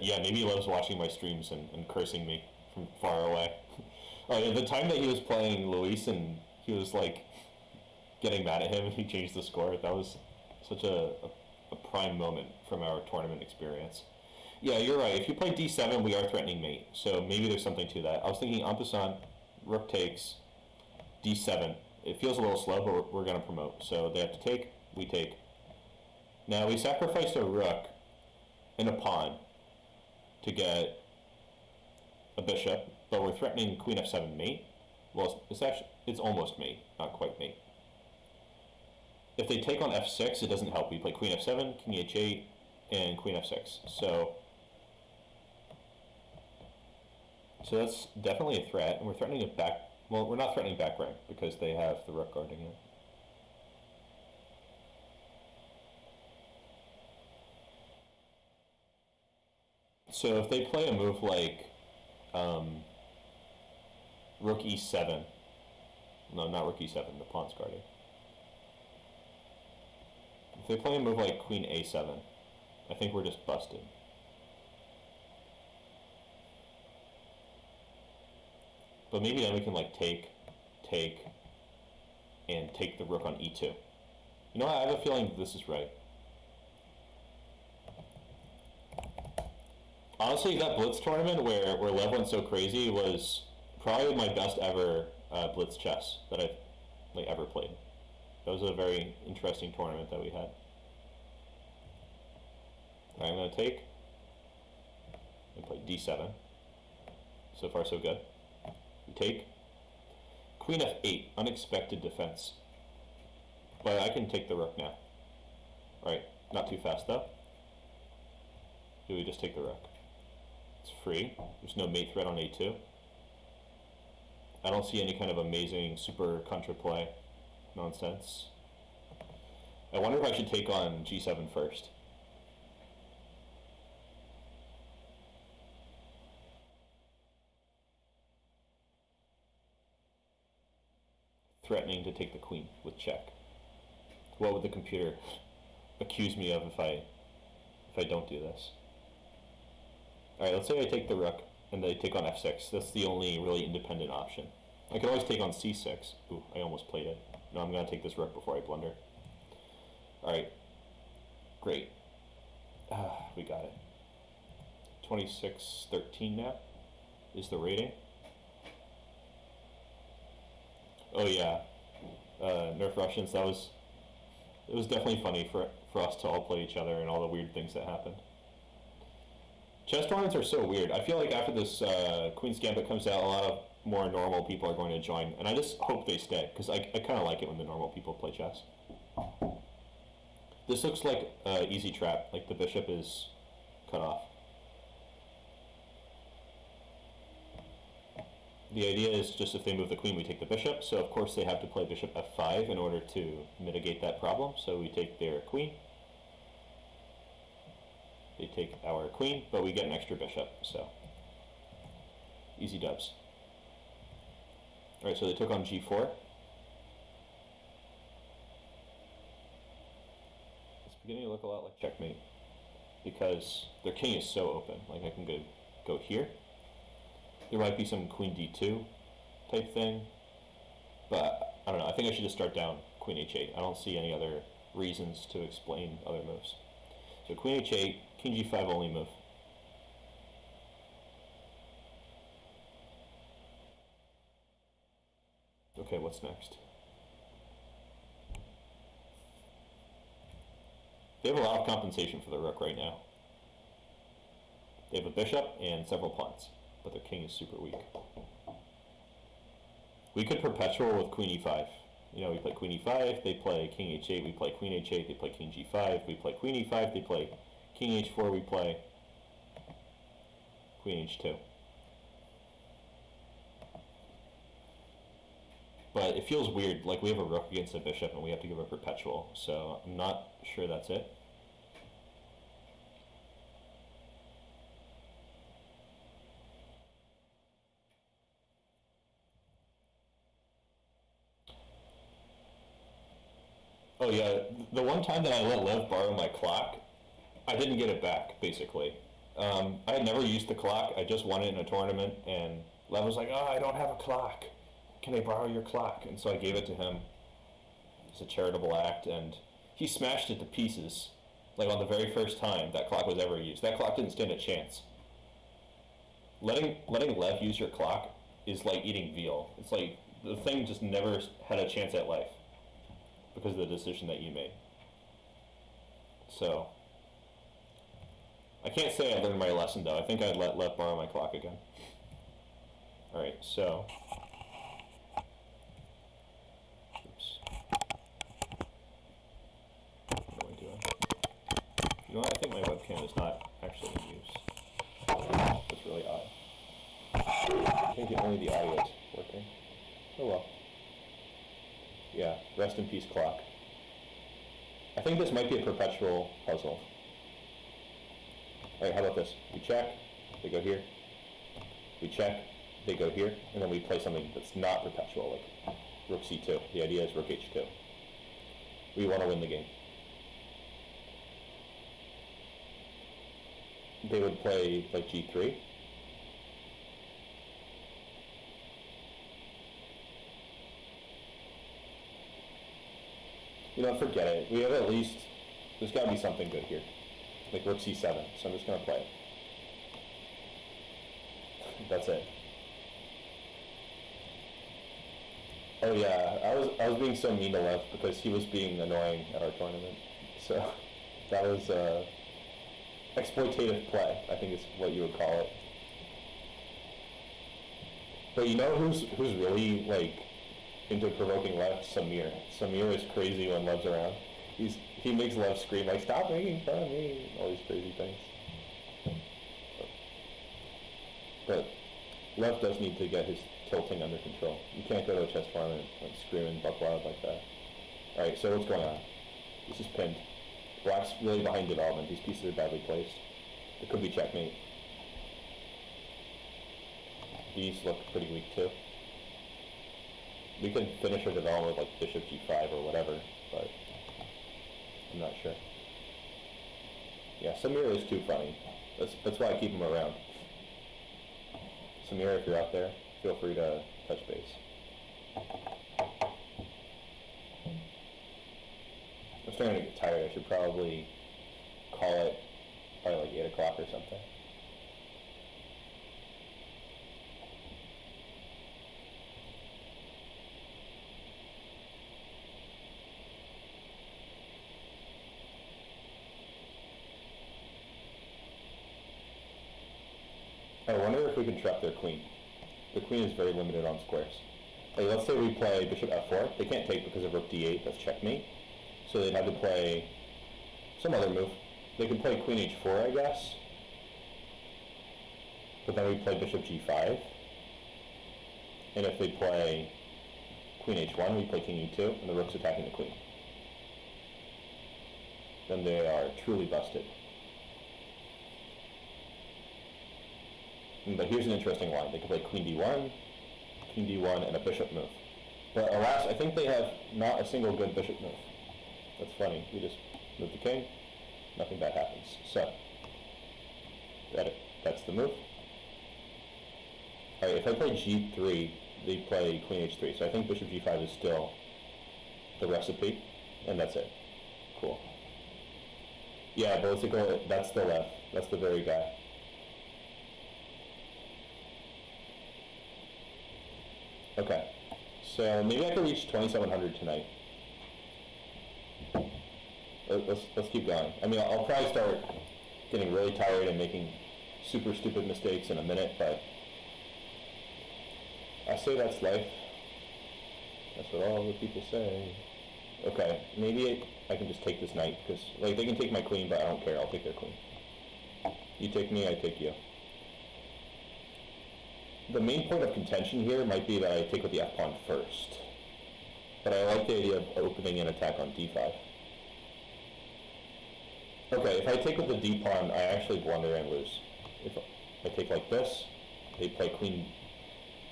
Yeah, maybe he loves watching my streams and cursing me from far away. Oh, yeah, the time that he was playing Luis and he was like getting mad at him and he changed the score, that was such a prime moment from our tournament experience. Yeah, you're right. If you play d7, we are threatening mate, so maybe there's something to that. I was thinking en passant, rook takes, d7. It feels a little slow, but we're going to promote. So they have to take, we take. Now we sacrificed a rook and a pawn to get a bishop, but we're threatening queen f7 mate. Well, it's almost mate, not quite mate. If they take on f6, it doesn't help. We play queen f7, king h8, and queen f6. So that's definitely a threat, and we're threatening it back. Well, we're not threatening back rank because they have the rook guarding it. So if they play a move like rook e7, no, not rook e7, the pawn's guarding. If they play a move like queen a7, I think we're just busted. But maybe then we can like take, and take the rook on e2. You know what? I have a feeling this is right. Honestly, that Blitz tournament where Lev went so crazy was probably my best ever Blitz chess that I've like ever played. That was a very interesting tournament that we had. Alright, I'm going to take and play d7. So far so good. We take. Queen f8, unexpected defense. But I can take the rook now. Alright, not too fast though. Do we just take the rook? It's free. There's no mate threat on a2. I don't see any kind of amazing super contra play nonsense. I wonder if I should take on g7 first. Threatening to take the queen with check. What would the computer accuse me of if I don't do this. All right, let's say I take the rook and they take on f6. That's the only really independent option. I could always take on c6. Ooh, I almost played it. No, I'm going to take this rook before I blunder. All right, great. We got it. 26-13 now is the rating. Oh yeah, Nerf Russians. It was definitely funny for us to all play each other and all the weird things that happened. Chess tournaments are so weird. I feel like after this Queen's Gambit comes out, a lot of more normal people are going to join, and I just hope they stay because I kind of like it when the normal people play chess. This looks like an easy trap, like the bishop is cut off. The idea is just if they move the queen, we take the bishop, so of course they have to play bishop f5 in order to mitigate that problem, so we take their queen. They take our queen, but we get an extra bishop, so easy dubs. Alright, so they took on g4. It's beginning to look a lot like checkmate, because their king is so open. Like I can go here. There might be some queen d2 type thing, but I don't know. I think I should just start down queen h8. I don't see any other reasons to explain other moves. So queen h8, king g5 only move. Okay, what's next? They have a lot of compensation for the rook right now. They have a bishop and several pawns, but their king is super weak. We could perpetual with queen e5. You know, we play queen e5, they play king h8, we play queen h8, they play king g5, we play queen e5, they play king h4, we play queen h2. But it feels weird, like we have a rook against a bishop and we have to give a perpetual, so I'm not sure that's it. Oh yeah, the one time that I let Lev borrow my clock, I didn't get it back, basically. I had never used the clock, I just won it in a tournament, and Lev was like, oh, I don't have a clock. Can I borrow your clock? And so I gave it to him. It's a charitable act, and he smashed it to pieces, like on the very first time that clock was ever used. That clock didn't stand a chance. Letting Lev use your clock is like eating veal. It's like the thing just never had a chance at life because of the decision that you made. So I can't say I learned my lesson though. I think I'd let Lev borrow my clock again. Alright, so you know what, I think my webcam is not actually in use. It's really odd. I think only the audio is working. Oh well. Yeah, rest in peace clock. I think this might be a perpetual puzzle. Alright, how about this? We check, they go here. We check, they go here, and then we play something that's not perpetual, like rook c2. The idea is rook h2. We want to win the game. They would play like g3. You know, forget it. We have at least, there's got to be something good here. Like rook c7, so I'm just going to play it. That's it. Oh yeah, I was being so mean to Lev because he was being annoying at our tournament. So that was exploitative play, I think is what you would call it. But you know who's really like into provoking Lev? Samir. Samir is crazy when Lev's around. He makes Lev scream like, stop making fun of me, all these crazy things. But Lev does need to get his tilting under control. You can't go to a chess tournament and scream and buck wild like that. Alright, so what's going on? This is pinned. Black's really behind development. These pieces are badly placed. It could be checkmate. These look pretty weak too. We can finish our development with like bishop g5 or whatever, but I'm not sure. Yeah, Samir is too funny. That's why I keep him around. Samir, if you're out there, feel free to touch base. I'm starting to get tired. I should probably call it probably like 8 o'clock or something. I wonder if we can trap their queen. The queen is very limited on squares. Like, let's say we play bishop f4. They can't take because of rook d8. That's checkmate. So they'd have to play some other move. They could play queen h4, I guess. But then we play bishop g5. And if they play queen h1, we play king e2, and the rook's attacking the queen. Then they are truly busted. But here's an interesting line. They could play queen d1, and a bishop move. But alas, I think they have not a single good bishop move. That's funny. We just move the king, nothing bad happens. So, that's the move. Alright, if I play g3, they play queen h3. So I think bishop g5 is still the recipe, and that's it. Cool. Yeah, Bolisico, that's the left. That's the very guy. Okay, so maybe I can reach 2,700 tonight. Let's keep going. I mean, I'll probably start getting really tired and making super stupid mistakes in a minute, but I say that's life. That's what all the people say. Okay, maybe I can just take this knight, because like they can take my queen, but I don't care. I'll take their queen. You take me, I take you. The main point of contention here might be that I take with the f-pawn first. But I like the idea of opening an attack on d5. Okay, if I take with the d-pawn, I actually blunder and lose. If I take like this, they play queen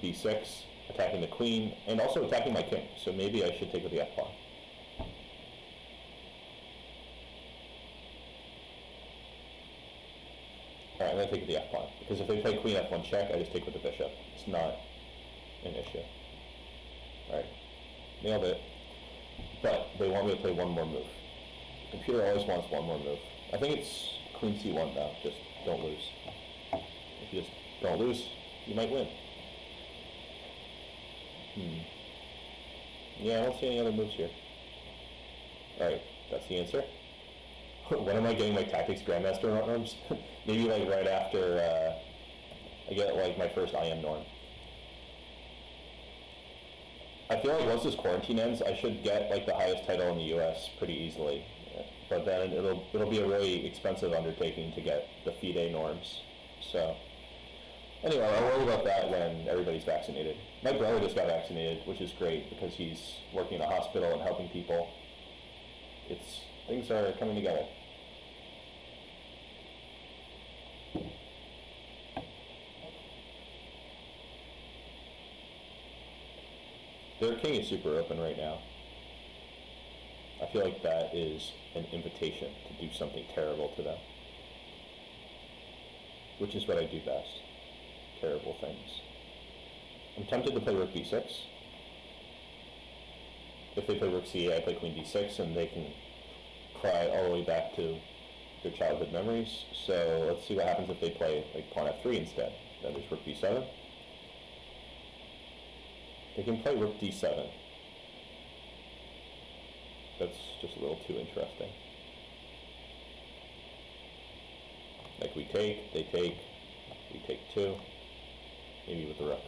b6, attacking the queen, and also attacking my king. So maybe I should take with the f-pawn. Alright, I'm going to take with the f-pawn, because if they play queen f1 check, I just take with the bishop. It's not an issue. Alright, nailed it. But they want me to play one more move. The computer always wants one more move. I think it's queen c1 now, just don't lose. If you just don't lose, you might win. Yeah, I don't see any other moves here. Alright, that's the answer. When am I getting my tactics grandmaster norms? Maybe like right after I get like my first IM norm. I feel like once this quarantine ends, I should get like the highest title in the US pretty easily. But then it'll be a really expensive undertaking to get the FIDE norms. So anyway, I'll worry about that when everybody's vaccinated. My brother just got vaccinated, which is great because he's working in a hospital and helping people. Things are coming together. Their king is super open right now. I feel like that is an invitation to do something terrible to them. Which is what I do best. Terrible things. I'm tempted to play rook b6. If they play rook c8, I play queen d6, and they can cry all the way back to their childhood memories. So let's see what happens if they play like pawn f3 instead. Then there's rook b7. They can play rook d7. That's just a little too interesting. Like we take, they take, we take two, maybe with the rook.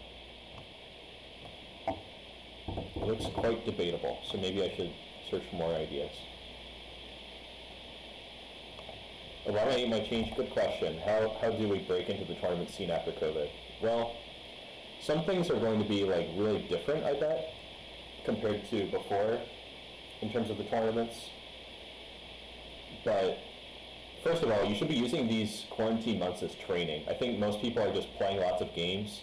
It looks quite debatable, so maybe I should search for more ideas. Obama 8 might change. Good question. How do we break into the tournament scene after COVID? Well, some things are going to be like really different, I bet, compared to before in terms of the tournaments. But first of all, you should be using these quarantine months as training. I think most people are just playing lots of games,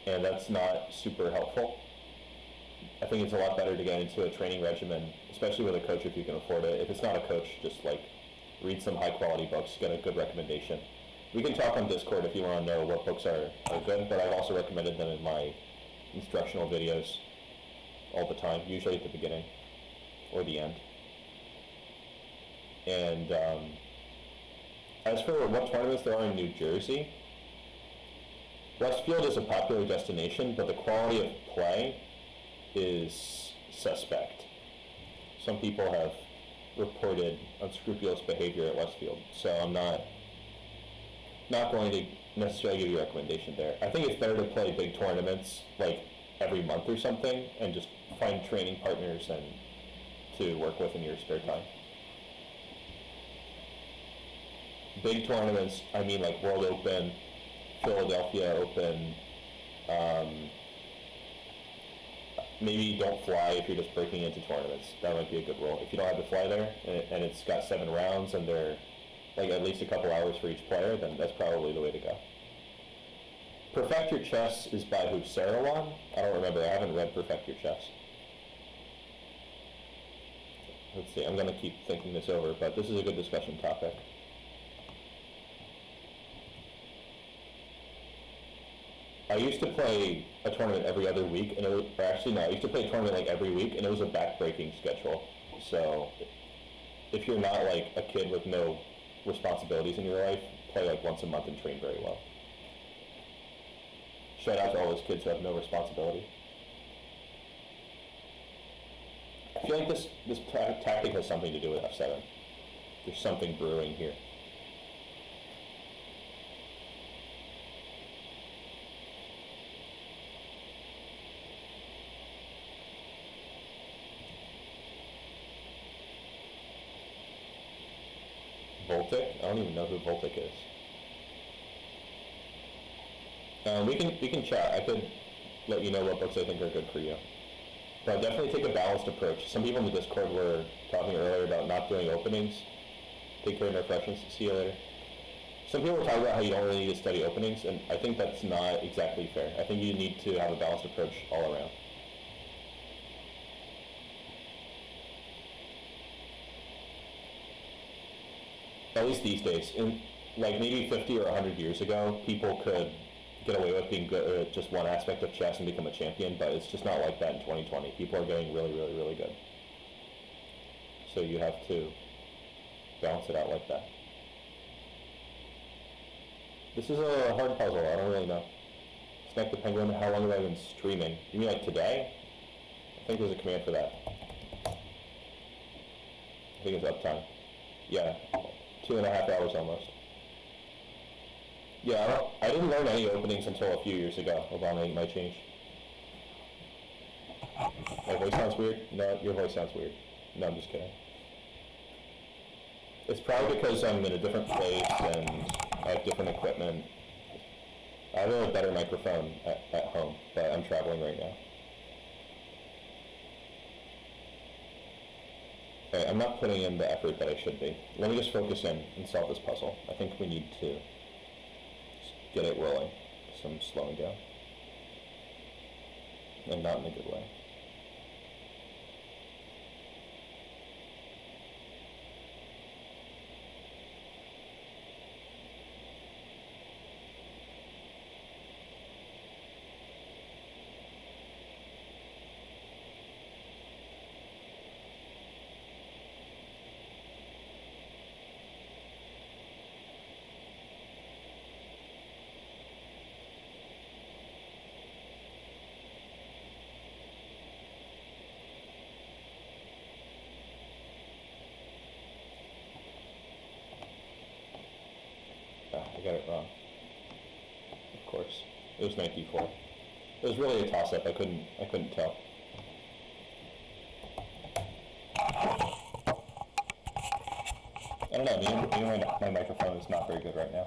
and that's not super helpful. I think it's a lot better to get into a training regimen, especially with a coach if you can afford it. If it's not a coach, just like read some high-quality books, get a good recommendation. We can talk on Discord if you want to know what books are good, but I've also recommended them in my instructional videos all the time, usually at the beginning or the end. And as for what tournaments there are in New Jersey, Westfield is a popular destination, but the quality of play is suspect. Some people have reported unscrupulous behavior at Westfield, so I'm not going to necessarily give you a recommendation there. I think it's better to play big tournaments like every month or something and just find training partners and to work with in your spare time. Big tournaments, I mean like World Open, Philadelphia Open, maybe don't fly if you're just breaking into tournaments. That might be a good rule. If you don't have to fly there and it's got 7 rounds and they're like at least a couple hours for each player, then that's probably the way to go. Perfect Your Chess is by who? Sarawan? I don't remember. I haven't read Perfect Your Chess. Let's see. I'm going to keep thinking this over, but this is a good discussion topic. I used to play a tournament every other week, and I used to play a tournament like every week, and it was a back-breaking schedule. So if you're not like a kid with no responsibilities in your life, play like once a month and train very well. Shout out to all those kids who have no responsibility. I feel like this tactic has something to do with F7. There's something brewing here. Voltic? I don't even know who Voltic is. We can chat. I could let you know what books I think are good for you. But definitely take a balanced approach. Some people in the Discord were talking earlier about not doing openings. Take care of refreshments. See you later. Some people were talking about how you don't really need to study openings, and I think that's not exactly fair. I think you need to have a balanced approach all around. At least these days. In like maybe 50 or 100 years ago, people could get away with being good at just one aspect of chess and become a champion, but it's just not like that in 2020. People are getting really, really, really good. So you have to balance it out like that. This is a hard puzzle. I don't really know. Snack the Penguin, how long have I been streaming? You mean like today? I think there's a command for that. I think it's uptime. Yeah, 2.5 hours almost. Yeah, I didn't learn any openings until a few years ago. Obama might change. My voice sounds weird? No, your voice sounds weird. No, I'm just kidding. It's probably because I'm in a different place and I have different equipment. I have a better microphone at home, but I'm traveling right now. Okay, I'm not putting in the effort that I should be. Let me just focus in and solve this puzzle. I think we need to get it rolling. So I'm slowing down. And not in a good way. I got it wrong. Of course. It was knight d4. It was really a toss-up. I couldn't tell. I don't know, maybe my microphone is not very good right now.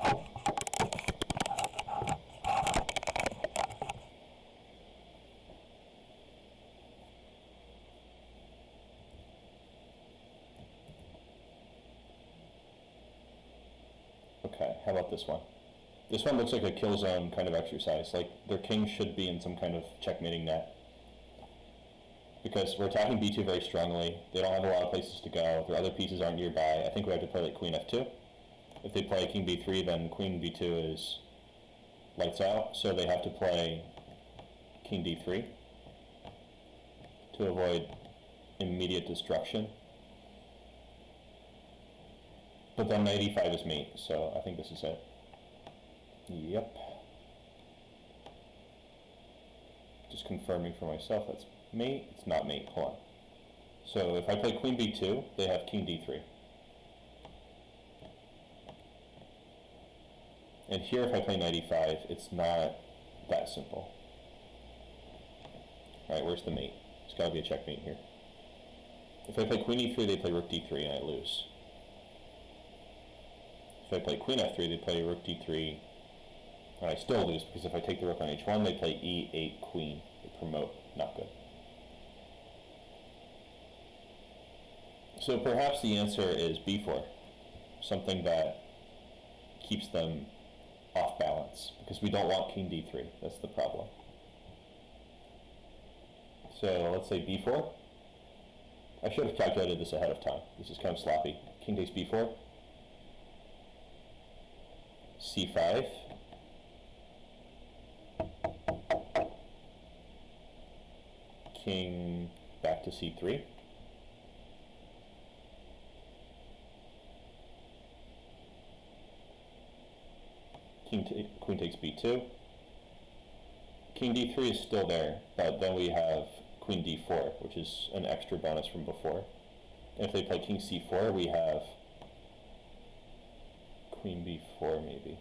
Okay, how about this one? This one looks like a kill zone kind of exercise. Like their king should be in some kind of checkmating net. because we're attacking b2 very strongly. They don't have a lot of places to go. Their other pieces aren't nearby. I think we have to play like queen f2. If they play king b3, then queen b2 is lights out, so they have to play king d3 to avoid immediate destruction. But then knight e5 is mate, so I think this is it. Yep. Just confirming for myself that's mate. It's not mate. Hold on. So if I play queen b2, they have king d3. And here if I play knight e5, it's not that simple. Alright, where's the mate? There's got to be a checkmate here. If I play queen e3, they play rook d3 and I lose. If I play queen f3, they play rook d3 and I still lose, because if I take the rook on h1, they play e8 queen. They promote. Not good. So perhaps the answer is b4, something that keeps them off balance, because we don't want king d3. That's the problem. So let's say b4. I should have calculated this ahead of time. This is kind of sloppy. King takes b4. c5. King back to c3. Queen takes b2. King d3 is still there, but then we have queen d4, which is an extra bonus from before. And if they play king c4, we have queen b4 maybe.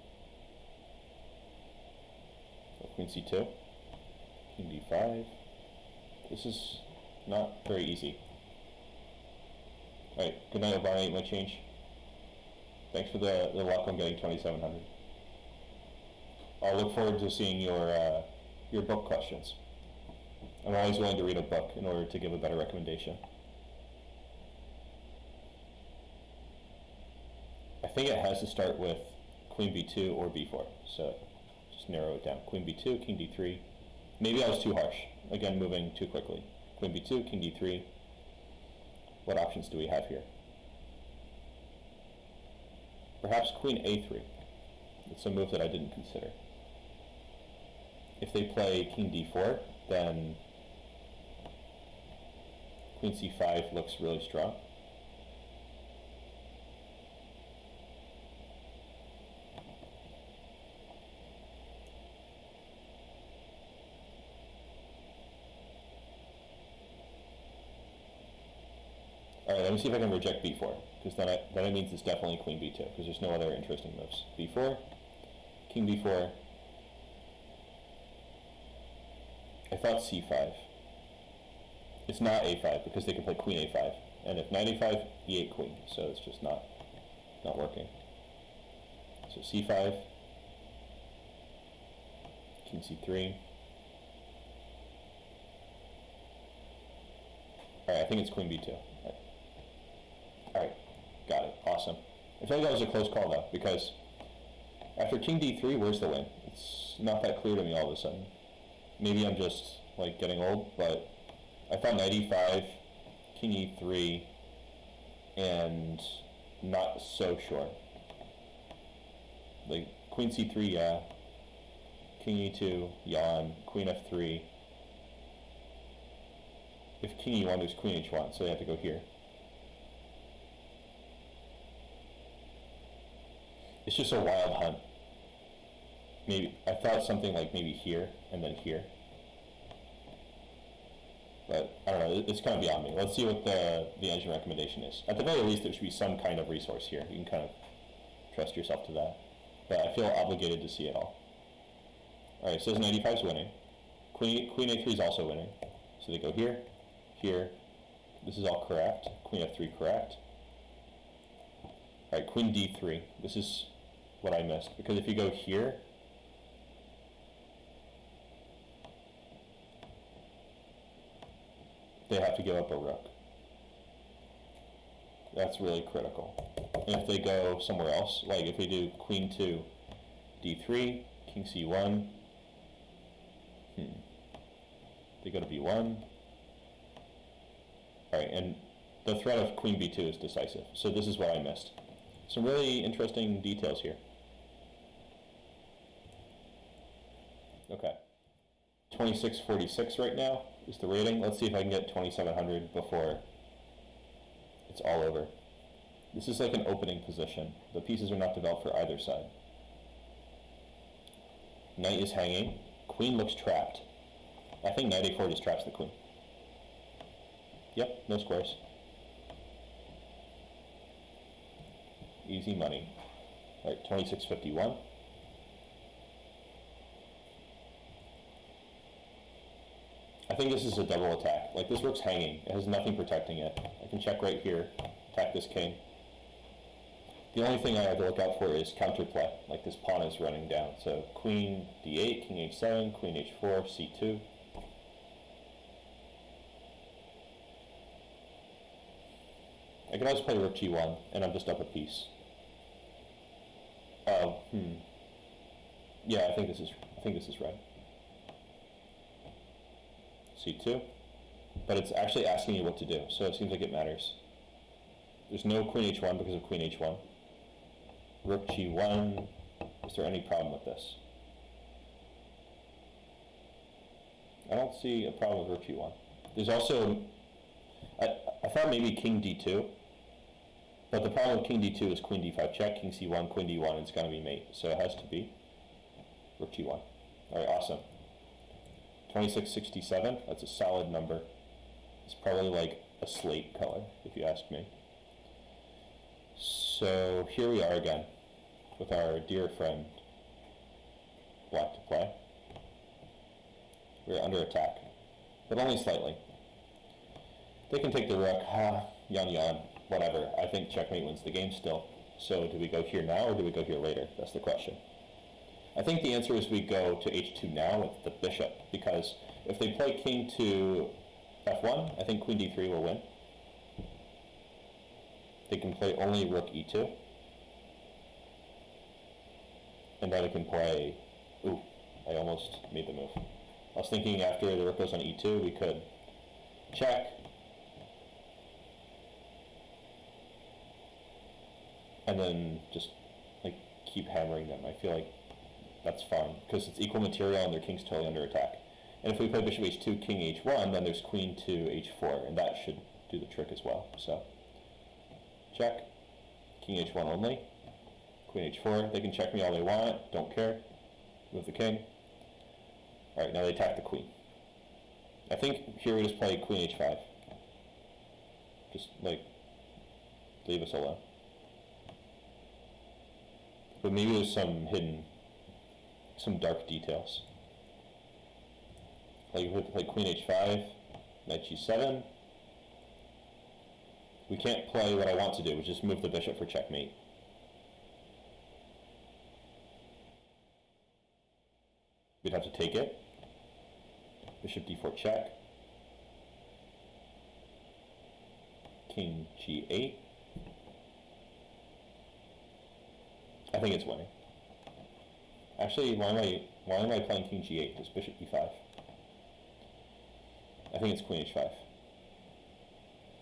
So queen c2, king d5. This is not very easy. Alright, good night, Obama, ate my change. Thanks for the luck on getting 2,700. I'll look forward to seeing your book questions. I'm always willing to read a book in order to give a better recommendation. I think it has to start with queen b2 or b4, so just narrow it down. Queen b2, king d3. Maybe I was too harsh. Again, moving too quickly. Queen b2, king d3. What options do we have here? Perhaps queen a3. It's a move that I didn't consider. If they play king d4, then queen c5 looks really strong. Alright, let me see if I can reject b4, because then it means it's definitely queen b2, because there's no other interesting moves. b4, king b4. I thought c5. It's not a5, because they can play queen a5. And if knight a5, e8 queen, so it's just not working. So c5, king c3. Alright, I think it's queen b2. Alright, got it. Awesome. I feel like that was a close call, though, because after king d3, where's the win? It's not that clear to me all of a sudden. Maybe I'm just, like, getting old, but I thought knight e5, king e3, and not so sure. Like, queen c3, yeah. King e2, yawn. Queen f3. If king e1, there's queen h1, so they have to go here. It's just a wild hunt. Maybe I thought something like maybe here and then here, but I don't know. It's kind of beyond me. Let's see what the engine recommendation is. At the very least, there should be some kind of resource here. You can kind of trust yourself to that. But I feel obligated to see it all. All right, it says knight e5 is winning. Queen a3 is also winning. So they go here, here. This is all correct. Queen f3 correct. All right, queen d3. This is what I missed, because if you go here, they have to give up a rook. That's really critical. And if they go somewhere else, like if we do queen 2, d3, king c1, they go to b1, All right, and the threat of queen b2 is decisive. So this is what I missed. Some really interesting details here. Okay, 2646 right now is the rating. Let's see if I can get 2700 before it's all over. This is like an opening position. The pieces are not developed for either side. Knight is hanging. Queen looks trapped. I think knight a4 just traps the queen. Yep, no squares. Easy money. All right, 2651. I think this is a double attack. Like, this rook's hanging. It has nothing protecting it. I can check right here, attack this king. The only thing I have to look out for is counterplay. Like, this pawn is running down. So queen d8, king h7, queen h4, c2. I can always play rook g1, and I'm just up a piece. Yeah, I think this is right. c2, but it's actually asking you what to do, so it seems like it matters. There's no queen h1 because of queen h1. Rook g1. Is there any problem with this? I don't see a problem with rook g1. There's also, I thought maybe king d2, but the problem with king d2 is queen d5 check, king c1, queen d1, and it's going to be mate, so it has to be rook g1. All right, awesome. 2667, that's a solid number. It's probably like a slate color, if you ask me. So here we are again with our dear friend black to play. We're under attack, but only slightly. They can take the rook, yan, whatever. I think checkmate wins the game still. So do we go here now or do we go here later? That's the question. I think the answer is we go to h2 now with the bishop, because if they play king to f1, I think queen d3 will win. They can play only rook e2. And then they can play, ooh, I almost made the move. I was thinking after the rook goes on e2, we could check. And then just like keep hammering them. I feel like that's fine, because it's equal material and their king's totally under attack. And if we play bishop h2, king h1, then there's queen to h4, and that should do the trick as well. So, check, king h1 only, queen h4, they can check me all they want, don't care, move the king. Alright, now they attack the queen. I think here we just play queen h5. Just, like, leave us alone. But maybe there's some hidden, some dark details. Like if we play queen h5, knight g7. We can't play what I want to do, which is move the bishop for checkmate. We'd have to take it. Bishop d4 check. King g8. I think it's winning. Actually, why am I playing king g8? Just bishop e5. I think it's queen h5.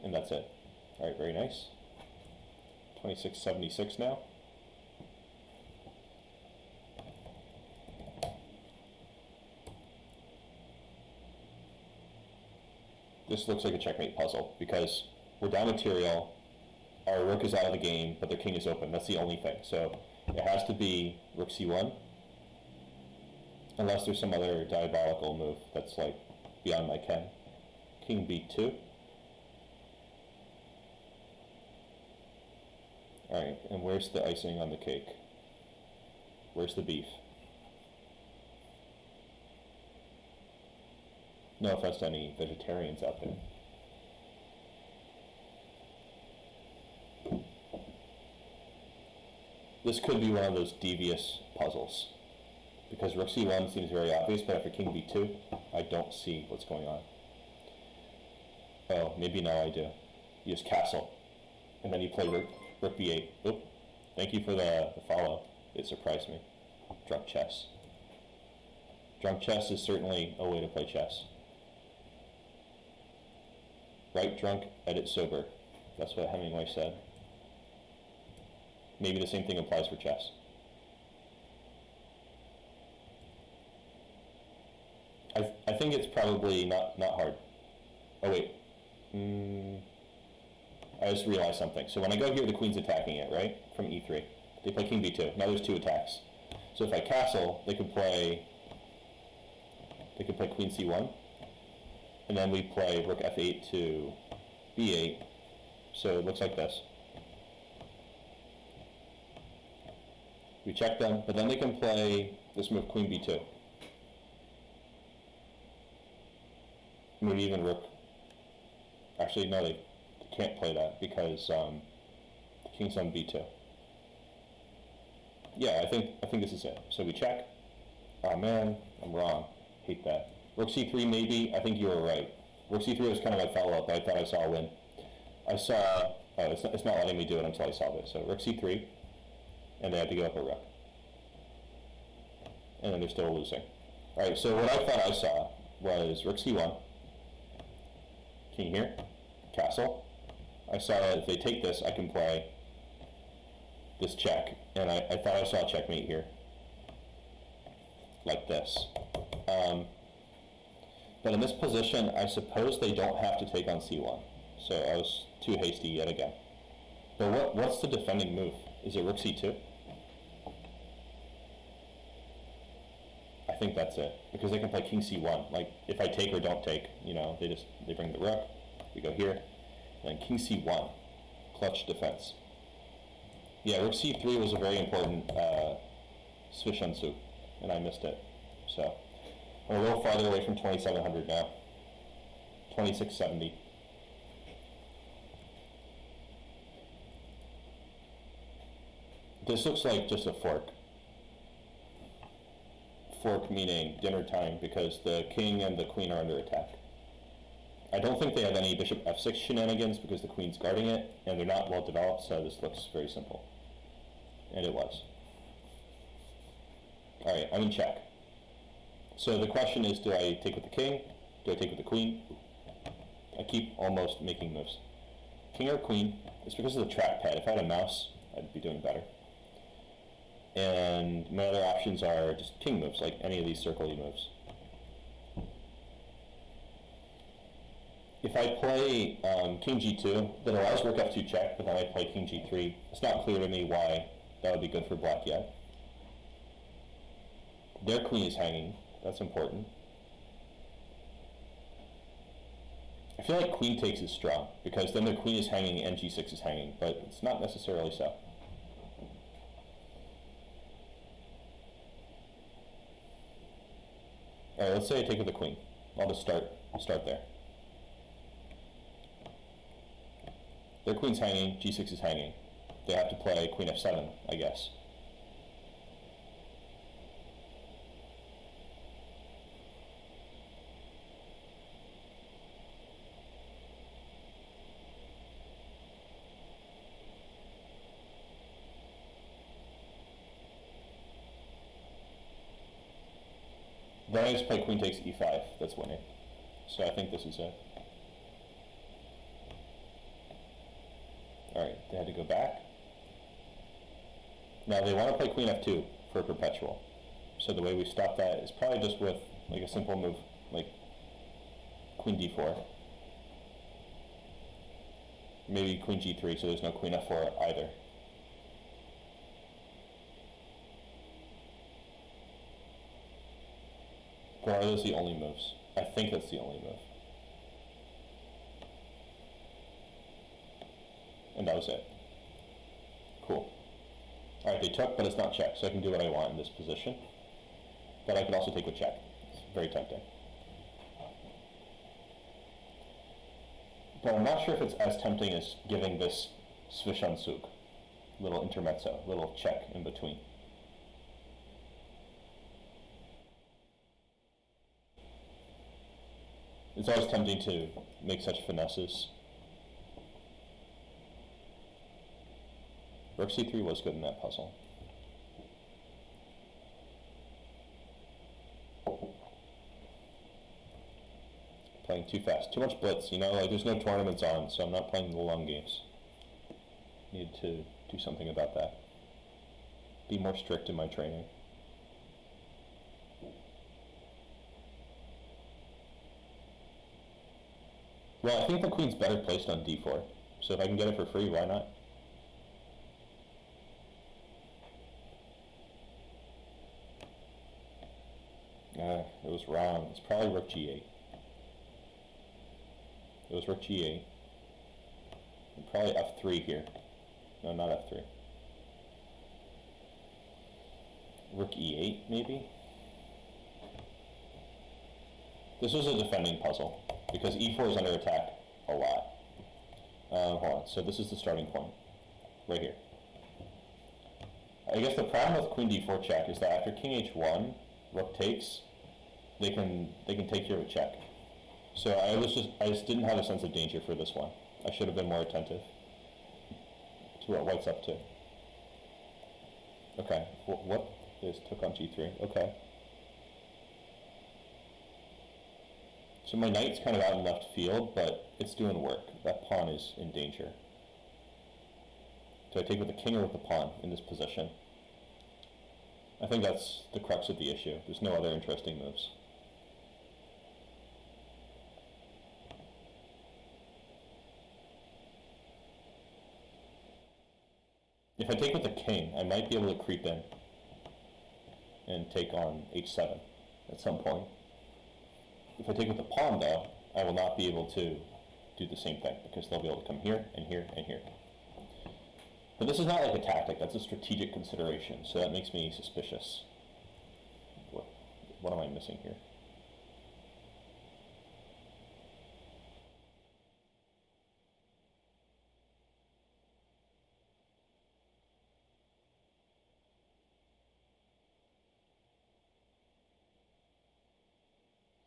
And that's it. Alright, very nice. 2676 now. This looks like a checkmate puzzle because we're down material, our rook is out of the game, but their king is open. That's the only thing. So it has to be rook c1, unless there's some other diabolical move that's like beyond my ken. King b2. Alright, and where's the icing on the cake? Where's the beef? No offense to any vegetarians out there. This could be one of those devious puzzles, because rook c1 seems very obvious, but after king b2, I don't see what's going on. Oh, maybe now I do. You just castle, and then you play rook b8. Oop, thank you for the follow. It surprised me. Drunk chess. Drunk chess is certainly a way to play chess. write drunk, edit sober. That's what Hemingway said. Maybe the same thing applies for chess. I think it's probably not hard. Oh wait, I just realized something. So when I go here, the queen's attacking it, right? From e3. They play king b2. Now there's 2 attacks. So if I castle, they could play queen c1. And then we play rook f8 to b8. So it looks like this. We check them, but then they can play this move queen b2. Maybe even rook. Actually, no, they can't play that because the king's on b2. Yeah, I think this is it. So we check. Oh man, I'm wrong. Hate that. Rook c3 maybe. I think you were right. Rook c3 was kind of my follow-up. I thought I saw a win. I saw. Oh, it's not letting me do it until I solve it. So rook c3, and they have to give up a rook, and then they're still losing. All right. So what I thought I saw was rook c1. King here, castle. I saw that if they take this, I can play this check, and I thought I saw a checkmate here, like this. But in this position, I suppose they don't have to take on c1, so I was too hasty yet again. But what's the defending move? Is it rook c2? I think that's it, because they can play king c1. Like, if I take or don't take, you know, they bring the rook, we go here, and then king c1, clutch defense. Yeah, rook c3 was a very important Zwischenzug, and I missed it. So, I'm a little farther away from 2700 now, 2670. This looks like just a fork. Fork meaning dinner time, because the king and the queen are under attack. I don't think they have any bishop f6 shenanigans because the queen's guarding it, and they're not well developed, so this looks very simple. And it was. Alright, I'm in check. So the question is, do I take with the king? Do I take with the queen? I keep almost making moves. King or queen? It's because of the trackpad. If I had a mouse, I'd be doing better. And my other options are just king moves, like any of these circle-y moves. If I play king g2, that allows rook f2 check, but then I play king g3. It's not clear to me why that would be good for black yet. Their queen is hanging. That's important. I feel like queen takes is strong, because then the queen is hanging and g6 is hanging, but it's not necessarily so. Alright, let's say I take with the queen. I'll just start there. Their queen's hanging, g6 is hanging. They have to play queen f7, I guess. Then I just play queen takes e5, that's winning. So I think this is it. Alright, they had to go back. Now they want to play queen f2 for a perpetual. So the way we stop that is probably just with like a simple move, like queen d4. Maybe queen g3, so there's no queen f4 either. Or are those the only moves? I think that's the only move. And that was it. Cool. Alright, they took, but it's not check, so I can do what I want in this position. But I could also take with check. It's very tempting. But I'm not sure if it's as tempting as giving this Zwischenzug, little intermezzo, little check in between. It's always tempting to make such finesses. Rook c3 was good in that puzzle. Playing too fast. Too much blitz, you know, like there's no tournaments on, so I'm not playing the long games. Need to do something about that. Be more strict in my training. Well, I think the queen's better placed on d4, so if I can get it for free, why not? It was wrong. It's probably rook g8. It was rook g8. And probably f3 here. No, not f3. Rook e8, maybe? This was a defending puzzle, because e4 is under attack a lot. Hold on, so this is the starting point, right here. I guess the problem with queen d4 check is that after king h1, rook takes, they can take here with check. So I just didn't have a sense of danger for this one. I should have been more attentive to what white's up to. Okay, what is took on g3? Okay. So my knight's kind of out in left field, but it's doing work. That pawn is in danger. Do I take with the king or with the pawn in this position? I think that's the crux of the issue. There's no other interesting moves. If I take with the king, I might be able to creep in and take on h7 at some point. If I take with the pawn, though, I will not be able to do the same thing, because they'll be able to come here, and here, and here. But this is not like a tactic, that's a strategic consideration, so that makes me suspicious. What am I missing here?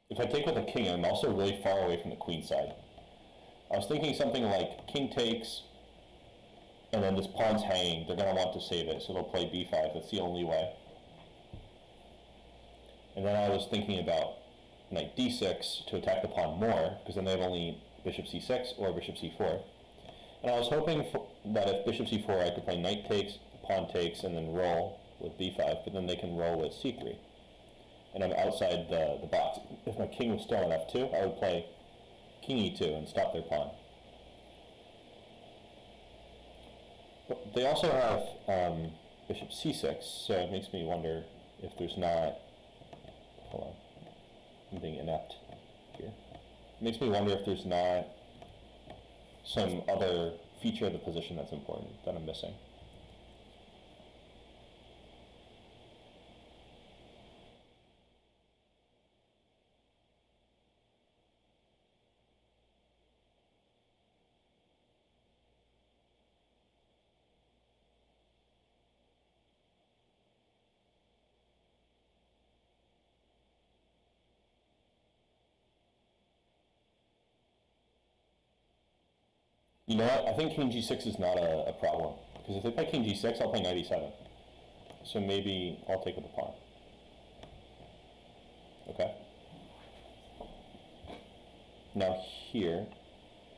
If I take with a king, I'm also really far away from the queen side. I was thinking something like king takes, and then this pawn's hanging. They're going to want to save it, so they'll play b5. That's the only way. And then I was thinking about knight d6 to attack the pawn more, because then they have only bishop c6 or bishop c4. And I was hoping that if bishop c4, I could play knight takes, pawn takes, and then roll with b5, but then they can roll with c3. And I'm outside the box. If my king was still on f2, I would play king e2 and stop their pawn. But they also have bishop c6, so it makes me wonder if there's not... Hold on. I'm being inept here. It makes me wonder if there's not some other feature of the position that's important that I'm missing. You know what? I think king g6 is not a problem. Because if they play king g6, I'll play knight e7. So maybe I'll take with the pawn. Okay. Now here,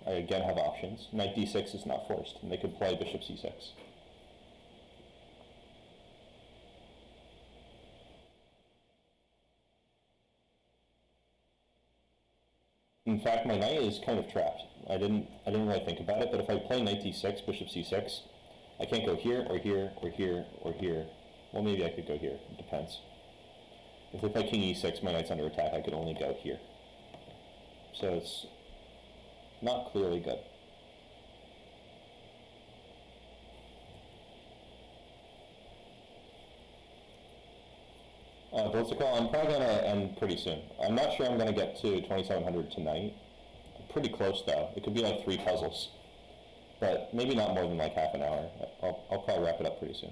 I again have options. Knight d6 is not forced, and they could play bishop c6. In fact, my knight is kind of trapped. I didn't really think about it, but if I play knight d6, bishop c6, I can't go here, or here, or here, or here. Well, maybe I could go here. It depends. If they play king e6, my knight's under attack. I could only go here. So it's not clearly good. Vertical, I'm probably going to end pretty soon. I'm not sure I'm going to get to 2700 tonight. I'm pretty close, though. It could be like 3 puzzles. But maybe not more than like half an hour. I'll probably wrap it up pretty soon.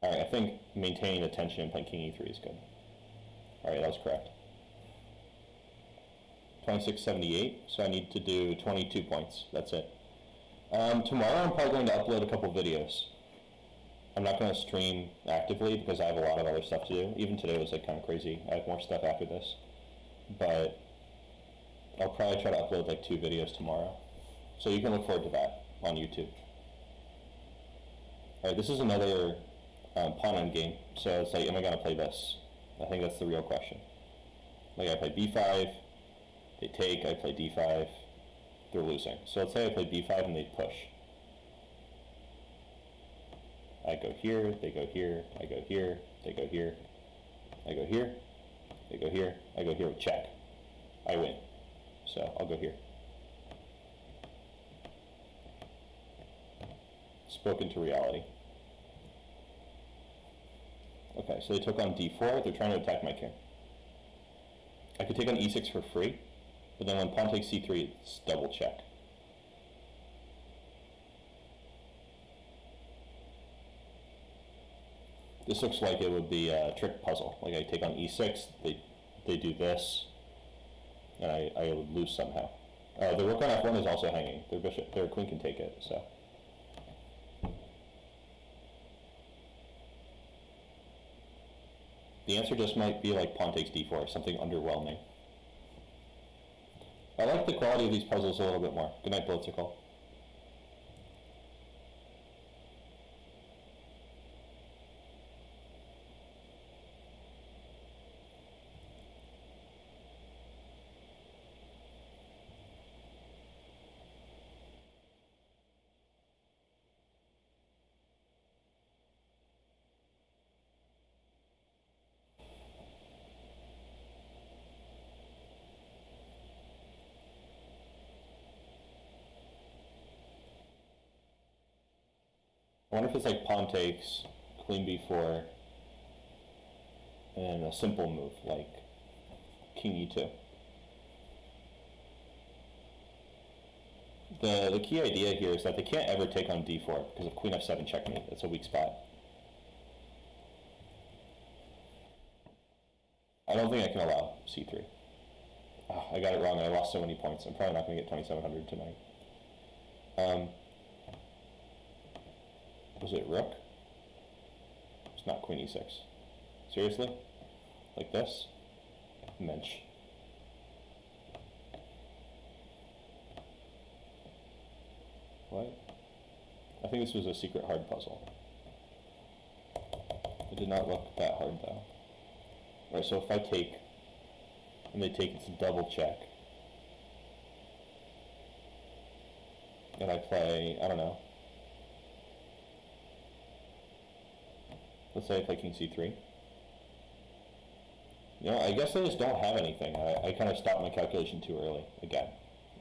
Alright, I think maintaining attention and playing king e3 is good. Alright, that was correct. 2678, so I need to do 22 points. That's it. Tomorrow I'm probably going to upload a couple videos. I'm not going to stream actively because I have a lot of other stuff to do. Even today was like kind of crazy. I have more stuff after this. But I'll probably try to upload like 2 videos tomorrow. So you can look forward to that on YouTube. Alright, this is another pawn endgame. So it's like, am I going to play this? I think that's the real question. Like I play b5, they take, I play d5, they're losing. So let's say I play b5 and they push. I go here, they go here, I go here, they go here, I go here, they go here, I go here with check. I win. So I'll go here. Spoken to reality. Okay, so they took on d4, they're trying to attack my king. I could take on e6 for free, but then when pawn takes c3, it's double check. This looks like it would be a trick puzzle. Like I take on e6, they do this, and I would lose somehow. The rook on f1 is also hanging. Their queen can take it, so. The answer just might be like pawn takes d4, something underwhelming. I like the quality of these puzzles a little bit more. Good night, Blitzical. I wonder if it's like pawn takes, queen b4, and a simple move like king e2. The key idea here is that they can't ever take on d4 because of queen f7 checkmate. That's a weak spot. I don't think I can allow c3. Oh, I got it wrong and I lost so many points. I'm probably not going to get 2,700 tonight. Was it rook? It's not queen e6. Seriously? Like this? Mensch. What? I think this was a secret hard puzzle. It did not look that hard though. Alright, so if I take, and they take, it's a double check. And I play, I don't know. Let's say I play king c3. You know, I guess I just don't have anything. I kind of stopped my calculation too early, again.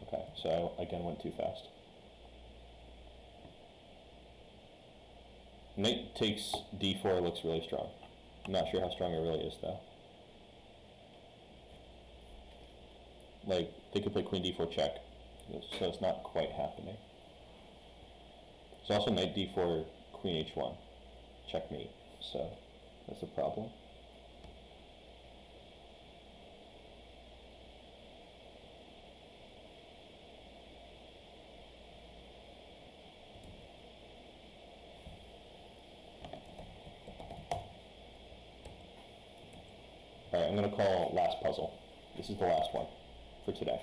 Okay, so I again went too fast. Knight takes d4 looks really strong. I'm not sure how strong it really is, though. Like, they could play queen d4 check, so it's not quite happening. There's also knight d4, queen h1, checkmate, so that's a problem. Alright, I'm going to call last puzzle. This is the last one for today.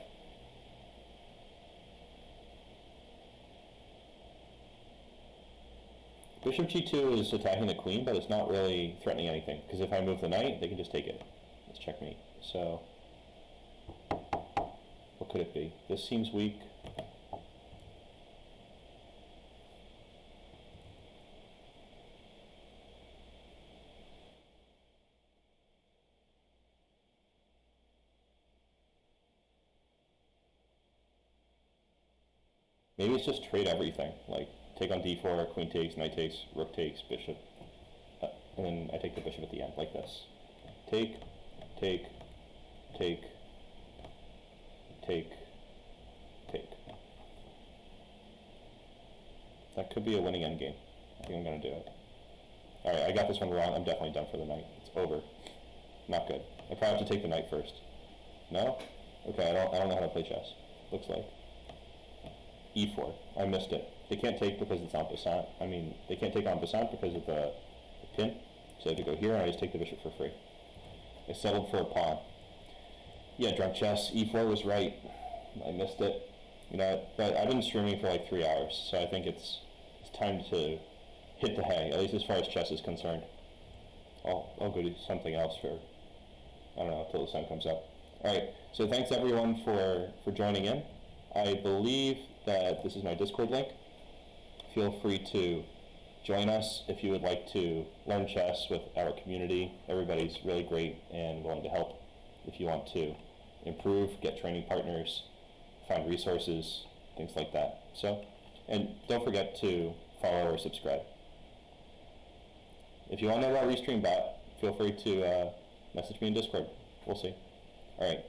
Bishop g2 is attacking the queen, but it's not really threatening anything, because if I move the knight, they can just take it. It's checkmate. So, what could it be? This seems weak. Maybe it's just trade everything, like take on d4, queen takes, knight takes, rook takes, bishop, and then I take the bishop at the end, like this. Take, take, take, take, take. That could be a winning endgame. I think I'm going to do it. Alright, I got this one wrong. I'm definitely done for the night. It's over. Not good. I probably have to take the knight first. No? Okay, I don't know how to play chess. Looks like. e4. I missed it. They can't take because it's en passant. I mean, they can't take en passant because of the pin. So I have to go here, and I just take the bishop for free. I settled for a pawn. Yeah, drunk chess. e4 was right. I missed it. You know, but I've been streaming for like 3 hours, so I think it's time to hit the hay, at least as far as chess is concerned. I'll go do something else for, I don't know, until the sun comes up. All right, so thanks everyone for joining in. I believe that this is my Discord link. Feel free to join us if you would like to learn chess with our community. Everybody's really great and willing to help if you want to improve, get training partners, find resources, things like that. So, and don't forget to follow or subscribe. If you want to know about Restream Bot, feel free to message me in Discord. We'll see. All right.